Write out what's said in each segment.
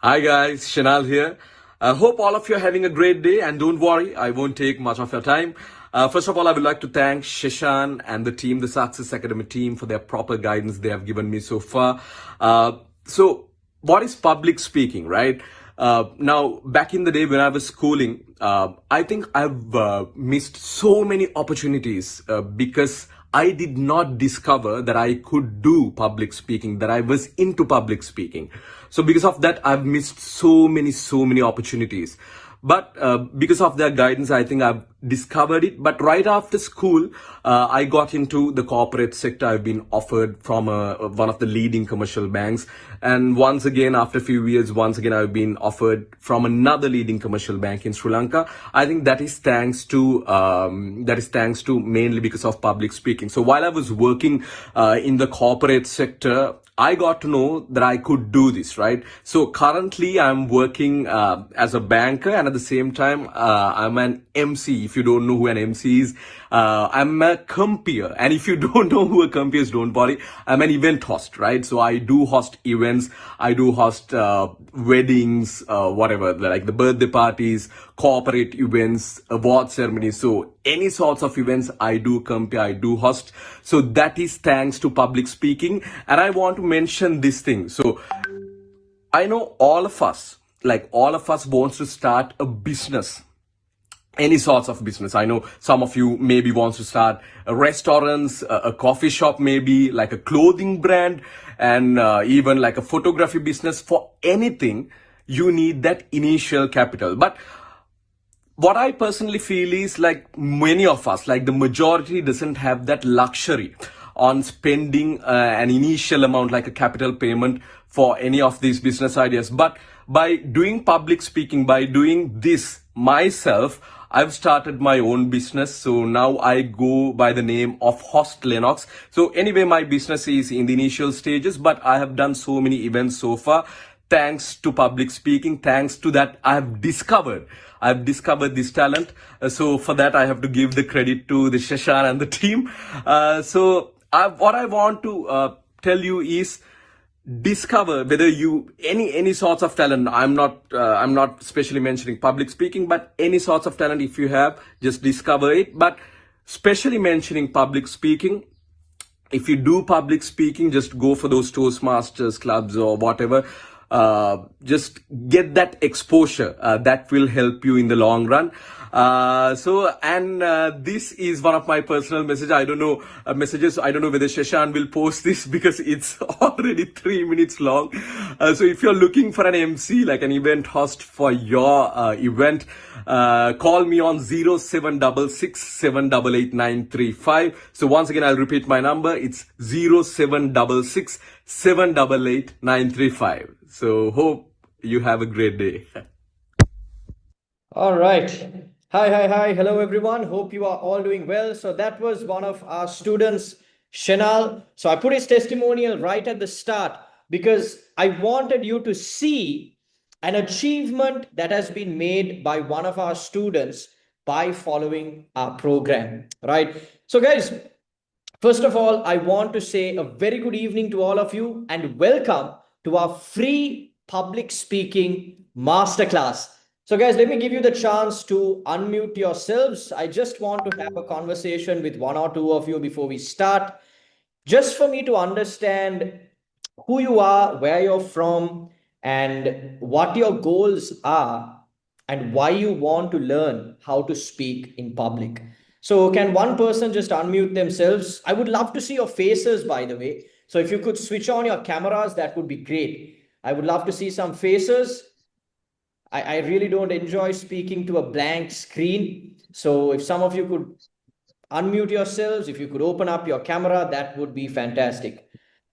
Hi guys, Shenal here. I hope all of you are having a great day, and don't worry, I won't take much of your time. First of all, I would like to thank Shishan and the team, the Success Academy team, for their proper guidance they have given me so far. So, what is public speaking, right? Now, back in the day when I was schooling, I think I've missed so many opportunities because I did not discover that I could do public speaking, that I was into public speaking. So because of that, I've missed so many opportunities. But because of their guidance, I think I've discovered it. But right after school, I got into the corporate sector. I've been offered from one of the leading commercial banks. And once again, after a few years, once again, I've been offered from another leading commercial bank in Sri Lanka. I think that is thanks to mainly because of public speaking. So while I was working in the corporate sector, I got to know that I could do this, right? So currently I'm working as a banker, and at the same time, I'm an MC. If you don't know who an MC is, I'm a compeer. And if you don't know who a compeer is, don't worry. I'm an event host, right? So I do host events. I do host weddings, whatever, like the birthday parties, corporate events, award ceremonies. So any sorts of events I do compare, I do host. So that is thanks to public speaking. And I want to mention this thing. So I know all of us wants to start a business, any sorts of business. I know some of you maybe wants to start restaurants, a coffee shop, maybe like a clothing brand, and even like a photography business. For anything, you need that initial capital. But what I personally feel is like many of us, like the majority doesn't have that luxury on spending an initial amount like a capital payment for any of these business ideas. But by doing public speaking, by doing this myself, I've started my own business. So now I go by the name of Host Lennox. So anyway, my business is in the initial stages, but I have done so many events so far. Thanks to public speaking, thanks to that, I've discovered this talent. So for that, I have to give the credit to the Shashan and the team. What I want to tell you is discover whether you any sorts of talent. I'm not specially mentioning public speaking, but any sorts of talent, if you have, just discover it. But especially mentioning public speaking, if you do public speaking, just go for those Toastmasters clubs or whatever. Just get that exposure. That will help you in the long run. This is one of my personal messages. I don't know messages. I don't know whether Shashan will post this because it's already 3 minutes long. So if you're looking for an MC, like an event host for your event, call me on 0766 788 So once again, I'll repeat my number. It's 0766 788 So hope you have a great day. All right. Hi. Hello, everyone. Hope you are all doing well. So that was one of our students, Shenal. So I put his testimonial right at the start because I wanted you to see an achievement that has been made by one of our students by following our program, right? So guys, first of all, I want to say a very good evening to all of you and welcome to our free public speaking masterclass. So guys, let me give you the chance to unmute yourselves. I just want to have a conversation with one or two of you before we start, just for me to understand who you are, where you're from, and what your goals are, and why you want to learn how to speak in public. So can one person just unmute themselves? I would love to see your faces, by the way. So if you could switch on your cameras, that would be great. I would love to see some faces. I really don't enjoy speaking to a blank screen. So if some of you could unmute yourselves, if you could open up your camera, that would be fantastic.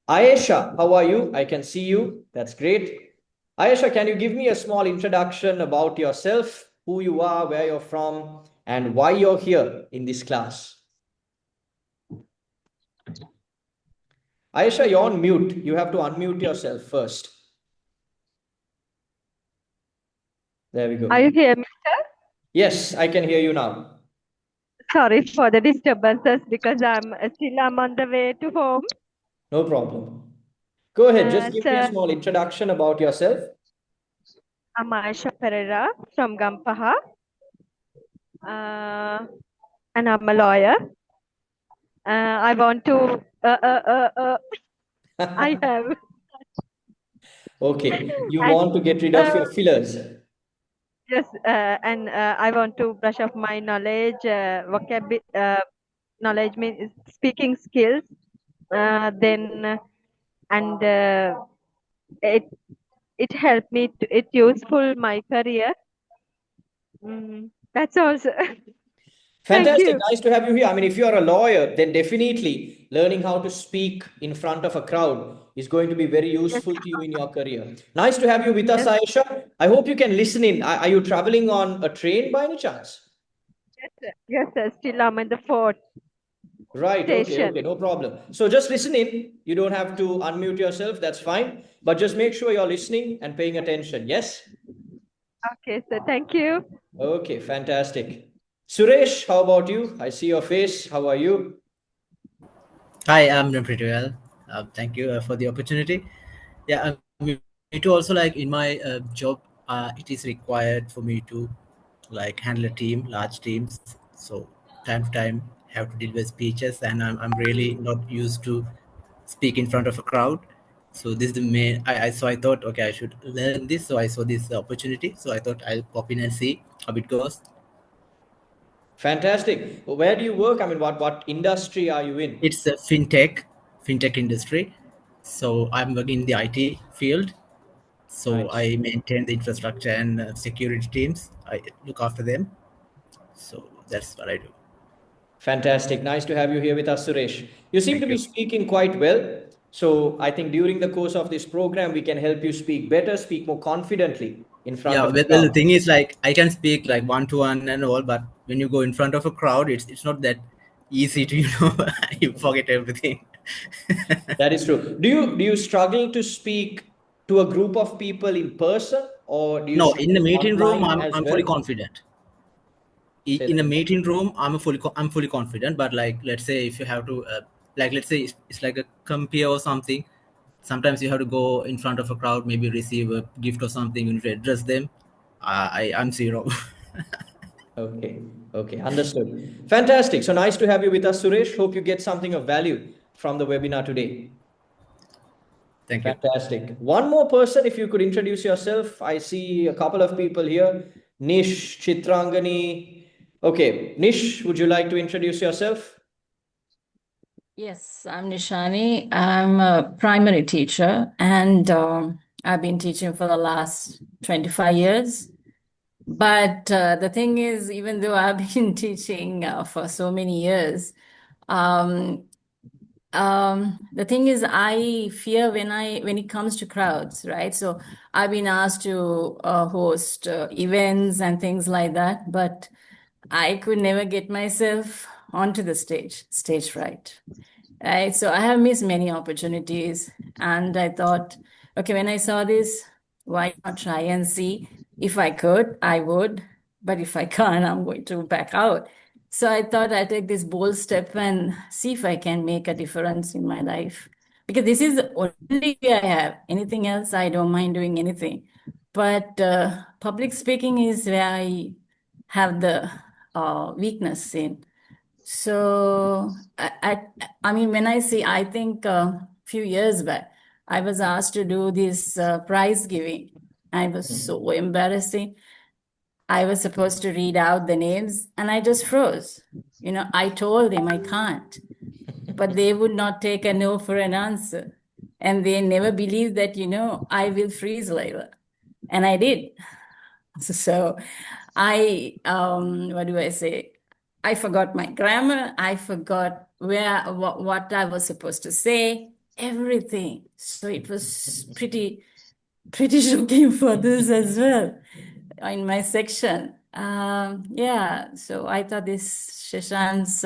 Ayesha, how are you? I can see you. That's great. Ayesha, can you give me a small introduction about yourself, who you are, where you're from, and why you're here in this class? Ayesha, you're on mute. You have to unmute yourself first. There we go. Are you here, Mr.? Yes, I can hear you now. Sorry for the disturbances because I'm on the way to home. No problem. Go ahead. Just give me a small introduction about yourself. I'm Aisha Pereira from Gampaha, and I'm a lawyer. I want to. I have Okay, you and want to get rid of uh, your fillers. yes, and I want to brush up my knowledge, knowledge means speaking skills. Then and it it helped me. It useful my career. That's all. Sir. Thank Fantastic. you. Nice to have you here. I mean, if you are a lawyer, then definitely learning how to speak in front of a crowd is going to be very Yes, useful to you in your career. Nice to have you with us, yes, Aisha. I hope you can listen in. Are you traveling on a train by any chance? yes, sir. Yes, sir. Still I'm in the fourth Right. Okay. station. Okay. No problem. So just listen in. You don't have to unmute yourself. That's fine. But just make sure you're listening and paying attention. Yes? Okay, sir. Thank you. Okay. Fantastic. Suresh, how about you? I see your face. How are you? Hi, I'm doing pretty well. Thank you for the opportunity. Yeah, me too. Also, like in my job, it is required for me to like handle a team, large teams. So time to time, have to deliver speeches, and I'm really not used to speak in front of a crowd. So this is the main. So I thought, okay, I should learn this. So I saw this opportunity. So I thought I'll pop in and see how it goes. Fantastic. Where do you work? I mean, what industry are you in? It's a fintech industry. So I'm working in the IT field. So Nice. I maintain the infrastructure and security teams. I look after them. So that's what I do. Fantastic. Nice to have you here with us, Suresh. You seem to Thank be you. speaking quite well. So I think during the course of this program, we can help you speak better, speak more confidently in front Yeah, of a well, the crowd. thing is, like, I can speak like one to one and all, but when you go in front of a crowd, it's not that easy to you forget everything. That is true. Do you struggle to speak to a group of people in person, or do you No, in the struggle meeting room, online I'm as I'm fully well? confident. Say In that a again. meeting room, I'm fully confident. But like, let's say if you have to, like, let's say it's like a compare or something. Sometimes you have to go in front of a crowd, maybe receive a gift or something. You need to address them. I'm zero. Okay. Okay. Understood. Fantastic. So nice to have you with us, Suresh. Hope you get something of value from the webinar today. Thank you. Fantastic. One more person, if you could introduce yourself. I see a couple of people here. Nish, Chitrangani. Okay, Nish, would you like to introduce yourself? Yes, I'm Nishani. I'm a primary teacher, and I've been teaching for the last 25 years. But the thing is, even though I've been teaching for so many years, um, the thing is, I fear when it comes to crowds, right? So I've been asked to host events and things like that, but I could never get myself onto the stage fright. Right. So I have missed many opportunities. And I thought, okay, when I saw this, why not try and see? If I could, I would. But if I can't, I'm going to back out. So I thought I'd take this bold step and see if I can make a difference in my life. Because this is the only way I have. Anything else, I don't mind doing anything. But public speaking is where I have the weakness in. So I mean, when I say, I think a few years back, I was asked to do this prize giving. I was so embarrassing. I was supposed to read out the names and I just froze. I told them I can't, but they would not take a no for an answer. And they never believed that, I will freeze like that. And I did. So what do I say? I forgot my grammar. I forgot what I was supposed to say, everything. So it was pretty shocking for this as well in my section. Yeah, so I thought this Shashank's,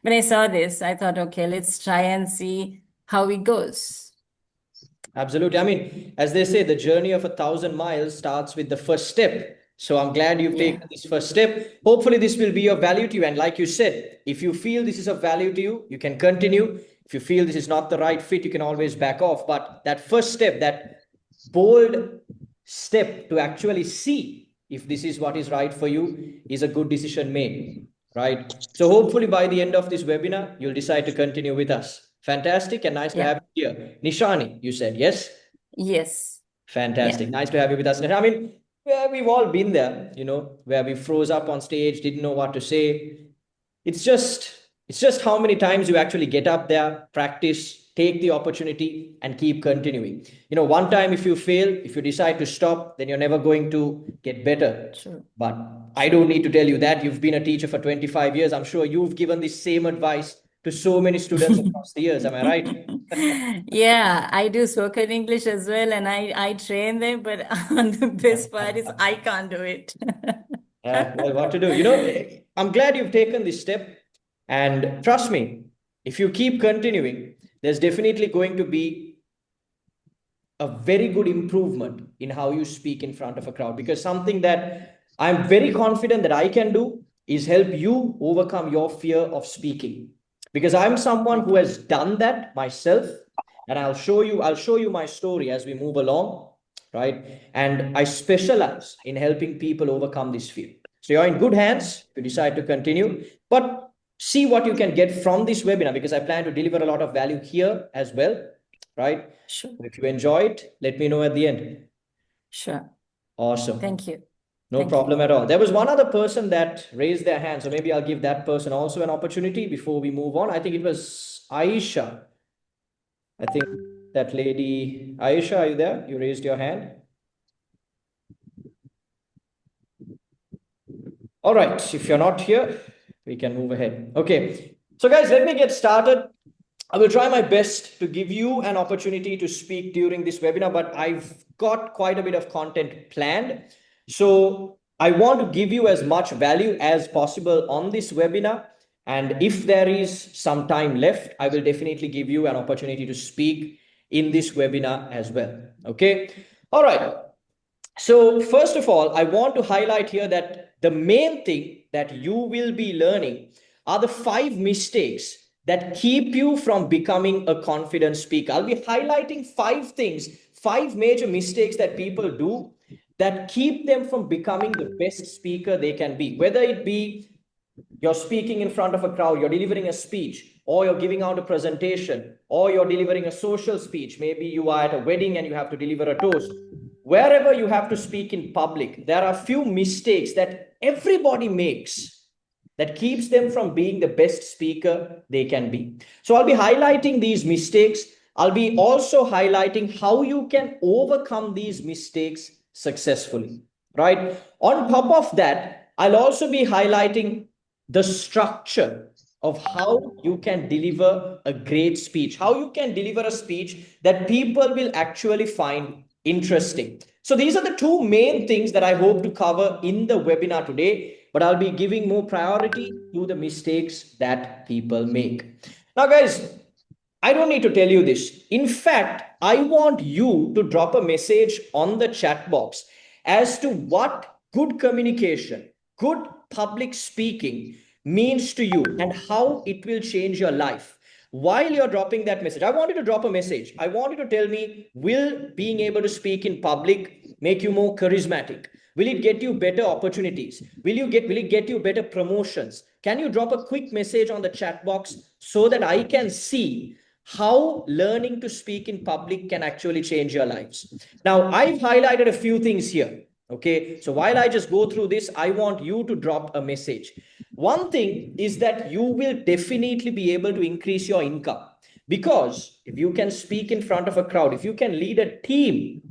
when I saw this, I thought, okay, let's try and see how it goes. Absolutely. I mean, as they say, the journey of 1,000 miles starts with the first step. So I'm glad you've Yeah. taken this first step. Hopefully, this will be of value to you. And like you said, if you feel this is of value to you, you can continue. If you feel this is not the right fit, you can always back off. But that first step, that bold step to actually see if this is what is right for you is a good decision made, right? So hopefully by the end of this webinar, you'll decide to continue with us. Fantastic and nice to Yeah. have you here. Nishani, you said yes? Yes. Fantastic. Nice to have you with us. I mean, we've all been there, you know, where we froze up on stage, didn't know what to say. It's just how many times you actually get up there, practice, take the opportunity and keep continuing. You know, one time if you fail, if you decide to stop, then you're never going to get better. True. But I don't need to tell you that. You've been a teacher for 25 years. I'm sure you've given the same advice to so many students across the years. Am I right? Yeah, I do spoken English as well, and I train them, but the best part is I can't do it. Well, what to do? You know, I'm glad you've taken this step. And trust me, if you keep continuing, there's definitely going to be a very good improvement in how you speak in front of a crowd. Because something that I'm very confident that I can do is help you overcome your fear of speaking. Because I'm someone who has done that myself. And I'll show you my story as we move along, right? And I specialize in helping people overcome this fear. So you're in good hands if you decide to continue, but see what you can get from this webinar, because I plan to deliver a lot of value here as well, right? Sure. If you enjoy it, let me know at the end. Sure. Awesome. Thank you. No Thank problem at all. There was one other person that raised their hand, so maybe I'll give that person also an opportunity before we move on. I think it was Aisha. I think that lady, Aisha, are you there? You raised your hand. All right, if you're not here, we can move ahead. Okay, so guys, let me get started. I will try my best to give you an opportunity to speak during this webinar, but I've got quite a bit of content planned. So I want to give you as much value as possible on this webinar. And if there is some time left, I will definitely give you an opportunity to speak in this webinar as well. Okay. All right. So first of all, I want to highlight here that the main thing that you will be learning are the 5 mistakes that keep you from becoming a confident speaker. I'll be highlighting 5 things, 5 major mistakes that people do that keep them from becoming the best speaker they can be, whether it be you're speaking in front of a crowd, you're delivering a speech, or you're giving out a presentation, or you're delivering a social speech. Maybe you are at a wedding and you have to deliver a toast. Wherever you have to speak in public, there are a few mistakes that everybody makes that keeps them from being the best speaker they can be. So I'll be highlighting these mistakes. I'll be also highlighting how you can overcome these mistakes successfully, right? On top of that, I'll also be highlighting the structure of how you can deliver a great speech, how you can deliver a speech that people will actually find interesting. So these are the 2 main things that I hope to cover in the webinar today, but I'll be giving more priority to the mistakes that people make. Now, guys, I don't need to tell you this. In fact, I want you to drop a message on the chat box as to what good communication, good public speaking means to you and how it will change your life. While you're dropping that message, I want you to drop a message. I want you to tell me, will being able to speak in public make you more charismatic? Will it get you better opportunities? Will it get you better promotions? Can you drop a quick message on the chat box so that I can see how learning to speak in public can actually change your lives? Now, I've highlighted a few things here. Okay, so while I just go through this, I want you to drop a message. One thing is that you will definitely be able to increase your income, because if you can speak in front of a crowd, if you can lead a team,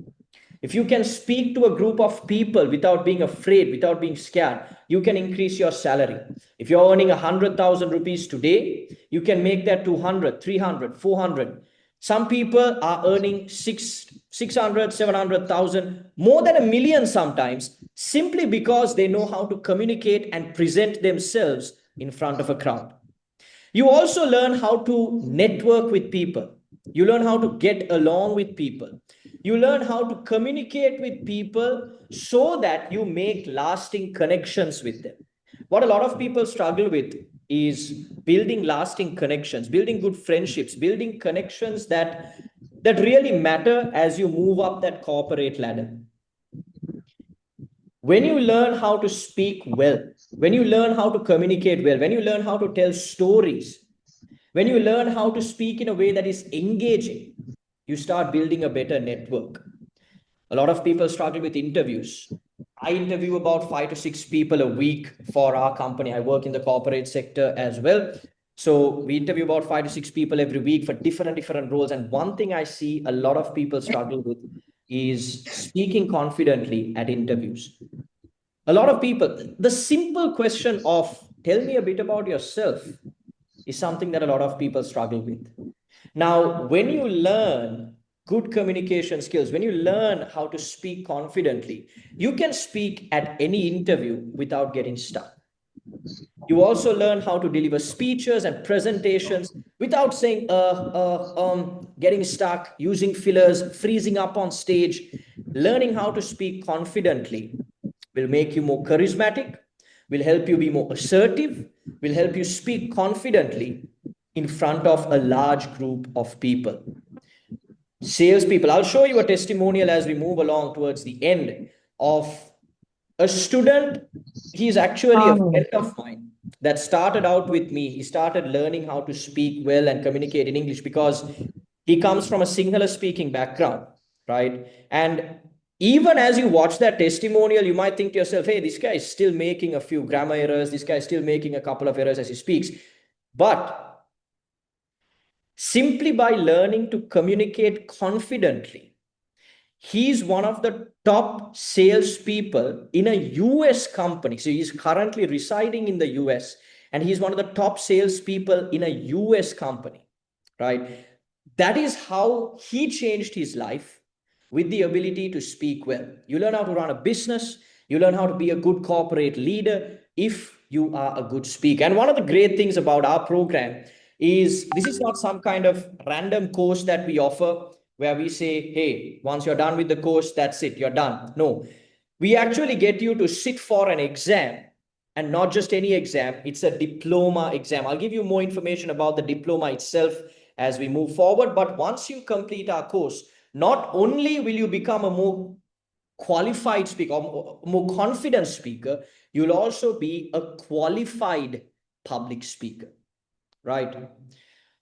if you can speak to a group of people without being afraid, without being scared, you can increase your salary. If you're earning 100,000 rupees today, you can make that 200, 300, 400. Some people are earning 600, 700,000, more than $1 million sometimes, simply because they know how to communicate and present themselves in front of a crowd. You also learn how to network with people. You learn how to get along with people. You learn how to communicate with people so that you make lasting connections with them. What a lot of people struggle with is building lasting connections, building good friendships, building connections that really matter as you move up that corporate ladder. when you learn how to speak well, when you learn how to communicate well, when you learn how to tell stories, when you learn how to speak in a way that is engaging, you start building a better network. A lot of people struggle with interviews. I interview about 5 to 6 people a week for our company. I work in the corporate sector as well. So we interview about 5 to 6 people every week for different roles. And one thing I see a lot of people struggle with is speaking confidently at interviews. A lot of people, the simple question of tell me a bit about yourself is something that a lot of people struggle with. Now, when you learn good communication skills, when you learn how to speak confidently, you can speak at any interview without getting stuck. You also learn how to deliver speeches and presentations without saying, getting stuck, using fillers, freezing up on stage. Learning how to speak confidently will make you more charismatic, will help you be more assertive, will help you speak confidently in front of a large group of people. Salespeople, I'll show you a testimonial as we move along towards the end of a student. He's actually a friend of mine that started out with me. He started learning how to speak well and communicate in English because he comes from a Sinhala speaking background, right? And even as you watch that testimonial, you might think to yourself, hey, this guy is still making a few grammar errors. This guy is still making a couple of errors as he speaks. But simply by learning to communicate confidently, he's one of the top salespeople in a US company. So he's currently residing in the US, and he's one of the top salespeople in a US company, right? That is how he changed his life, with the ability to speak well. You learn how to run a business, you learn how to be a good corporate leader if you are a good speaker. And one of the great things about our program is this is not some kind of random course that we offer where we say, hey, once you're done with the course, that's it, you're done. No, we actually get you to sit for an exam, and not just any exam, it's a diploma exam. I'll give you more information about the diploma itself as we move forward. But once you complete our course, not only will you become a more qualified speaker, or more confident speaker, you'll also be a qualified public speaker, right?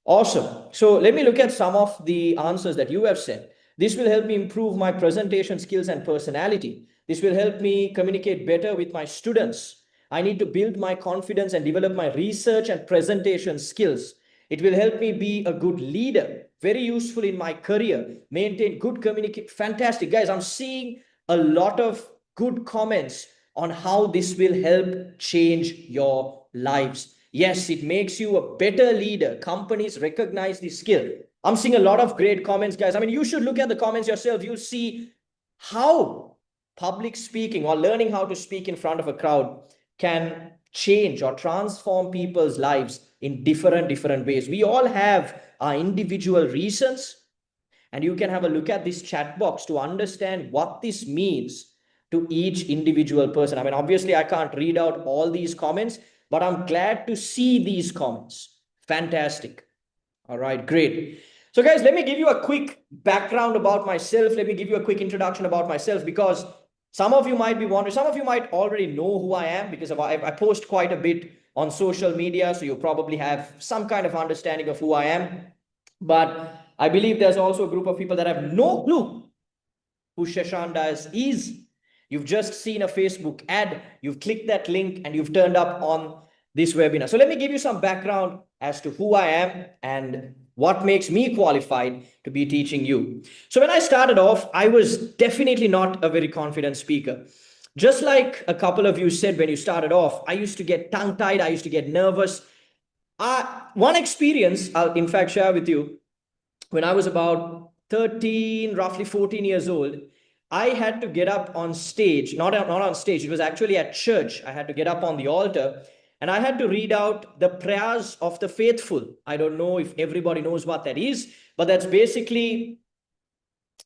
Awesome. So let me look at some of the answers that you have said. This will help me improve my presentation skills and personality. This will help me communicate better with my students. I need to build my confidence and develop my research and presentation skills. It will help me be a good leader, very useful in my career, maintain good communication. Fantastic. Guys, I'm seeing a lot of good comments on how this will help change your lives. Yes, it makes you a better leader. Companies recognize the skill. I'm seeing a lot of great comments, guys. I mean, you should look at the comments yourself. You'll see how public speaking or learning how to speak in front of a crowd can change or transform people's lives in different ways. We all have our individual reasons, and you can have a look at this chat box to understand what this means to each individual person. I mean, obviously, I can't read out all these comments, but I'm glad to see these comments. Fantastic. All right, great. So guys, let me give you a quick background about myself. Let me give you a quick introduction about myself, because some of you might be wondering, some of you might already know who I am, because I post quite a bit on social media. So you probably have some kind of understanding of who I am. But I believe there's also a group of people that have no clue who Shashan Das is. You've just seen a Facebook ad, you've clicked that link, and you've turned up on this webinar. So let me give you some background as to who I am and what makes me qualified to be teaching you. So when I started off, I was definitely not a very confident speaker. Just like a couple of you said when you started off, I used to get tongue-tied, I used to get nervous. One experience I'll in fact share with you, when I was about 13, roughly 14 years old, I had to get up on stage, not on stage, it was actually at church. I had to get up on the altar, and I had to read out the prayers of the faithful. I don't know if everybody knows what that is, but that's basically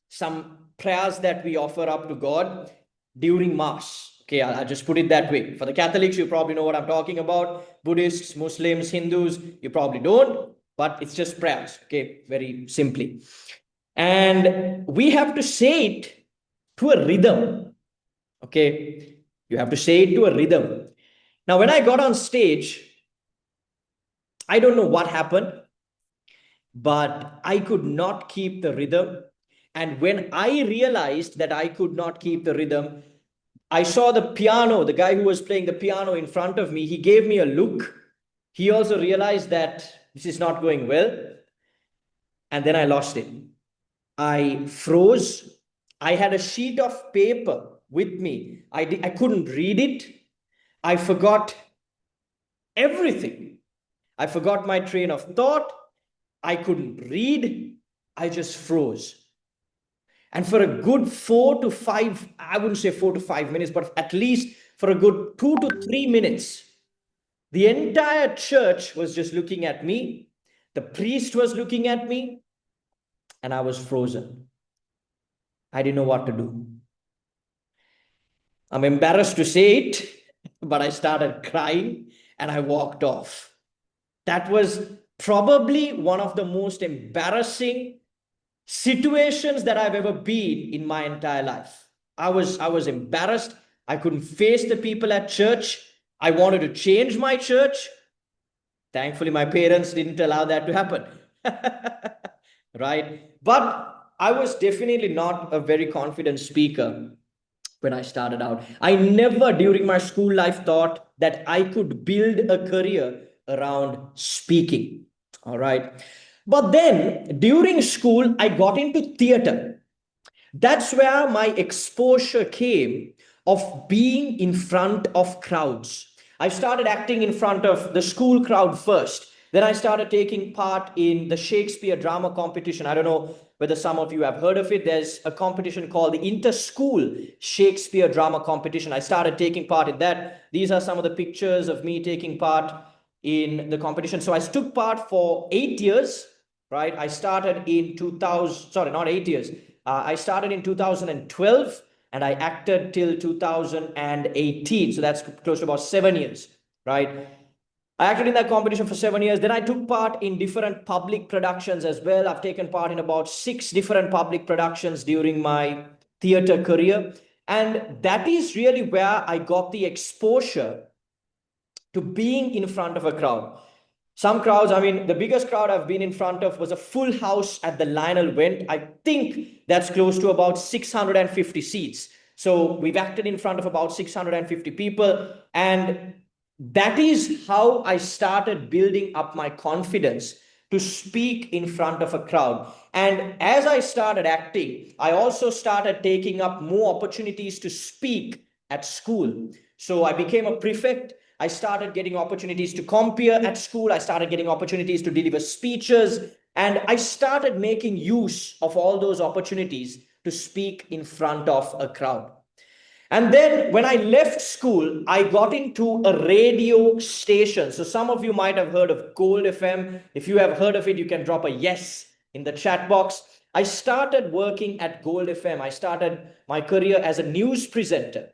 some prayers that we offer up to God during Mass. Okay, I'll just put it that way. For the Catholics, you probably know what I'm talking about. Buddhists, Muslims, Hindus, you probably don't, but it's just prayers, okay, very simply. And we have to say it to a rhythm, okay? You have to say it to a rhythm. Now, when I got on stage, I don't know what happened, but I could not keep the rhythm. And when I realized that I could not keep the rhythm, I saw the piano, the guy who was playing the piano in front of me. He gave me a look. He also realized that this is not going well. And then I lost it. I froze. I had a sheet of paper with me. I couldn't read it. I forgot everything. I forgot my train of thought. I couldn't read. I just froze. And for a good 4 to 5, I wouldn't say 4 to 5 minutes, but at least for a good 2 to 3 minutes, the entire church was just looking at me. The priest was looking at me, and I was frozen. I didn't know what to do. I'm embarrassed to say it, but I started crying and I walked off. That was probably one of the most embarrassing situations that I've ever been in my entire life. I was embarrassed. I couldn't face the people at church. I wanted to change my church. Thankfully, my parents didn't allow that to happen. Right? But I was definitely not a very confident speaker when I started out. I never during my school life thought that I could build a career around speaking. All right. But then during school, I got into theater. That's where my exposure came of being in front of crowds. I started acting in front of the school crowd first. Then I started taking part in the Shakespeare drama competition. I don't know whether some of you have heard of it. There's a competition called the Inter-School Shakespeare drama competition. I started taking part in that. These are some of the pictures of me taking part in the competition. So I took part for 8 years, right? I started in 2000, sorry, not 8 years. I started in 2012 and I acted till 2018. So that's close to about 7 years, right? I acted in that competition for 7 years. Then I took part in different public productions as well. I've taken part in about 6 different public productions during my theater career. And that is really where I got the exposure to being in front of a crowd. Some crowds, I mean, the biggest crowd I've been in front of was a full house at the Lionel Went. I think that's close to about 650 seats. So we've acted in front of about 650 people. And that is how I started building up my confidence to speak in front of a crowd. And as I started acting, I also started taking up more opportunities to speak at school. So I became a prefect. I started getting opportunities to compere at school. I started getting opportunities to deliver speeches. And I started making use of all those opportunities to speak in front of a crowd. And then when I left school, I got into a radio station. So some of you might have heard of Gold FM. If you have heard of it, you can drop a yes in the chat box. I started working at Gold FM. I started my career as a news presenter,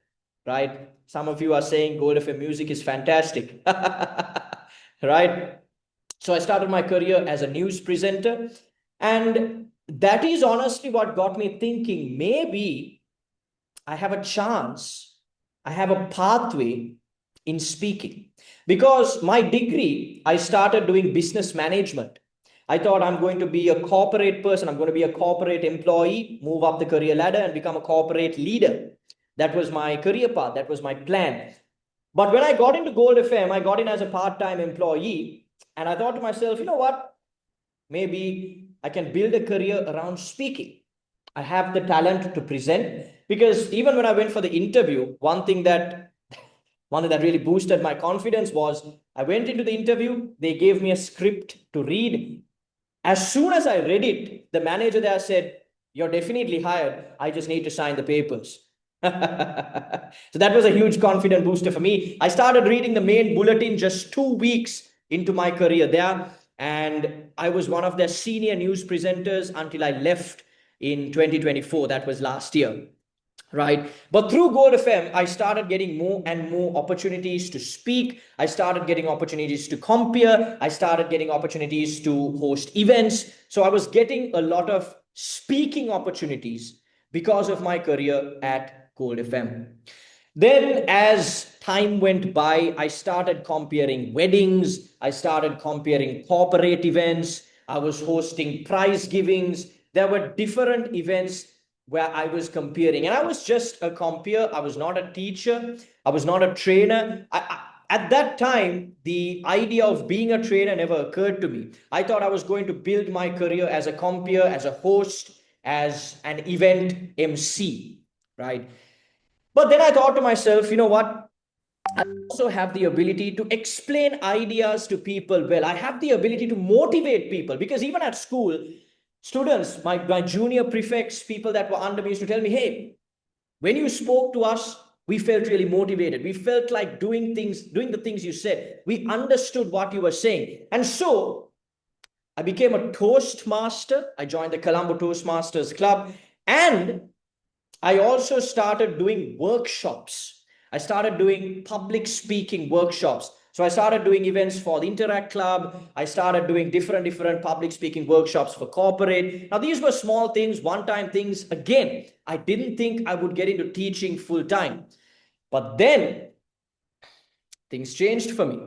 right? Some of you are saying Gold FM music is fantastic, right? So I started my career as a news presenter. And that is honestly what got me thinking, maybe I have a chance, I have a pathway in speaking. Because my degree, I started doing business management. I thought I'm going to be a corporate person, I'm going to be a corporate employee, move up the career ladder and become a corporate leader. That was my career path, that was my plan. But when I got into Gold FM, I got in as a part-time employee and I thought to myself, you know what? Maybe I can build a career around speaking. I have the talent to present. Because even when I went for the interview, one thing that really boosted my confidence was I went into the interview, they gave me a script to read. As soon as I read it, the manager there said, "You're definitely hired. I just need to sign the papers." So that was a huge confidence booster for me. I started reading the main bulletin just 2 weeks into my career there. And I was one of their senior news presenters until I left in 2024. That was last year. Right. But through Gold FM, I started getting more and more opportunities to speak. I started getting opportunities to compere. I started getting opportunities to host events. So I was getting a lot of speaking opportunities because of my career at Gold FM. Then as time went by, I started comparing weddings. I started comparing corporate events. I was hosting prize givings. There were different events where I was comparing, and I was just a compeer. I was not a teacher. I was not a trainer. At that time, the idea of being a trainer never occurred to me. I thought I was going to build my career as a compeer, as a host, as an event MC, right? But then I thought to myself, you know what? I also have the ability to explain ideas to people well. I have the ability to motivate people, because even at school, students, my junior prefects, people that were under me used to tell me, hey, when you spoke to us, we felt really motivated. We felt like doing the things you said. We understood what you were saying. And so I became a Toastmaster. I joined the Colombo Toastmasters Club, and I also started doing workshops. I started doing public speaking workshops. So I started doing events for the Interact Club. I started doing different public speaking workshops for corporate. Now, these were small things, one-time things. Again, I didn't think I would get into teaching full-time. But then things changed for me.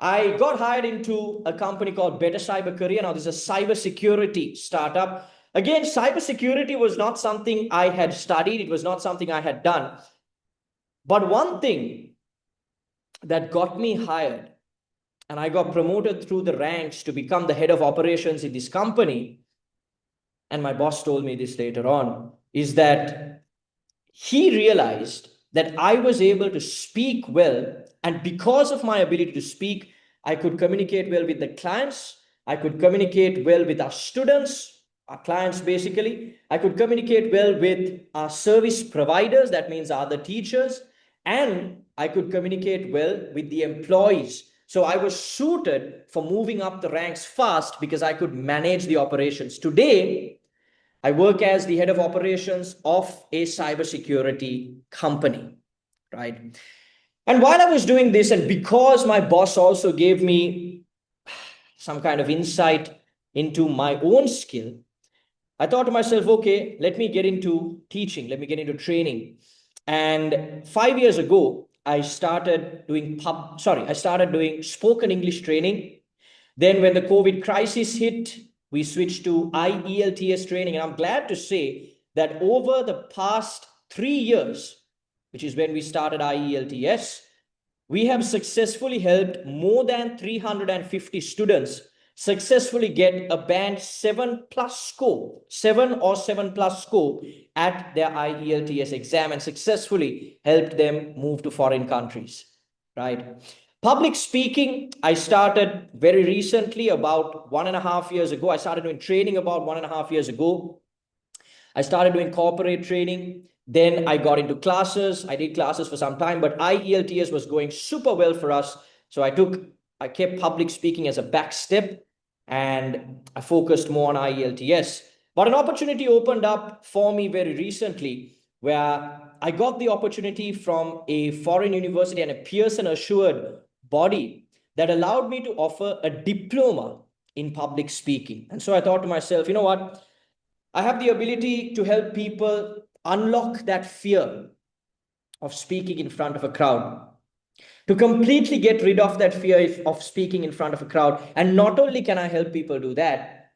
I got hired into a company called Better Cyber Career. Now, this is a cybersecurity startup. Again, cybersecurity was not something I had studied. It was not something I had done. But one thing that got me hired, and I got promoted through the ranks to become the head of operations in this company, and my boss told me this later on, is that he realized that I was able to speak well, and because of my ability to speak, I could communicate well with the clients, I could communicate well with our students, our clients basically, I could communicate well with our service providers, that means other teachers, and I could communicate well with the employees. So I was suited for moving up the ranks fast because I could manage the operations. Today, I work as the head of operations of a cybersecurity company, right? And while I was doing this, and because my boss also gave me some kind of insight into my own skill, I thought to myself, okay, let me get into teaching, let me get into training. And 5 years ago, I started doing spoken English training. Then when the COVID crisis hit, we switched to IELTS training. And I'm glad to say that over the past 3 years, which is when we started IELTS, we have successfully helped more than 350 students successfully get a band 7 or 7+ score at their IELTS exam, and successfully helped them move to foreign countries, right? Public speaking, I started very recently, about 1.5 years ago. I started doing training about 1.5 years ago. I started doing corporate training. Then I got into classes. I did classes for some time, but IELTS was going super well for us. So I kept public speaking as a back step, and I focused more on IELTS. But an opportunity opened up for me very recently where I got the opportunity from a foreign university and a Pearson assured body that allowed me to offer a diploma in public speaking. And so I thought to myself, you know what? I have the ability to help people unlock that fear of speaking in front of a crowd, to completely get rid of that fear of speaking in front of a crowd. And not only can I help people do that,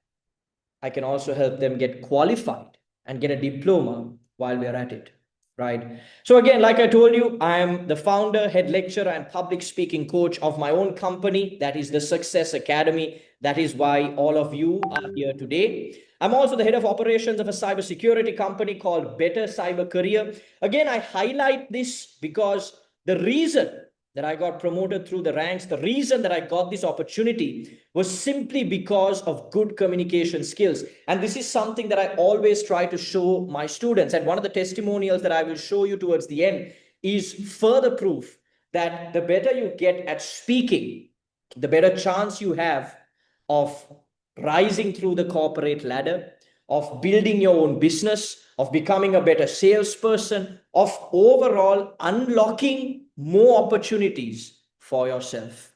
I can also help them get qualified and get a diploma while we're at it, right? So again, like I told you, I am the founder, head lecturer, and public speaking coach of my own company. That is the Success Academy. That is why all of you are here today. I'm also the head of operations of a cybersecurity company called Better Cyber Career. Again, I highlight this because the reason that I got promoted through the ranks, the reason that I got this opportunity was simply because of good communication skills. And this is something that I always try to show my students. And one of the testimonials that I will show you towards the end is further proof that the better you get at speaking, the better chance you have of rising through the corporate ladder, of building your own business, of becoming a better salesperson, of overall unlocking more opportunities for yourself.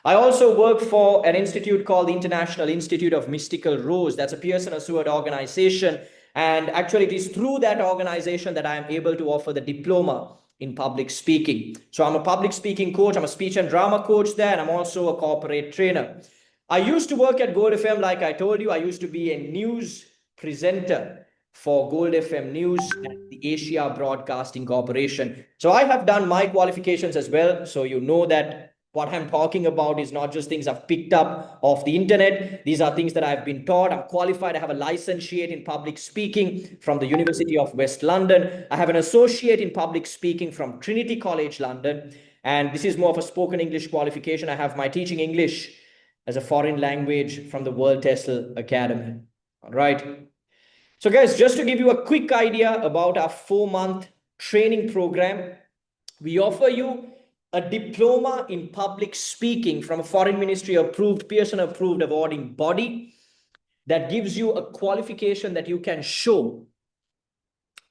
I also work for an institute called the International Institute of Mystical Rose. That's a Pearson assured organization. And actually, it is through that organization that I am able to offer the diploma in public speaking. So I'm a public speaking coach. I'm a speech and drama coach there, and I'm also a corporate trainer. I used to work at Gold FM, like I told you. I used to be a news presenter for Gold FM News and the Asia Broadcasting Corporation. So I have done my qualifications as well. So you know that what I'm talking about is not just things I've picked up off the internet. These are things that I've been taught. I'm qualified. I have a licentiate in public speaking from the University of West London. I have an associate in public speaking from Trinity College, London. And this is more of a spoken English qualification. I have my teaching English as a foreign language from the World TESOL Academy. All right. So guys, just to give you a quick idea about our 4-month training program, we offer you a diploma in public speaking from a foreign ministry approved, Pearson approved awarding body that gives you a qualification that you can show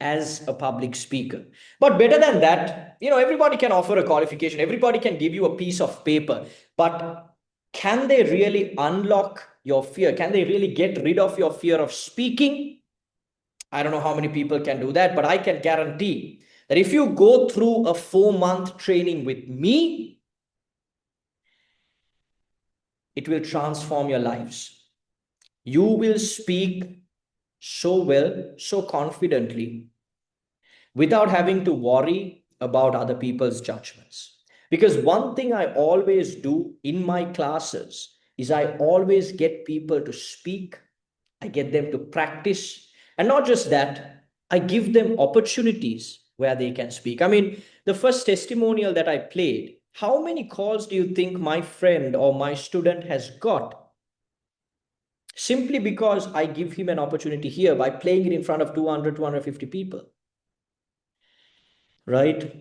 as a public speaker. But better than that, everybody can offer a qualification. Everybody can give you a piece of paper, but can they really unlock your fear? Can they really get rid of your fear of speaking? I don't know how many people can do that, but I can guarantee that if you go through a 4-month training with me, it will transform your lives. You will speak so well, so confidently, without having to worry about other people's judgments. Because one thing I always do in my classes is I always get people to speak. I get them to practice. And not just that, I give them opportunities where they can speak. I mean, the first testimonial that I played, how many calls do you think my friend or my student has got? Simply because I give him an opportunity here by playing it in front of 200, 250 people. Right?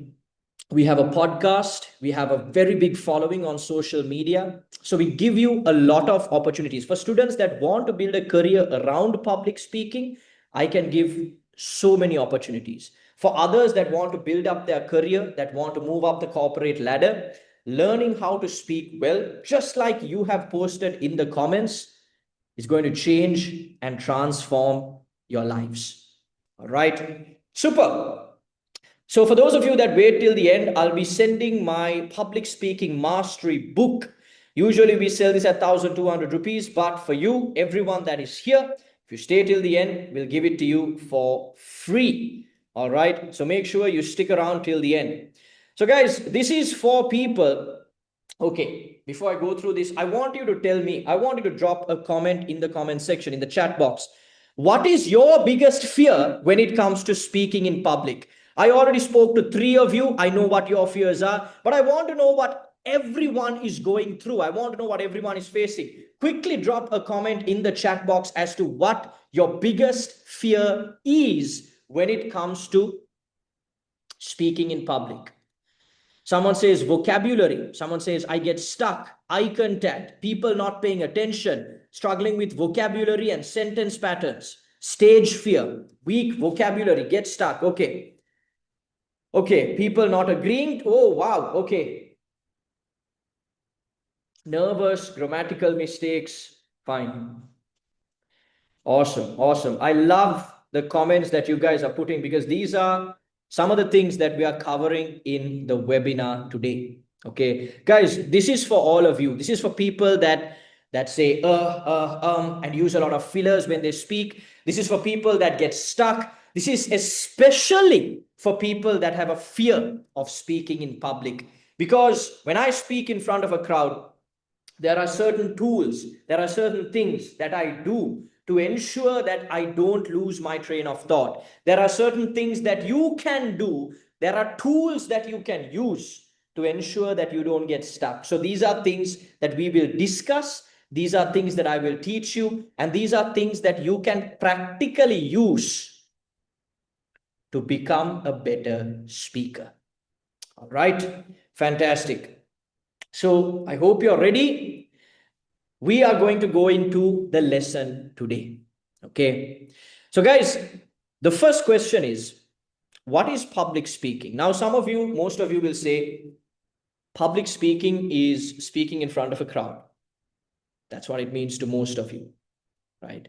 We have a podcast. We have a very big following on social media. So we give you a lot of opportunities. For students that want to build a career around public speaking, I can give so many opportunities. For others that want to build up their career, that want to move up the corporate ladder, learning how to speak well, just like you have posted in the comments, is going to change and transform your lives. All right. Super. So for those of you that wait till the end, I'll be sending my public speaking mastery book. Usually we sell this at 1,200 rupees, but for you, everyone that is here, if you stay till the end, we'll give it to you for free. All right. So make sure you stick around till the end. So guys, this is for people. Okay, before I go through this, I want you to tell me, I want you to drop a comment in the comment section, in the chat box. What is your biggest fear when it comes to speaking in public? I already spoke to 3 of you. I know what your fears are, but I want to know what everyone is going through. I want to know what everyone is facing. Quickly drop a comment in the chat box as to what your biggest fear is when it comes to speaking in public. Someone says vocabulary. Someone says I get stuck. Eye contact. People not paying attention. Struggling with vocabulary and sentence patterns. Stage fear. Weak vocabulary. Get stuck. Okay. Okay. People not agreeing. Oh, wow. Okay. Nervous. Grammatical mistakes. Fine. Awesome. Awesome. I love the comments that you guys are putting, because these are some of the things that we are covering in the webinar today. Okay, guys, this is for all of you. This is for people that say and use a lot of fillers when they speak. This is for people that get stuck. This is especially for people that have a fear of speaking in public. Because when I speak in front of a crowd, there are certain tools, there are certain things that I do to ensure that I don't lose my train of thought. There are certain things that you can do. There are tools that you can use to ensure that you don't get stuck. So these are things that we will discuss. These are things that I will teach you. And these are things that you can practically use to become a better speaker. All right. Fantastic. So I hope you're ready. We are going to go into the lesson today. Okay. So guys, the first question is, what is public speaking? Now, most of you will say public speaking is speaking in front of a crowd. That's what it means to most of you, right?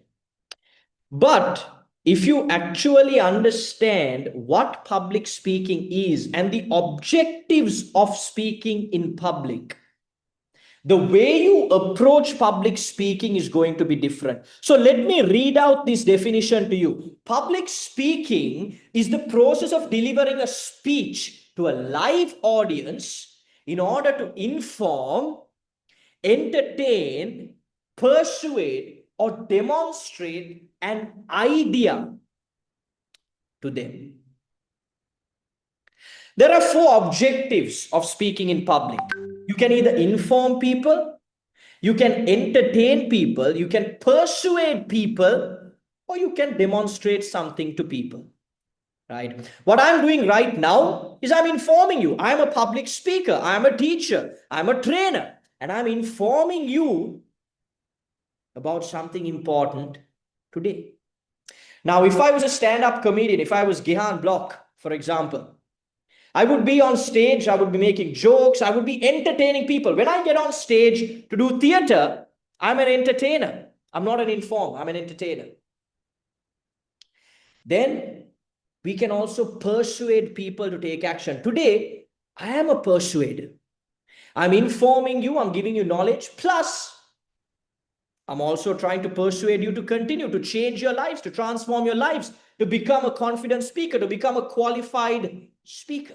But if you actually understand what public speaking is and the objectives of speaking in public, the way you approach public speaking is going to be different. So let me read out this definition to you. Public speaking is the process of delivering a speech to a live audience in order to inform, entertain, persuade, or demonstrate an idea to them. There are 4 objectives of speaking in public. You can either inform people, you can entertain people, you can persuade people, or you can demonstrate something to people. Right? What I'm doing right now is I'm informing you. I'm a public speaker, I'm a teacher, I'm a trainer, and I'm informing you about something important today. Now, if I was a stand-up comedian, if I was Gihan Block, for example, I would be on stage, I would be making jokes, I would be entertaining people. When I get on stage to do theater, I'm an entertainer. I'm not an informer, I'm an entertainer. Then we can also persuade people to take action. Today, I am a persuader. I'm informing you, I'm giving you knowledge, plus I'm also trying to persuade you to continue, to change your lives, to transform your lives, to become a confident speaker, to become a qualified speaker.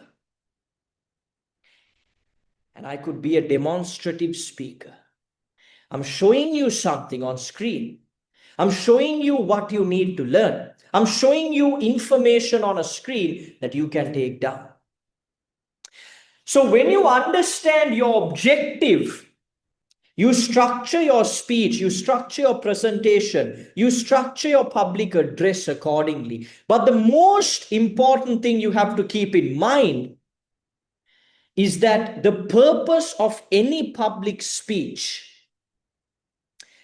And I could be a demonstrative speaker. I'm showing you something on screen. I'm showing you what you need to learn. I'm showing you information on a screen that you can take down. So when you understand your objective, you structure your speech, you structure your presentation, you structure your public address accordingly. But the most important thing you have to keep in mind is that the purpose of any public speech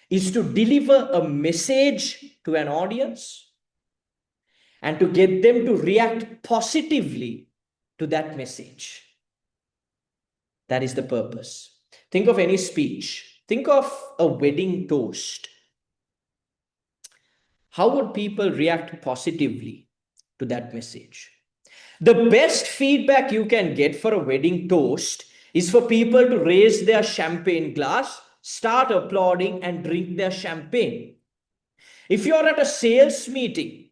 is to deliver a message to an audience and to get them to react positively to that message. That is the purpose. Think of any speech. Think of a wedding toast. How would people react positively to that message? The best feedback you can get for a wedding toast is for people to raise their champagne glass, start applauding, and drink their champagne. If you're at a sales meeting,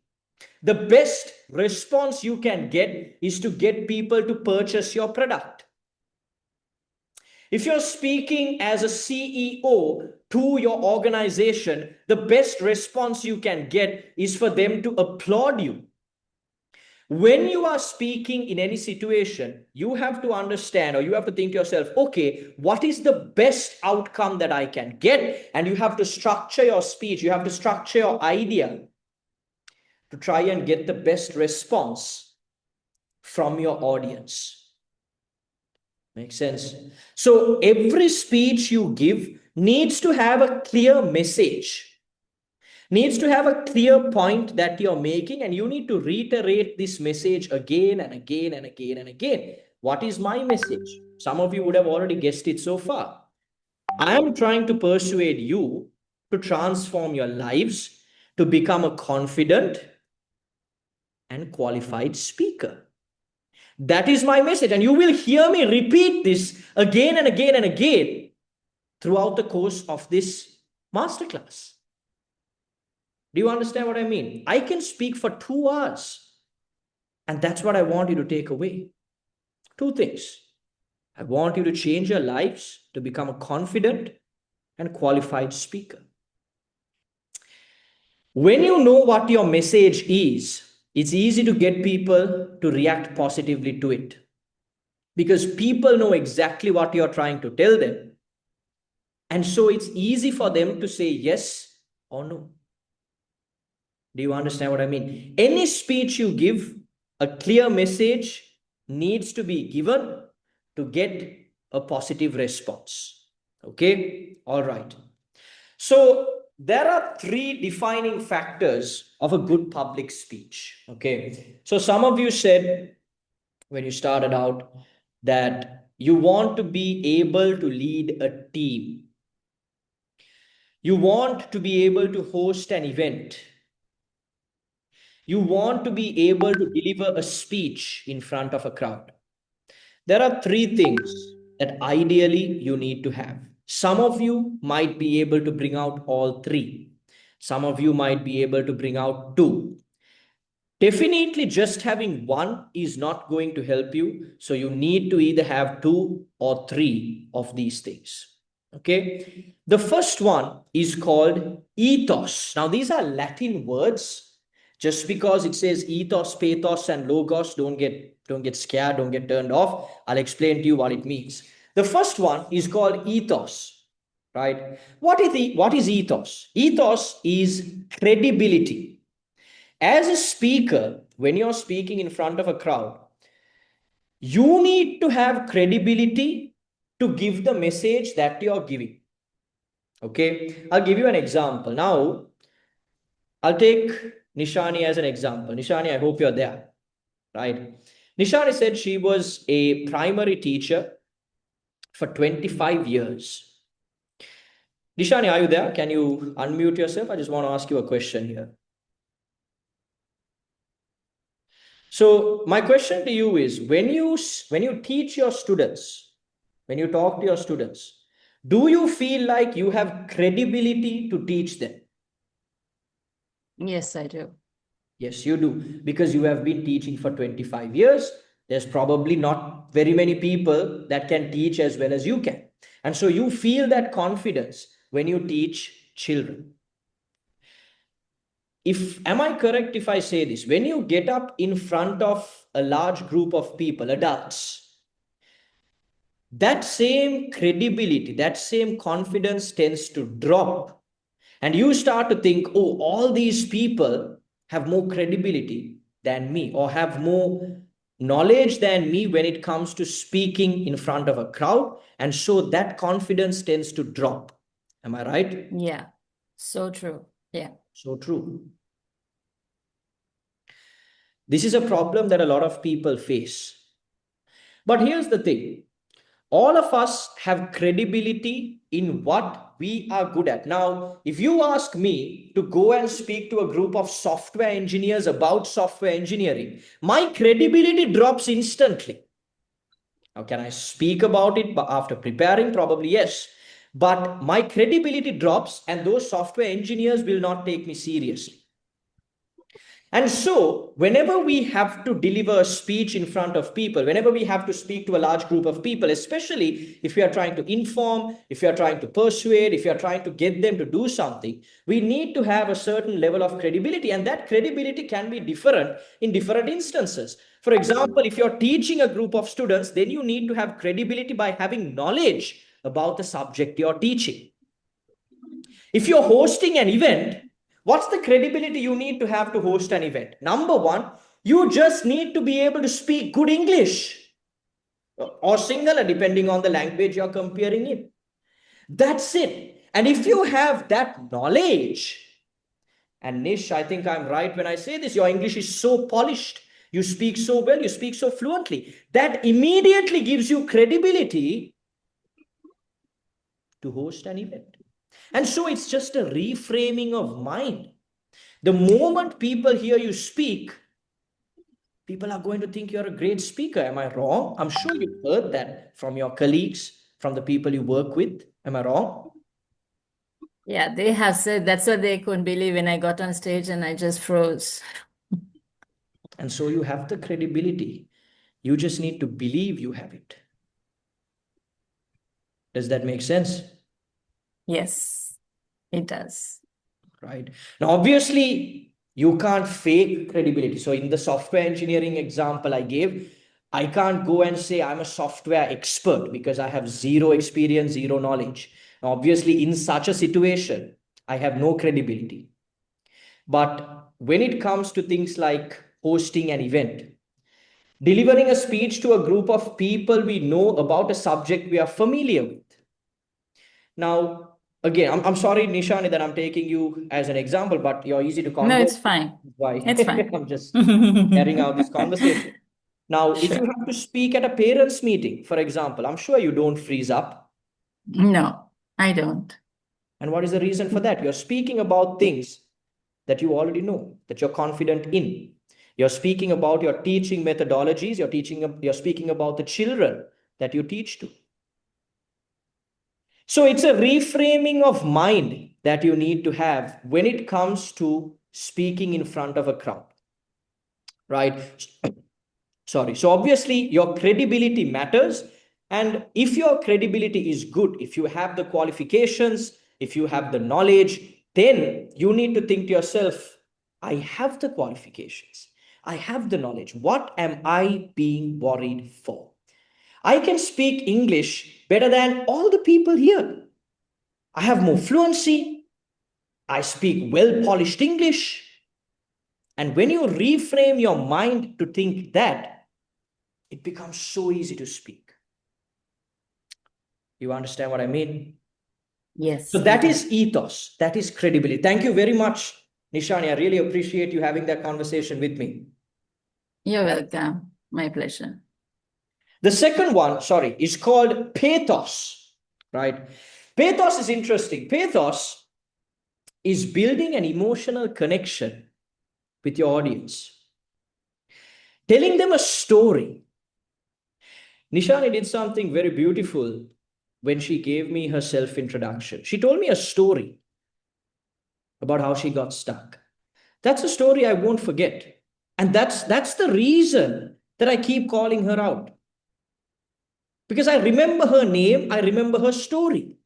the best response you can get is to get people to purchase your product. If you're speaking as a CEO to your organization, the best response you can get is for them to applaud you. When you are speaking in any situation, you have to understand, or you have to think to yourself, okay, what is the best outcome that I can get? And you have to structure your speech, you have to structure your idea to try and get the best response from your audience. Makes sense? So every speech you give needs to have a clear message, needs to have a clear point that you're making, and you need to reiterate this message again and again and again and again. What is my message? Some of you would have already guessed it so far. I am trying to persuade you to transform your lives, to become a confident and qualified speaker. That is my message. And you will hear me repeat this again and again and again throughout the course of this masterclass. Do you understand what I mean? I can speak for 2 hours. And that's what I want you to take away. 2 things. I want you to change your lives to become a confident and qualified speaker. When you know what your message is, it's easy to get people to react positively to it, because people know exactly what you're trying to tell them. And so it's easy for them to say yes or no. Do you understand what I mean? Any speech you give, a clear message needs to be given to get a positive response. Okay? All right. So there are 3 defining factors of a good public speech. Okay. So some of you said when you started out that you want to be able to lead a team. You want to be able to host an event. You want to be able to deliver a speech in front of a crowd. There are three things that ideally you need to have. Some of you might be able to bring out all three. Some of you might be able to bring out two. Definitely just having one is not going to help you. So you need to either have two or three of these things. Okay. The first one is called ethos. Now, these are Latin words. Just because it says ethos, pathos, and logos, don't get scared, don't get turned off. I'll explain to you what it means. The first one is called ethos, right? What is ethos? Ethos is credibility. As a speaker, when you're speaking in front of a crowd, you need to have credibility to give the message that you're giving. Okay, I'll give you an example. Now, I'll take Nishani as an example. Nishani, I hope you're there, right? Nishani said she was a primary teacher for 25 years. Nishani, are you there? Can you unmute yourself? I just want to ask you a question here. So my question to you is, when you teach your students, when you talk to your students, do you feel like you have credibility to teach them? Yes, I do. Yes, you do, because you have been teaching for 25 years. There's probably not very many people that can teach as well as you can. And so you feel that confidence when you teach children. Am I correct if I say this? When you get up in front of a large group of people, adults, that same credibility, that same confidence tends to drop. And you start to think, oh, all these people have more credibility than me, or have more knowledge than me when it comes to speaking in front of a crowd. And so that confidence tends to drop. Am I right? Yeah, so true. Yeah. So true. This is a problem that a lot of people face. But here's the thing. All of us have credibility in what we are good at. Now, if you ask me to go and speak to a group of software engineers about software engineering, my credibility drops instantly. Now, can I speak about it after preparing? Probably yes. But my credibility drops, and those software engineers will not take me seriously. And so, whenever we have to deliver a speech in front of people, whenever we have to speak to a large group of people, especially if we are trying to inform, if we are trying to persuade, if we are trying to get them to do something, we need to have a certain level of credibility. And that credibility can be different in different instances. For example, if you're teaching a group of students, then you need to have credibility by having knowledge about the subject you're teaching. If you're hosting an event, what's the credibility you need to have to host an event? Number one, you just need to be able to speak good English or Sinhala, depending on the language you're comparing in. That's it. And if you have that knowledge, and Nish, I think I'm right when I say this, your English is so polished, you speak so well, you speak so fluently, that immediately gives you credibility to host an event. And so it's just a reframing of mind. The moment people hear you speak, people are going to think you're a great speaker. Am I wrong? I'm sure you've heard that from your colleagues, from the people you work with. Am I wrong? Yeah, they have said that's what they couldn't believe when I got on stage and I just froze. And so you have the credibility. You just need to believe you have it. Does that make sense? Yes, it does. Right. Now, obviously, you can't fake credibility. So in the software engineering example I gave, I can't go and say I'm a software expert because I have zero experience, zero knowledge. Now, obviously, in such a situation, I have no credibility. But when it comes to things like hosting an event, delivering a speech to a group of people we know about a subject we are familiar with. Now, again, I'm sorry, Nishani, that I'm taking you as an example, but you're easy to converse. No, it's fine. Why? It's fine. I'm just carrying out this conversation. Now, if you Sure. have to speak at a parents' meeting, for example, I'm sure you don't freeze up. No, I don't. And what is the reason for that? You're speaking about things that you already know, that you're confident in. You're speaking about your teaching methodologies. You're speaking about the children that you teach to. So it's a reframing of mind that you need to have when it comes to speaking in front of a crowd, right? Sorry. So obviously your credibility matters. And if your credibility is good, if you have the qualifications, if you have the knowledge, then you need to think to yourself, I have the qualifications. I have the knowledge. What am I being worried for? I can speak English better than all the people here. I have more fluency. I speak well-polished English. And when you reframe your mind to think that, it becomes so easy to speak. You understand what I mean? Yes. So that is ethos. That is credibility. Thank you very much, Nishani. I really appreciate you having that conversation with me. You're welcome. My pleasure. The second one, sorry, is called pathos, right? Pathos is interesting. Pathos is building an emotional connection with your audience, telling them a story. Nishani did something very beautiful when she gave me her self-introduction. She told me a story about how she got stuck. That's a story I won't forget. And that's the reason that I keep calling her out. Because I remember her name, I remember her story.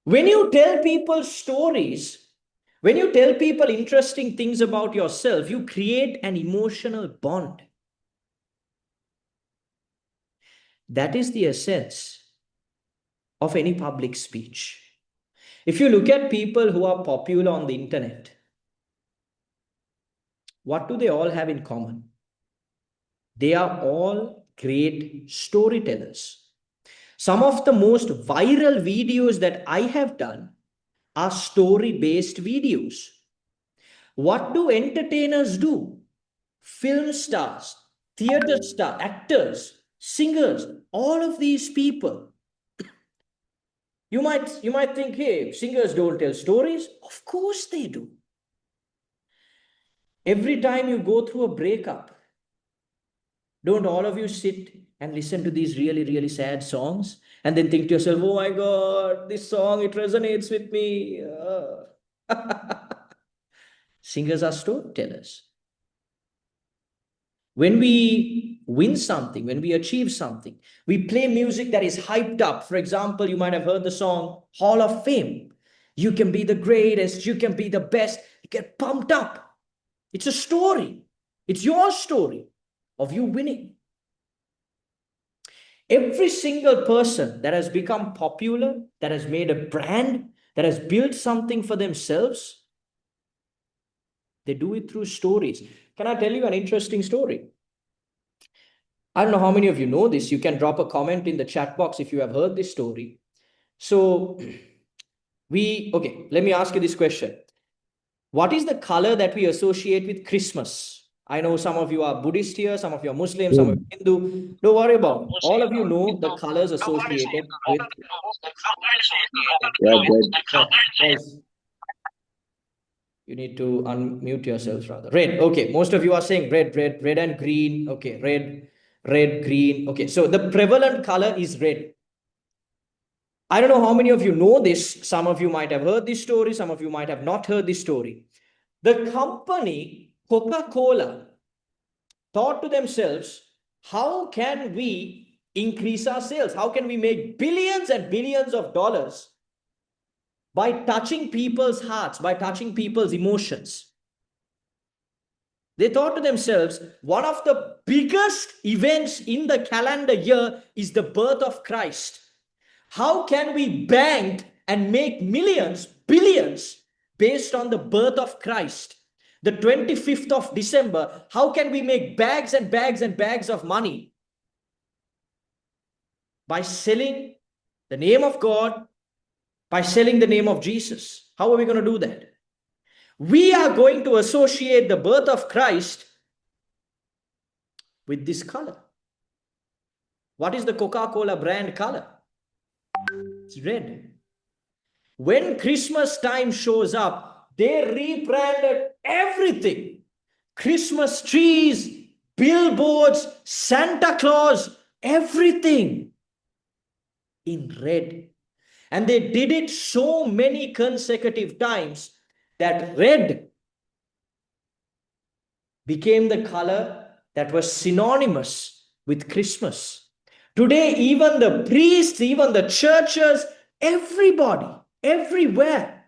When you tell people stories, when you tell people interesting things about yourself, you create an emotional bond. That is the essence of any public speech. If you look at people who are popular on the internet, what do they all have in common? They are all great storytellers. Some of the most viral videos that I have done are story-based videos. What do entertainers do? Film stars, theater stars, actors, singers, all of these people. You might think, hey, singers don't tell stories. Of course they do. Every time you go through a breakup, don't all of you sit and listen to these really, really sad songs and then think to yourself, oh my God, this song, it resonates with me. Singers are storytellers. When we win something, when we achieve something, we play music that is hyped up. For example, you might have heard the song Hall of Fame. You can be the greatest, you can be the best. You get pumped up. It's a story. It's your story of you winning. Every single person that has become popular, that has made a brand, that has built something for themselves, they do it through stories. Can I tell you an interesting story? I don't know how many of you know this. You can drop a comment in the chat box if you have heard this story. So okay, let me ask you this question. What is the color that we associate with Christmas? I know some of you are Buddhist here, some of you are Muslim, some of you are Hindu. Don't worry about it. All of you know the colors associated with... Guys, you need to unmute yourselves rather. Red. Okay, most of you are saying red and green. Okay, red, green. Okay, so the prevalent color is red. I don't know how many of you know this. Some of you might have heard this story. Some of you might have not heard this story. The company Coca-Cola thought to themselves, how can we increase our sales? How can we make billions and billions of dollars by touching people's hearts, by touching people's emotions? They thought to themselves, one of the biggest events in the calendar year is the birth of Christ. How can we bank and make millions, billions based on the birth of Christ? The 25th of December, how can we make bags and bags and bags of money? By selling the name of God, by selling the name of Jesus. How are we going to do that? We are going to associate the birth of Christ with this color. What is the Coca-Cola brand color? It's red. When Christmas time shows up, they rebranded everything. Christmas trees, billboards, Santa Claus, everything in red. And they did it so many consecutive times that red became the color that was synonymous with Christmas. Today, even the priests, even the churches, everybody, everywhere.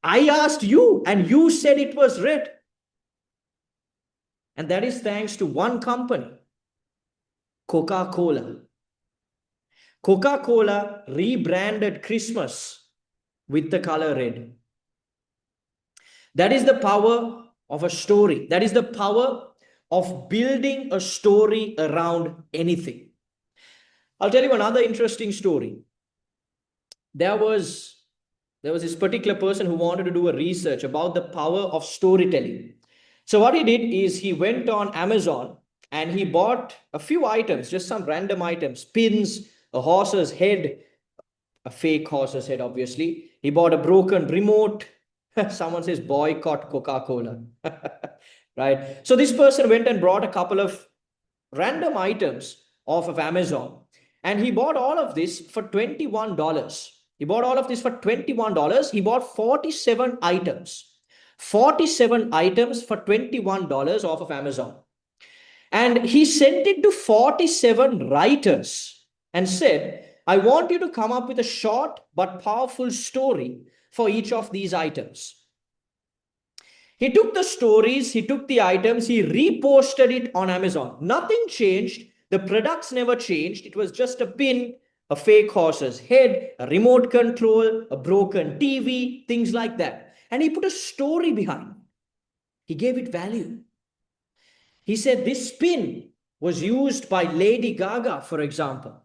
I asked you, and you said it was red. And that is thanks to one company, Coca-Cola. Coca-Cola rebranded Christmas with the color red. That is the power of a story. That is the power of building a story around anything. I'll tell you another interesting story. There was this particular person who wanted to do a research about the power of storytelling. So what he did is he went on Amazon and he bought a few items, just some random items, pins, a horse's head, a fake horse's head, obviously. He bought a broken remote. Someone says boycott Coca-Cola. Right? So this person went and brought a couple of random items off of Amazon. And he bought all of this for $21. He bought all of this for $21. He bought 47 items. 47 items for $21 off of Amazon. And he sent it to 47 writers and said, I want you to come up with a short but powerful story for each of these items. He took the stories, he took the items, he reposted it on Amazon. Nothing changed. The products never changed. It was just a pin, a fake horse's head, a remote control, a broken TV, things like that. And he put a story behind it. He gave it value. He said this pin was used by Lady Gaga, for example.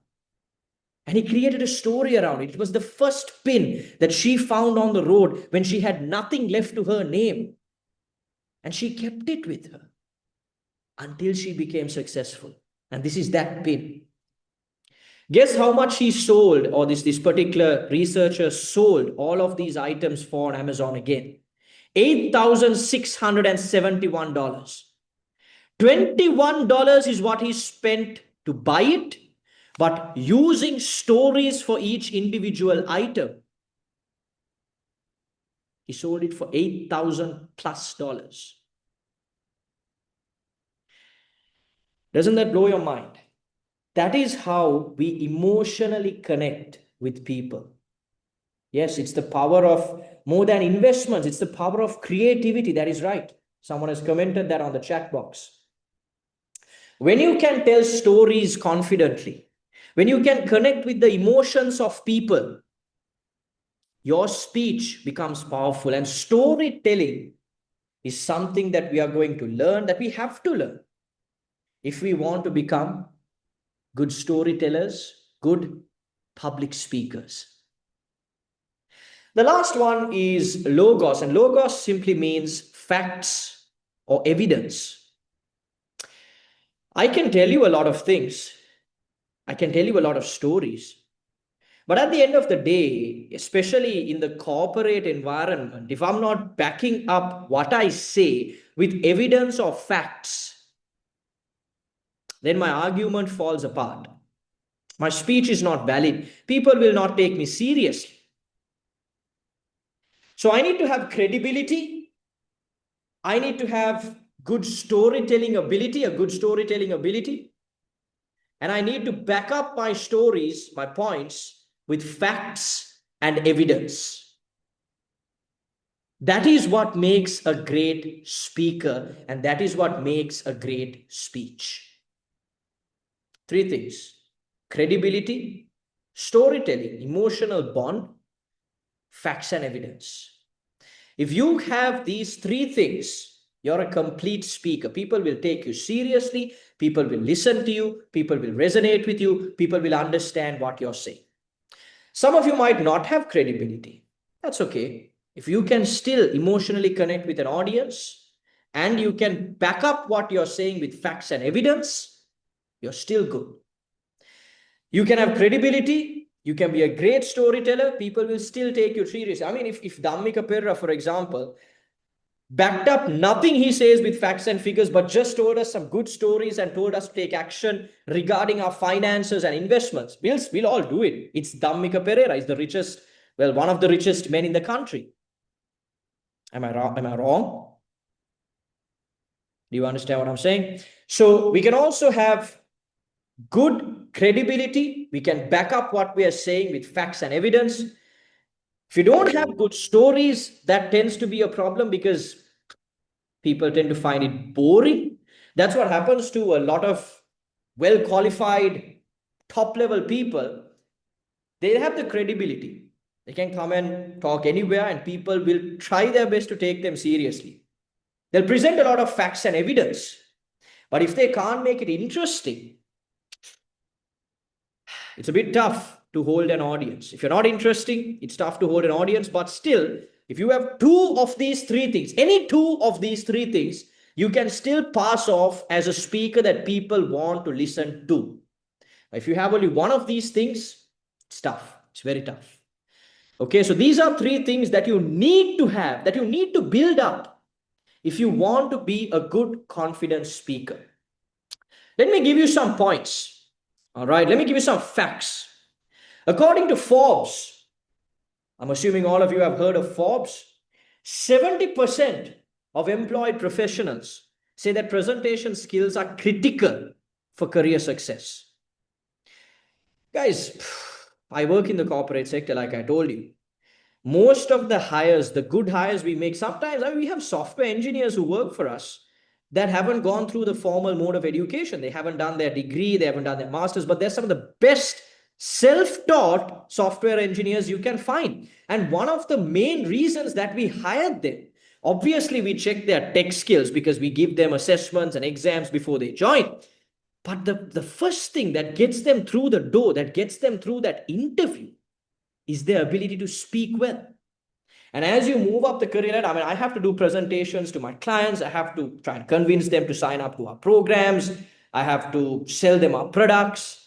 And he created a story around it. It was the first pin that she found on the road when she had nothing left to her name. And she kept it with her until she became successful. And this is that pin. Guess how much he sold, or this particular researcher sold all of these items for on Amazon again? $8,671. $21 is what he spent to buy it, but using stories for each individual item, he sold it for $8,000+. Doesn't that blow your mind? That is how we emotionally connect with people. Yes, it's the power of more than investments. It's the power of creativity. That is right. Someone has commented that on the chat box. When you can tell stories confidently, when you can connect with the emotions of people, your speech becomes powerful. And storytelling is something that we are going to learn, that we have to learn if we want to become good storytellers, good public speakers. The last one is logos, and logos simply means facts or evidence. I can tell you a lot of things. I can tell you a lot of stories. But at the end of the day, especially in the corporate environment, if I'm not backing up what I say with evidence or facts, then my argument falls apart. My speech is not valid. People will not take me seriously. So I need to have credibility. I need to have good storytelling ability, a good storytelling ability. And I need to back up my stories, my points, with facts and evidence. That is what makes a great speaker, and that is what makes a great speech. 3 things: credibility, storytelling, emotional bond, facts and evidence. If you have these 3 things, you're a complete speaker. People will take you seriously. People will listen to you. People will resonate with you. People will understand what you're saying. Some of you might not have credibility. That's okay. If you can still emotionally connect with an audience and you can back up what you're saying with facts and evidence, you're still good. You can have credibility. You can be a great storyteller, people will still take you seriously. I mean, if Dhammika Perera, for example, backed up nothing he says with facts and figures, but just told us some good stories and told us to take action regarding our finances and investments, we'll all do it. It's Dhammika Perera. He's the richest, well, one of the richest men in the country. Am I wrong? Am I wrong? Do you understand what I'm saying? So we can also have good credibility. We can back up what we are saying with facts and evidence. If you don't have good stories, that tends to be a problem because people tend to find it boring. That's what happens to a lot of well-qualified, top-level people. They have the credibility. They can come and talk anywhere and people will try their best to take them seriously. They'll present a lot of facts and evidence. But if they can't make it interesting, it's a bit tough to hold an audience. If you're not interesting, it's tough to hold an audience. But still, if you have two of these three things, any two of these three things, you can still pass off as a speaker that people want to listen to. If you have only one of these things, it's tough. It's very tough. Okay, so these are three things that you need to have, that you need to build up if you want to be a good, confident speaker. Let me give you some points. All right, let me give you some facts. According to Forbes, I'm assuming all of you have heard of Forbes, 70% of employed professionals say that presentation skills are critical for career success. Guys, I work in the corporate sector, like I told you. Most of the hires, the good hires we make, sometimes we have software engineers who work for us that haven't gone through the formal mode of education. They haven't done their degree, they haven't done their master's, but they're some of the best self-taught software engineers you can find. And one of the main reasons that we hired them, obviously we check their tech skills because we give them assessments and exams before they join. But the first thing that gets them through the door, that gets them through that interview, is their ability to speak well. And as you move up the career ladder, I have to do presentations to my clients. I have to try and convince them to sign up to our programs. I have to sell them our products.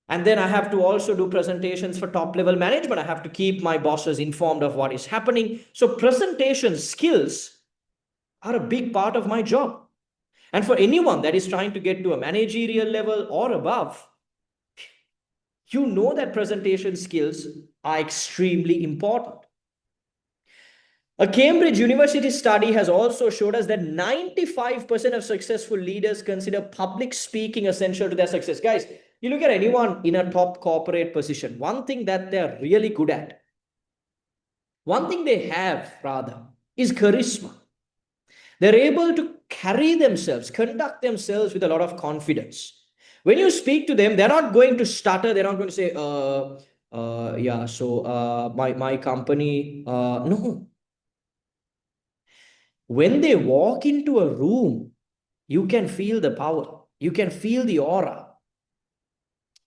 And then I have to also do presentations for top-level management. I have to keep my bosses informed of what is happening. So presentation skills are a big part of my job. And for anyone that is trying to get to a managerial level or above, you know that presentation skills are extremely important. A Cambridge University study has also showed us that 95% of successful leaders consider public speaking essential to their success. Guys, you look at anyone in a top corporate position, one thing that they're really good at, one thing they have rather, is charisma. They're able to carry themselves, conduct themselves with a lot of confidence. When you speak to them, they're not going to stutter. They're not going to say, my company, no. When they walk into a room, you can feel the power. You can feel the aura.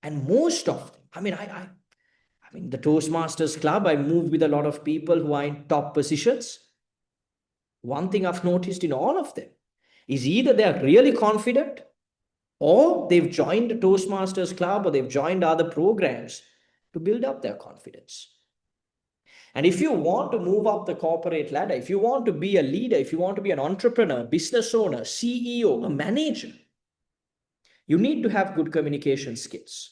And most of them, I mean, the Toastmasters Club, I move with a lot of people who are in top positions. One thing I've noticed in all of them is either they're really confident or they've joined the Toastmasters Club or they've joined other programs to build up their confidence. And if you want to move up the corporate ladder, if you want to be a leader, if you want to be an entrepreneur, business owner, CEO, a manager, you need to have good communication skills.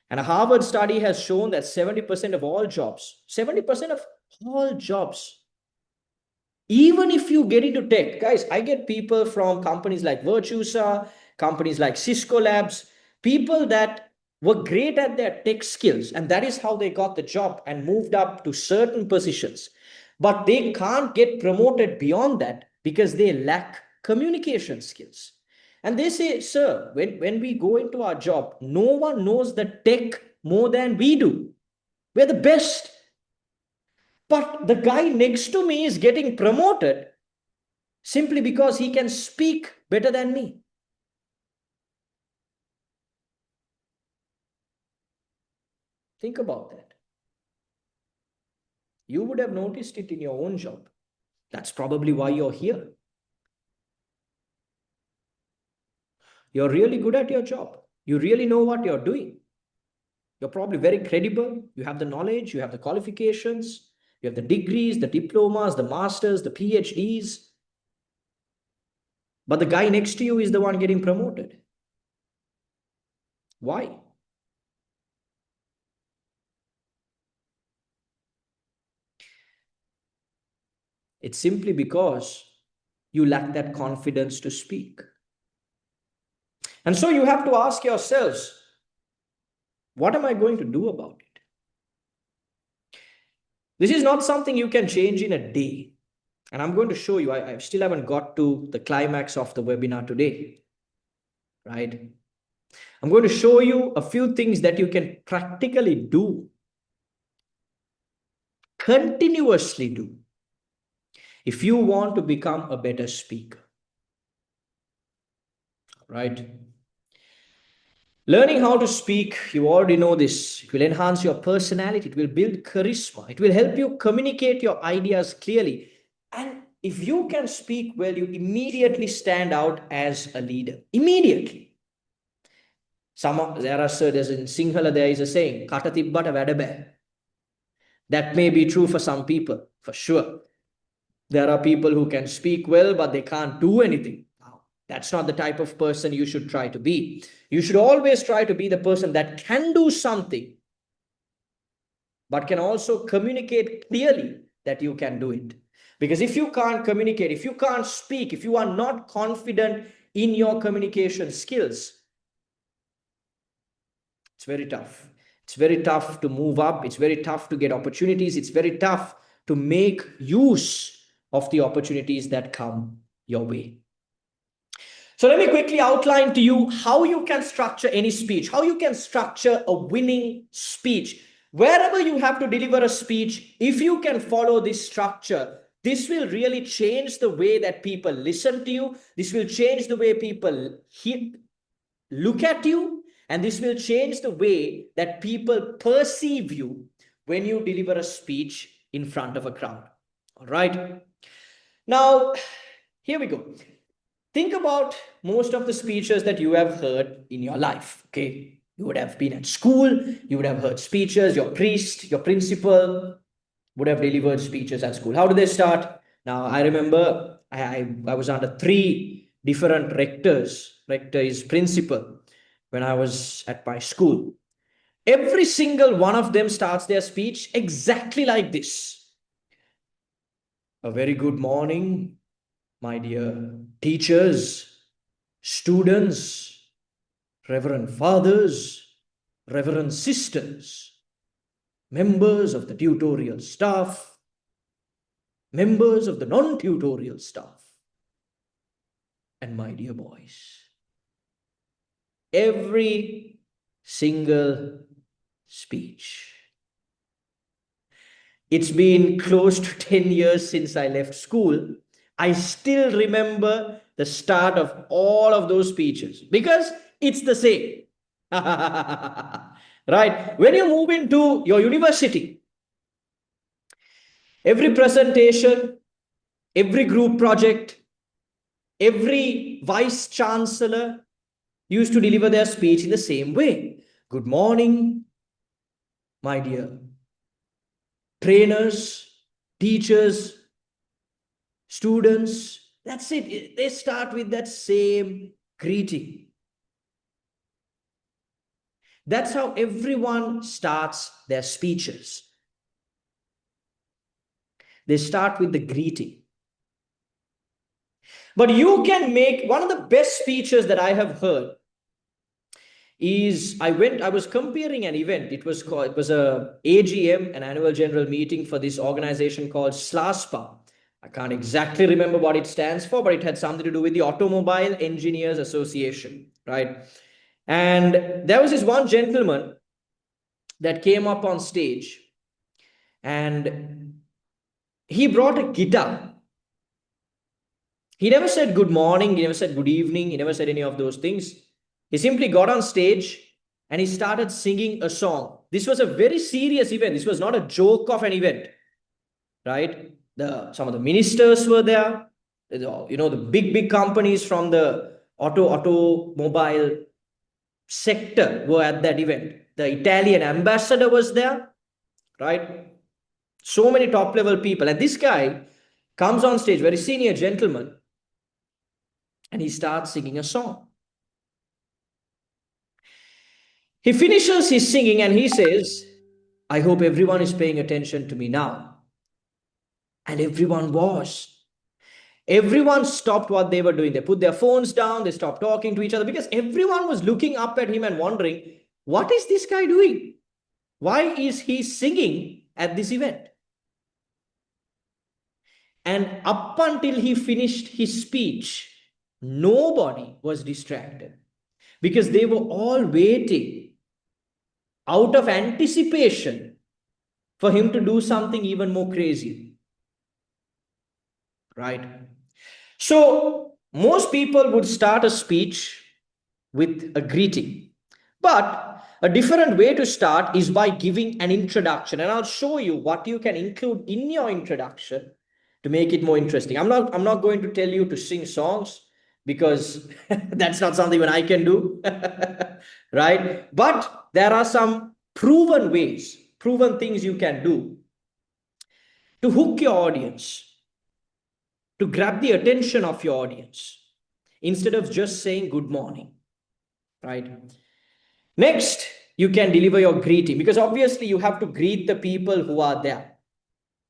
And a Harvard study has shown that 70% of all jobs, 70% of all jobs, even if you get into tech, guys, I get people from companies like Virtusa, companies like Cisco Labs, people that were great at their tech skills, and that is how they got the job and moved up to certain positions. But they can't get promoted beyond that because they lack communication skills. And they say, sir, when we go into our job, no one knows the tech more than we do. We're the best. But the guy next to me is getting promoted simply because he can speak better than me. Think about that. You would have noticed it in your own job. That's probably why you're here. You're really good at your job. You really know what you're doing. You're probably very credible. You have the knowledge, you have the qualifications, you have the degrees, the diplomas, the masters, the PhDs. But the guy next to you is the one getting promoted. Why? It's simply because you lack that confidence to speak. And so you have to ask yourselves, what am I going to do about it? This is not something you can change in a day. And I'm going to show you, I still haven't got to the climax of the webinar today, right? I'm going to show you a few things that you can practically do, continuously do, if you want to become a better speaker, right? Learning how to speak, you already know this. It will enhance your personality. It will build charisma. It will help you communicate your ideas clearly. And if you can speak well, you immediately stand out as a leader. Immediately. There's in Sinhala, there is a saying, "Kata tibbata wada bෑ." That may be true for some people, for sure. There are people who can speak well, but they can't do anything. That's not the type of person you should try to be. You should always try to be the person that can do something, but can also communicate clearly that you can do it. Because if you can't communicate, if you can't speak, if you are not confident in your communication skills, it's very tough. It's very tough to move up. It's very tough to get opportunities. It's very tough to make use of the opportunities that come your way. So let me quickly outline to you how you can structure any speech, how you can structure a winning speech. Wherever you have to deliver a speech, if you can follow this structure, this will really change the way that people listen to you. This will change the way people look at you. And this will change the way that people perceive you when you deliver a speech in front of a crowd. All right. Now, here we go. Think about most of the speeches that you have heard in your life, okay? You would have been at school, you would have heard speeches, your priest, your principal would have delivered speeches at school. How do they start? Now, I remember I was under 3 different rectors. Rector is principal when I was at my school. Every single one of them starts their speech exactly like this. A very good morning, my dear teachers, students, reverend fathers, reverend sisters, members of the tutorial staff, members of the non-tutorial staff, and my dear boys. Every single speech. It's been close to 10 years since I left school. I still remember the start of all of those speeches because it's the same. Right? When you move into your university, every presentation, every group project, every vice chancellor used to deliver their speech in the same way. Good morning, my dear trainers, teachers, students. That's it. They start with that same greeting. That's how everyone starts their speeches. They start with the greeting. But you can make one of the best speeches that I have heard is I was comparing an event. It was a AGM, an annual general meeting for this organization called SLASPA. I can't exactly remember what it stands for, but it had something to do with the Automobile Engineers Association, right? And there was this one gentleman that came up on stage and he brought a guitar. He never said good morning, he never said good evening, he never said any of those things. He simply got on stage and he started singing a song. This was a very serious event. This was not a joke of an event, right? Some of the ministers were there. The big companies from the automobile sector were at that event. The Italian ambassador was there, right? So many top level people. And this guy comes on stage, very senior gentleman, and he starts singing a song. He finishes his singing and he says, I hope everyone is paying attention to me now. And everyone was. Everyone stopped what they were doing. They put their phones down, they stopped talking to each other because everyone was looking up at him and wondering, what is this guy doing? Why is he singing at this event? And up until he finished his speech, nobody was distracted because they were all waiting out of anticipation for him to do something even more crazy. Right? So, most people would start a speech with a greeting. But a different way to start is by giving an introduction. And I'll show you what you can include in your introduction to make it more interesting. I'm not going to tell you to sing songs because that's not something that I can do. Right? But there are some proven ways, proven things you can do to hook your audience, to grab the attention of your audience instead of just saying good morning, right? Next, you can deliver your greeting because obviously you have to greet the people who are there,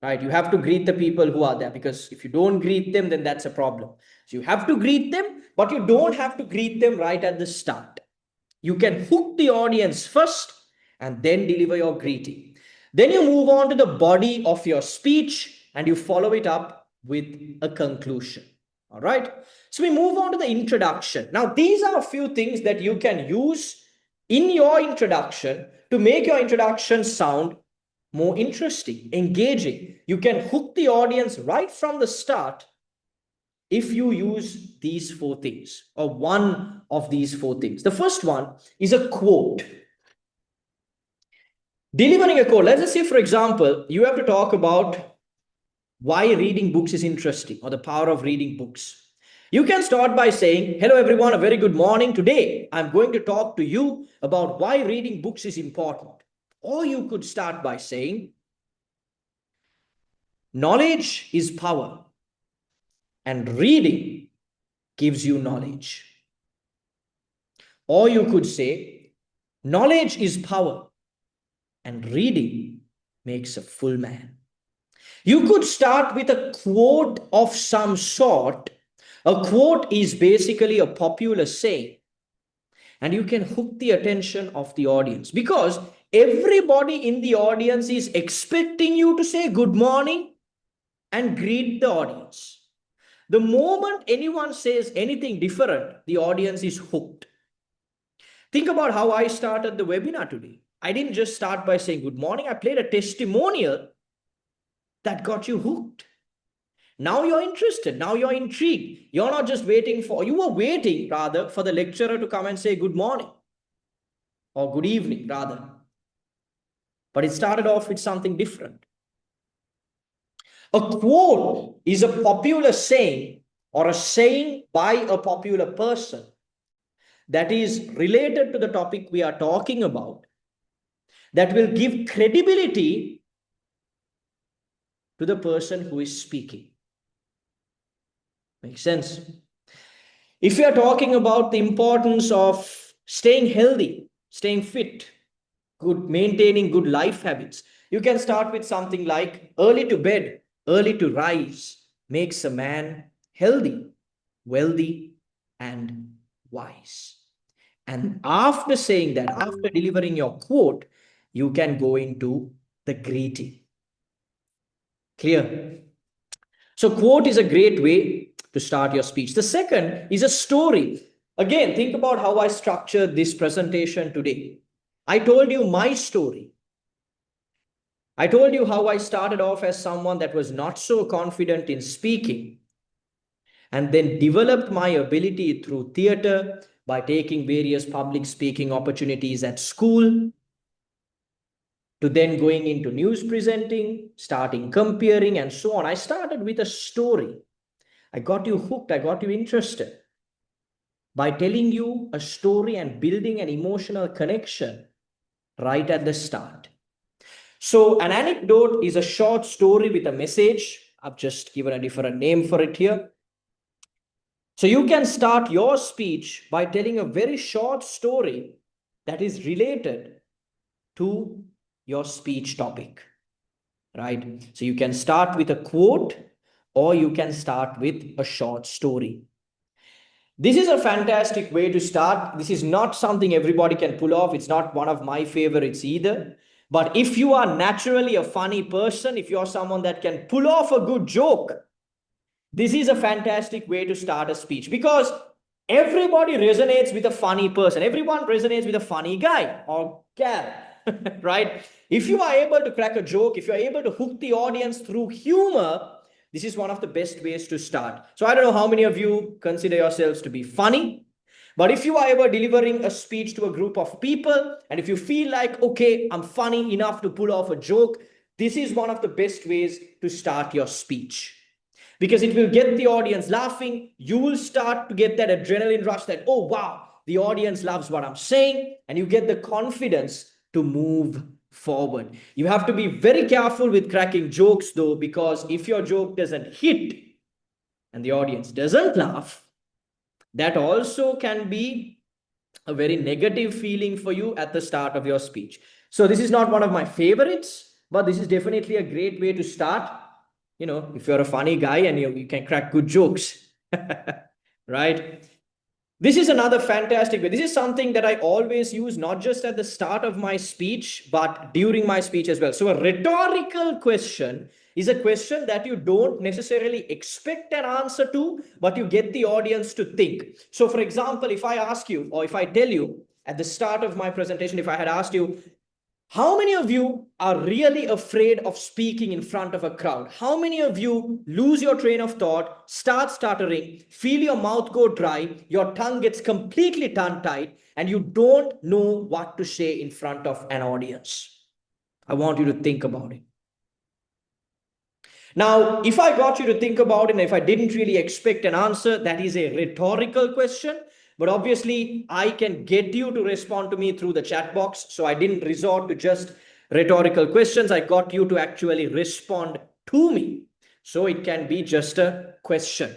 right? You have to greet the people who are there because if you don't greet them, then that's a problem. So you have to greet them, but you don't have to greet them right at the start. You can hook the audience first and then deliver your greeting. Then you move on to the body of your speech and you follow it up with a conclusion. All right. So we move on to the introduction. Now, these are a few things that you can use in your introduction to make your introduction sound more interesting, engaging. You can hook the audience right from the start if you use these four things or one of these four things. The first one is a quote. Delivering a quote. Let's just say, for example, you have to talk about why reading books is interesting or the power of reading books. You can start by saying, hello everyone, a very good morning. Today, I'm going to talk to you about why reading books is important. Or you could start by saying, knowledge is power and reading gives you knowledge. Or you could say, knowledge is power and reading makes a full man. You could start with a quote of some sort. A quote is basically a popular saying, and you can hook the attention of the audience because everybody in the audience is expecting you to say good morning and greet the audience. The moment anyone says anything different, the audience is hooked. Think about how I started the webinar today. I didn't just start by saying good morning. I played a testimonial that got you hooked. Now you're interested. Now you're intrigued. You were waiting rather for the lecturer to come and say good morning or good evening rather. But it started off with something different. A quote is a popular saying or a saying by a popular person that is related to the topic we are talking about, that will give credibility to the person who is speaking. Makes sense? If you are talking about the importance of staying healthy, staying fit, maintaining good life habits, you can start with something like early to bed, early to rise makes a man healthy, wealthy, and wise. And after saying that, after delivering your quote, you can go into the greeting. Clear? So quote is a great way to start your speech. The second is a story. Again, think about how I structured this presentation today. I told you my story. I told you how I started off as someone that was not so confident in speaking and then developed my ability through theater by taking various public speaking opportunities at school, to then going into news presenting, starting comparing, and so on. I started with a story. I got you hooked. I got you interested by telling you a story and building an emotional connection right at the start. So an anecdote is a short story with a message. I've just given a different name for it here. So you can start your speech by telling a very short story that is related to your speech topic, right? So you can start with a quote or you can start with a short story. This is a fantastic way to start. This is not something everybody can pull off. It's not one of my favorites either. But if you are naturally a funny person, if you're someone that can pull off a good joke, this is a fantastic way to start a speech because everybody resonates with a funny person. Everyone resonates with a funny guy or gal, right? If you are able to crack a joke, if you're able to hook the audience through humor, this is one of the best ways to start. So I don't know how many of you consider yourselves to be funny, but if you are ever delivering a speech to a group of people, and if you feel like, okay, I'm funny enough to pull off a joke, this is one of the best ways to start your speech. Because it will get the audience laughing. You will start to get that adrenaline rush that, oh, wow, the audience loves what I'm saying. And you get the confidence to move forward. You have to be very careful with cracking jokes, though, because if your joke doesn't hit and the audience doesn't laugh, that also can be a very negative feeling for you at the start of your speech. So this is not one of my favorites, but this is definitely a great way to start. You know, if you're a funny guy and you can crack good jokes, right? This is another fantastic way. This is something that I always use, not just at the start of my speech, but during my speech as well. So a rhetorical question is a question that you don't necessarily expect an answer to, but you get the audience to think. So for example, if I ask you, or if I tell you at the start of my presentation, if I had asked you, how many of you are really afraid of speaking in front of a crowd? How many of you lose your train of thought, start stuttering, feel your mouth go dry, your tongue gets completely tongue-tied, and you don't know what to say in front of an audience? I want you to think about it. Now, if I got you to think about it, and if I didn't really expect an answer, that is a rhetorical question. But obviously, I can get you to respond to me through the chat box. So I didn't resort to just rhetorical questions. I got you to actually respond to me. So it can be just a question.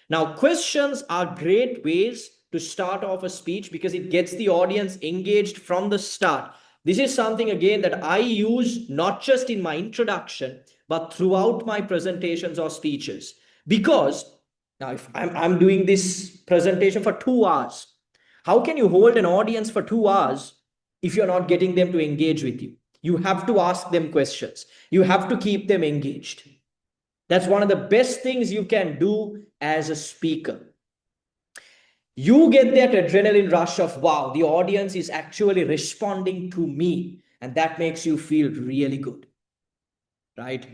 Now, questions are great ways to start off a speech because it gets the audience engaged from the start. This is something, again, that I use not just in my introduction, but throughout my presentations or speeches. Because now, if I'm doing this presentation for 2 hours, how can you hold an audience for 2 hours if you're not getting them to engage with you? You have to ask them questions. You have to keep them engaged. That's one of the best things you can do as a speaker. You get that adrenaline rush of, wow, the audience is actually responding to me. And that makes you feel really good, right?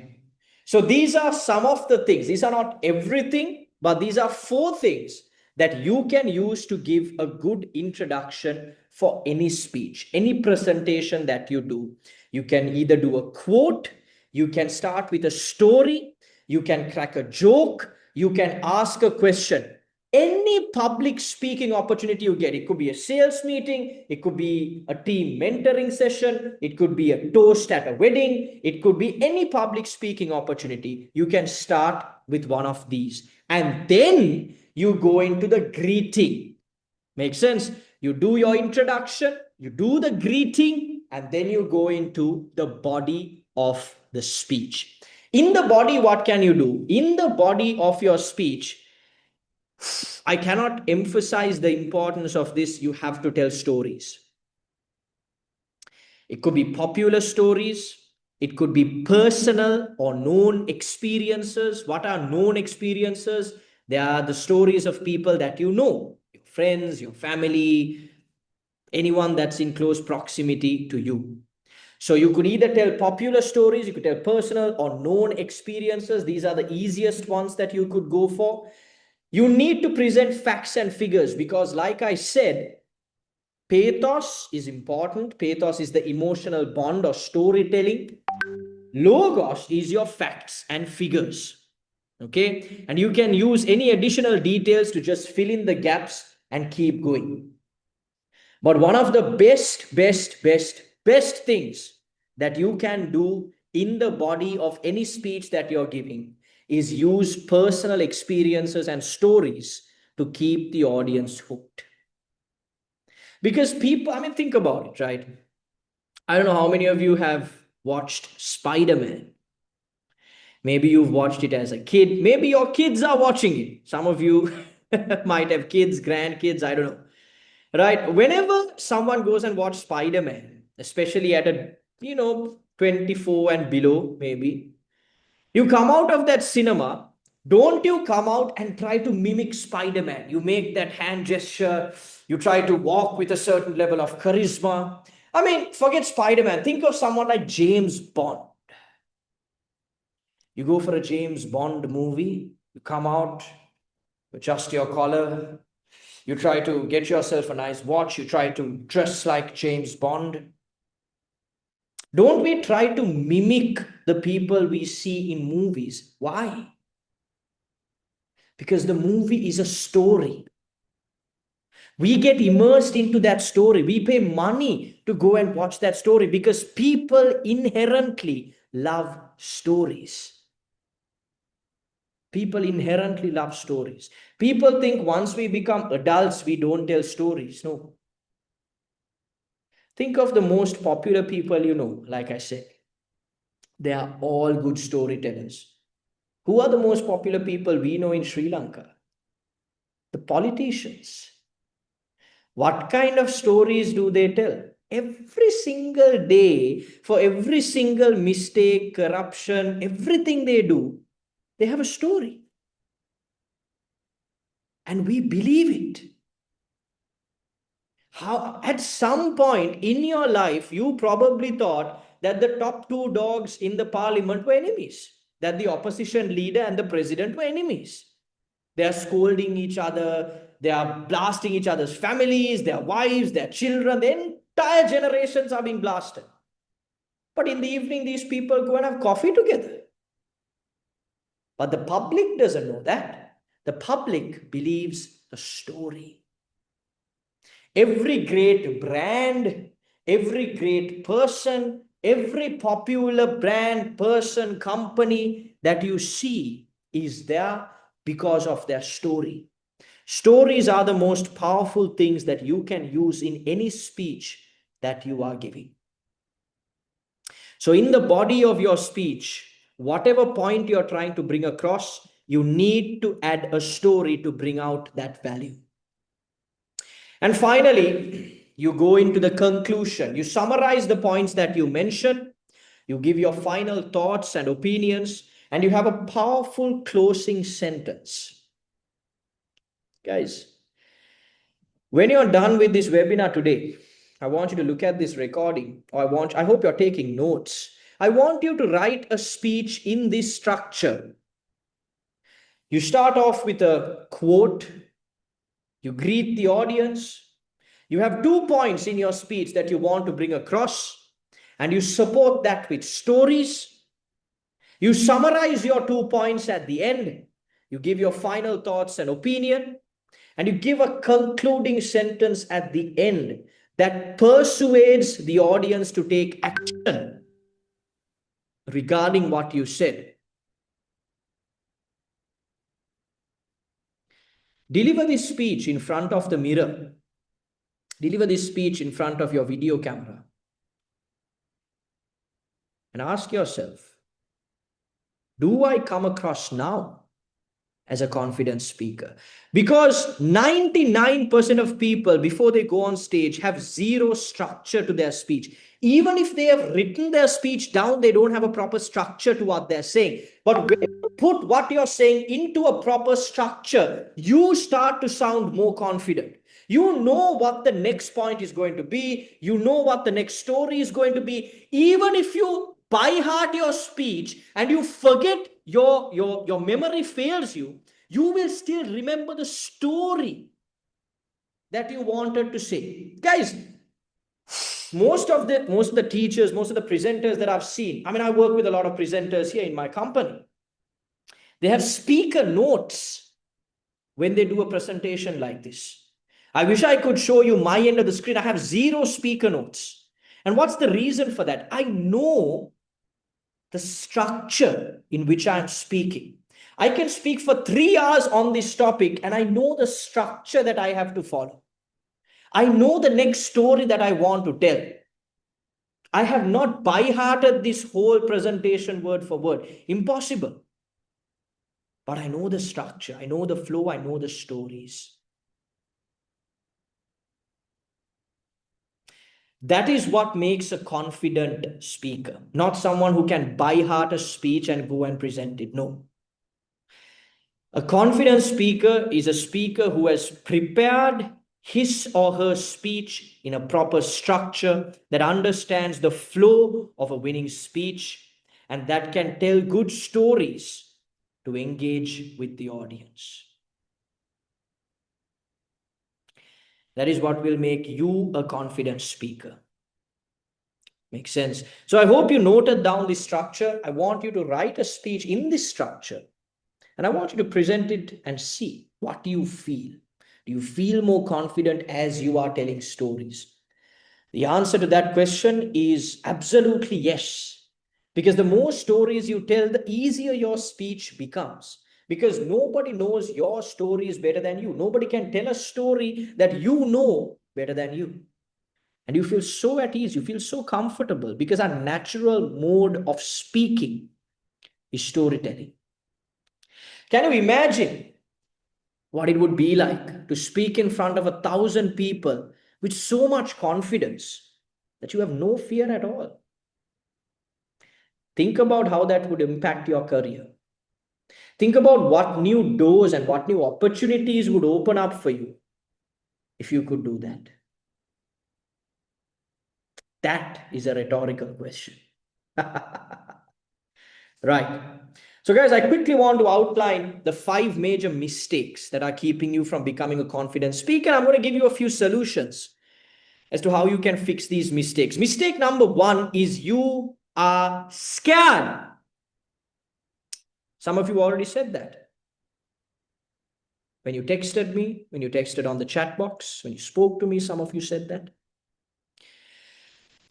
So these are some of the things. These are not everything, but these are 4 things that you can use to give a good introduction for any speech, any presentation that you do. You can either do a quote, you can start with a story, you can crack a joke, you can ask a question. Any public speaking opportunity you get, it could be a sales meeting, it could be a team mentoring session, it could be a toast at a wedding, it could be any public speaking opportunity. You can start with one of these. And then you go into the greeting. Make sense? You do your introduction, you do the greeting, and then you go into the body of the speech. In the body, what can you do? In the body of your speech, I cannot emphasize the importance of this. You have to tell stories. It could be popular stories. It could be personal or known experiences. What are known experiences? They are the stories of people that you know, your friends, your family, anyone that's in close proximity to you. So you could either tell popular stories, you could tell personal or known experiences. These are the easiest ones that you could go for. You need to present facts and figures because, like I said, pathos is important. Pathos is the emotional bond or storytelling. Logos is your facts and figures. Okay. And you can use any additional details to just fill in the gaps and keep going. But one of the best best things that you can do in the body of any speech that you're giving is use personal experiences and stories to keep the audience hooked. Because people, I mean, think about it, right? I don't know how many of you have watched Spider-Man. Maybe you've watched it as a kid. Maybe your kids are watching it. Some of you might have kids, grandkids, I don't know. Right? Whenever someone goes and watch Spider-Man, especially at a, 24 and below, maybe, you come out of that cinema, don't you come out and try to mimic Spider-Man. You make that hand gesture, you try to walk with a certain level of charisma. I mean, forget Spider-Man. Think of someone like James Bond. You go for a James Bond movie, you come out, adjust your collar, you try to get yourself a nice watch, you try to dress like James Bond. Don't we try to mimic the people we see in movies? Why? Because the movie is a story. We get immersed into that story. We pay money to go and watch that story because people inherently love stories. People inherently love stories. People think once we become adults, we don't tell stories. No. Think of the most popular people you know, like I said. They are all good storytellers. Who are the most popular people we know in Sri Lanka? The politicians. What kind of stories do they tell? Every single day, for every single mistake, corruption, everything they do, they have a story. And we believe it. How, at some point in your life, you probably thought that the top two dogs in the parliament were enemies, that the opposition leader and the president were enemies. They are scolding each other, they are blasting each other's families, their wives, their children, the entire generations are being blasted. But in the evening, these people go and have coffee together. But the public doesn't know that. The public believes the story. Every great brand, every great person, every popular brand, person, company that you see is there because of their story. Stories are the most powerful things that you can use in any speech that you are giving. So in the body of your speech, whatever point you're trying to bring across, you need to add a story to bring out that value. And finally, you go into the conclusion. You summarize the points that you mentioned. You give your final thoughts and opinions, and you have a powerful closing sentence. Guys, when you're done with this webinar today, I want you to look at this recording, or I hope you're taking notes. I want you to write a speech in this structure. You start off with a quote. You greet the audience. You have 2 points in your speech that you want to bring across, and you support that with stories. You summarize your 2 points at the end. You give your final thoughts and opinion, and you give a concluding sentence at the end that persuades the audience to take action regarding what you said. Deliver this speech in front of the mirror. Deliver this speech in front of your video camera. And ask yourself, do I come across now as a confident speaker? Because 99% of people, before they go on stage, have zero structure to their speech. Even if they have written their speech down, they don't have a proper structure to what they're saying. But when you put what you're saying into a proper structure, you start to sound more confident. You know what the next point is going to be. You know what the next story is going to be. Even if you by heart your speech and you forget, your memory fails you, you will still remember the story that you wanted to say. Guys, most of the teachers, most of the presenters that I've seen, I mean, I work with a lot of presenters here in my company. They have speaker notes when they do a presentation like this. I wish I could show you my end of the screen. I have zero speaker notes. And what's the reason for that? I know the structure in which I'm speaking. I can speak for 3 hours on this topic and I know the structure that I have to follow. I know the next story that I want to tell. I have not by-hearted this whole presentation word for word. Impossible. But I know the structure, I know the flow, I know the stories. That is what makes a confident speaker, not someone who can by-heart a speech and go and present it. No. A confident speaker is a speaker who has prepared his or her speech in a proper structure, that understands the flow of a winning speech, and that can tell good stories to engage with the audience. That is what will make you a confident speaker. Makes sense? So I hope you noted down this structure. I want you to write a speech in this structure, and I want you to present it and see, what do you feel? Do you feel more confident as you are telling stories? The answer to that question is absolutely yes. Because the more stories you tell, the easier your speech becomes. Because nobody knows your stories better than you. Nobody can tell a story that you know better than you. And you feel so at ease, you feel so comfortable, because our natural mode of speaking is storytelling. Can you imagine what it would be like to speak in front of 1,000 people with so much confidence that you have no fear at all? Think about how that would impact your career. Think about what new doors and what new opportunities would open up for you if you could do that. That is a rhetorical question. Right. So guys, I quickly want to outline the 5 major mistakes that are keeping you from becoming a confident speaker. I'm going to give you a few solutions as to how you can fix these mistakes. Mistake number 1 is you are scared. Some of you already said that. When you texted me, when you texted on the chat box, when you spoke to me, some of you said that.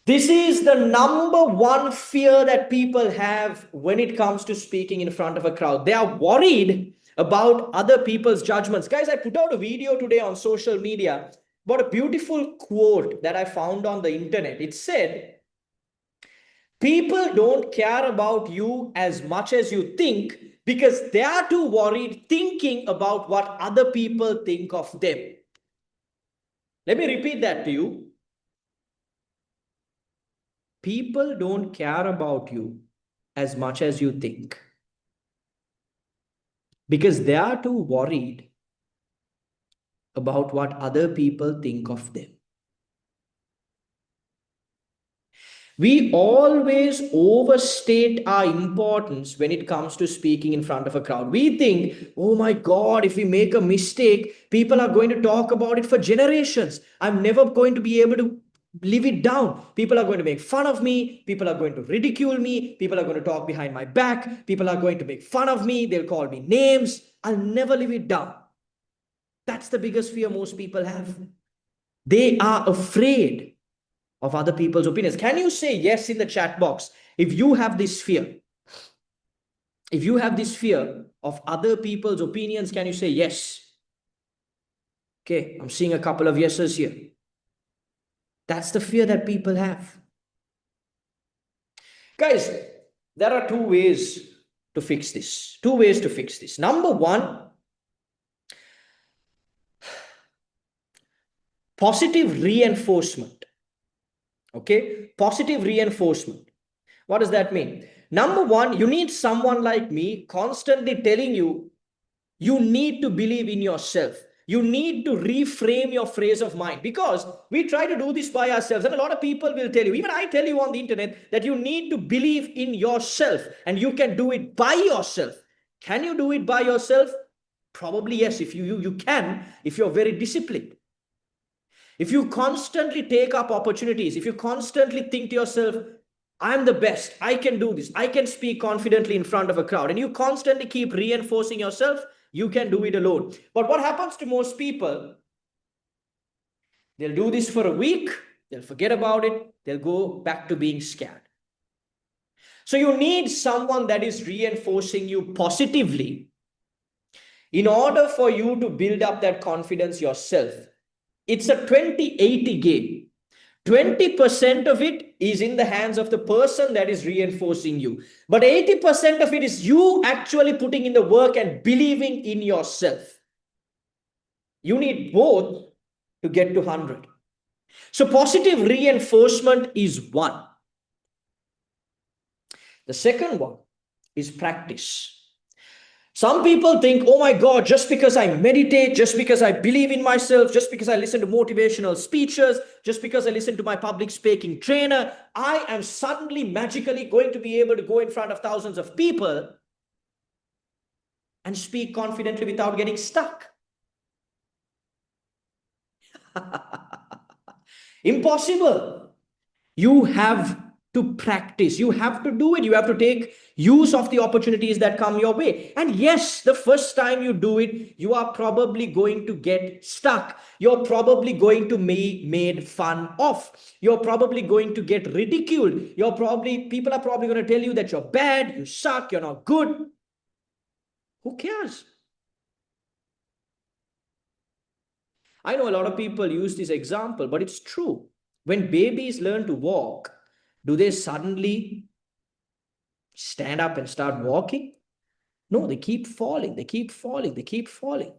This is the number 1 fear that people have when it comes to speaking in front of a crowd. They are worried about other people's judgments. Guys, I put out a video today on social media about a beautiful quote that I found on the internet. It said, people don't care about you as much as you think because they are too worried thinking about what other people think of them. Let me repeat that to you. People don't care about you as much as you think because they are too worried about what other people think of them. We always overstate our importance when it comes to speaking in front of a crowd. We think, oh my God, if we make a mistake, people are going to talk about it for generations. I'm never going to be able to live it down. People are going to make fun of me. People are going to ridicule me. People are going to talk behind my back. People are going to make fun of me. They'll call me names. I'll never live it down. That's the biggest fear most people have. They are afraid of other people's opinions. Can you say yes in the chat box if you have this fear? If you have this fear of other people's opinions, can you say yes? Okay, I'm seeing a couple of yeses here. That's the fear that people have. Guys, there are 2 ways to fix this. 2 ways to fix this. Number 1, positive reinforcement. Okay, positive reinforcement. What does that mean? Number 1, you need someone like me constantly telling you, you need to believe in yourself. You need to reframe your phrase of mind, because we try to do this by ourselves. And a lot of people will tell you, even I tell you on the internet, that you need to believe in yourself and you can do it by yourself. Can you do it by yourself? Probably yes, if you can, if you're very disciplined. If you constantly take up opportunities, if you constantly think to yourself, I'm the best, I can do this, I can speak confidently in front of a crowd, and you constantly keep reinforcing yourself, you can do it alone. But what happens to most people? They'll do this for a week, They'll forget about it. They'll go back to being scared. So you need someone that is reinforcing you positively in order for you to build up that confidence yourself. It's a 20-80 game. 20% of it is in the hands of the person that is reinforcing you. But 80% of it is you actually putting in the work and believing in yourself. You need both to get to 100. So positive reinforcement is one. The second one is practice. Some people think, oh my God, just because I meditate, just because I believe in myself, just because I listen to motivational speeches, just because I listen to my public speaking trainer, I am suddenly magically going to be able to go in front of thousands of people and speak confidently without getting stuck. Impossible. You have to practice. You have to do it. You have to take use of the opportunities that come your way. And yes, the first time you do it, you are probably going to get stuck. You're probably going to be made fun of. You're probably going to get ridiculed. People are probably going to tell you that you're bad, you suck, you're not good. Who cares? I know a lot of people use this example, but it's true. When babies learn to walk, do they suddenly stand up and start walking? No, they keep falling, they keep falling, they keep falling.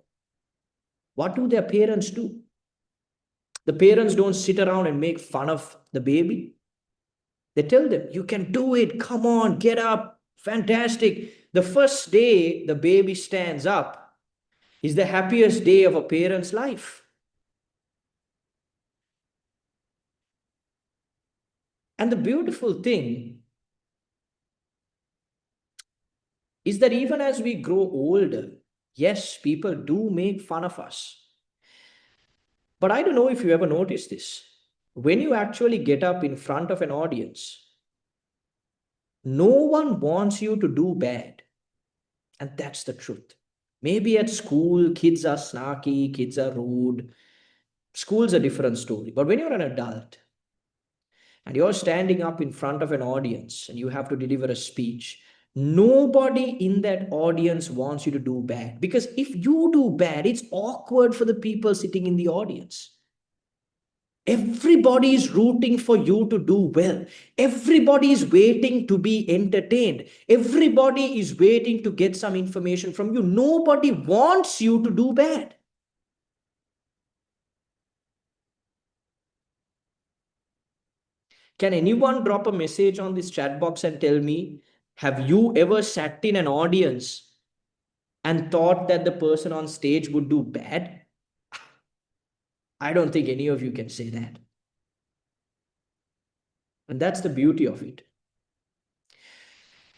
What do their parents do? The parents don't sit around and make fun of the baby. They tell them, you can do it, come on, get up, fantastic. The first day the baby stands up is the happiest day of a parent's life. And the beautiful thing is that even as we grow older, yes, people do make fun of us. But I don't know if you ever noticed this. When you actually get up in front of an audience, no one wants you to do bad. And that's the truth. Maybe at school, kids are snarky, kids are rude. School's a different story. But when you're an adult and you're standing up in front of an audience and you have to deliver a speech, nobody in that audience wants you to do bad. Because if you do bad, it's awkward for the people sitting in the audience. Everybody is rooting for you to do well. Everybody is waiting to be entertained. Everybody is waiting to get some information from you. Nobody wants you to do bad. Can anyone drop a message on this chat box and tell me, have you ever sat in an audience and thought that the person on stage would do bad? I don't think any of you can say that. And that's the beauty of it.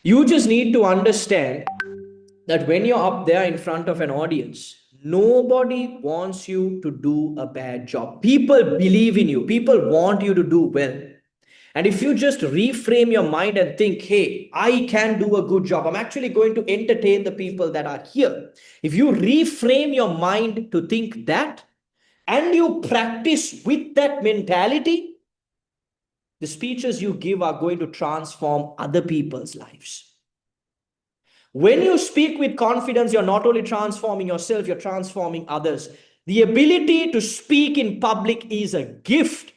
You just need to understand that when you're up there in front of an audience, nobody wants you to do a bad job. People believe in you. People want you to do well. And if you just reframe your mind and think, hey, I can do a good job. I'm actually going to entertain the people that are here. If you reframe your mind to think that, and you practice with that mentality, the speeches you give are going to transform other people's lives. When you speak with confidence, you're not only transforming yourself, you're transforming others. The ability to speak in public is a gift.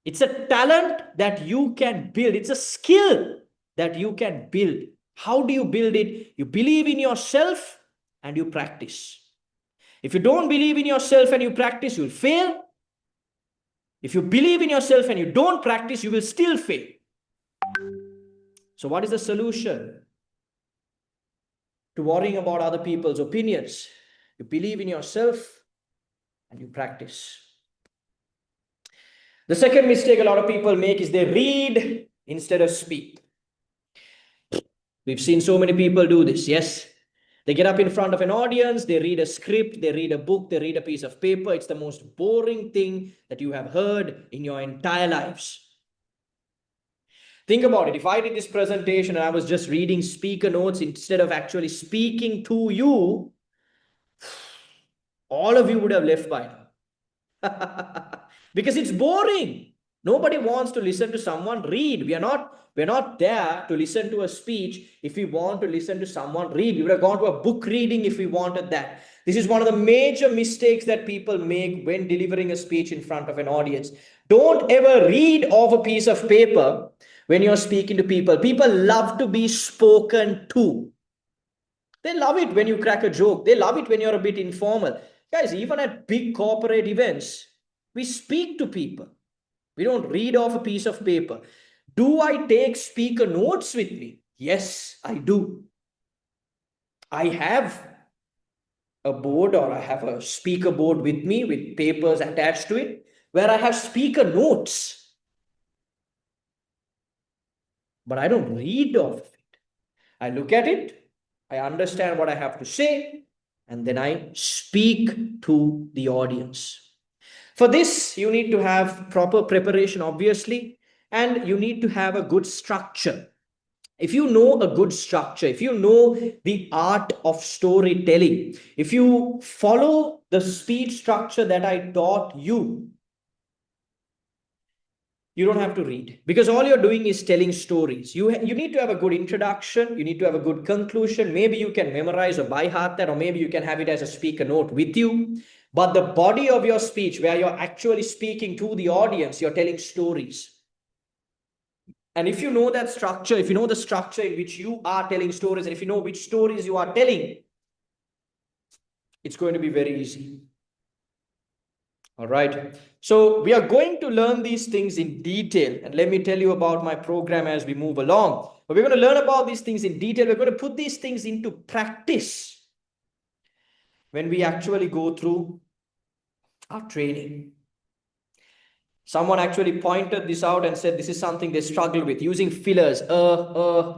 It's a talent that you can build. It's a skill that you can build. How do you build it? You believe in yourself and you practice. If you don't believe in yourself and you practice, you'll fail. If you believe in yourself and you don't practice, you will still fail. So what is the solution to worrying about other people's opinions? You believe in yourself and you practice. The second mistake a lot of people make is they read instead of speak. We've seen so many people do this, yes? They get up in front of an audience, they read a script, they read a book, they read a piece of paper. It's the most boring thing that you have heard in your entire lives. Think about it. If I did this presentation and I was just reading speaker notes instead of actually speaking to you, all of you would have left by now. because it's boring. Nobody wants to listen to someone read. We're not there to listen to a speech. If we want to listen to someone read, we would have gone to a book reading if we wanted that. This is one of the major mistakes that people make when delivering a speech in front of an audience. Don't ever read off a piece of paper when you're speaking to people. People love to be spoken to. They love it when you crack a joke. They love it when you're a bit informal. Guys, even at big corporate events, we speak to people. We don't read off a piece of paper. Do I take speaker notes with me? Yes, I do. I have a board, or I have a speaker board with me with papers attached to it where I have speaker notes. But I don't read off of it. I look at it, I understand what I have to say, and then I speak to the audience. For this, you need to have proper preparation, obviously, and you need to have a good structure. If you know a good structure, if you know the art of storytelling, if you follow the speech structure that I taught you, you don't have to read, because all you're doing is telling stories. You need to have a good introduction. You need to have a good conclusion. Maybe you can memorize or by heart that, or maybe you can have it as a speaker note with you. But the body of your speech, where you're actually speaking to the audience, you're telling stories. And if you know that structure, if you know the structure in which you are telling stories, and if you know which stories you are telling, it's going to be very easy. All right. So we are going to learn these things in detail. And let me tell you about my program as we move along. But we're going to learn about these things in detail. We're going to put these things into practice when we actually go through our training. Someone actually pointed this out and said this is something they struggle with, using fillers. Go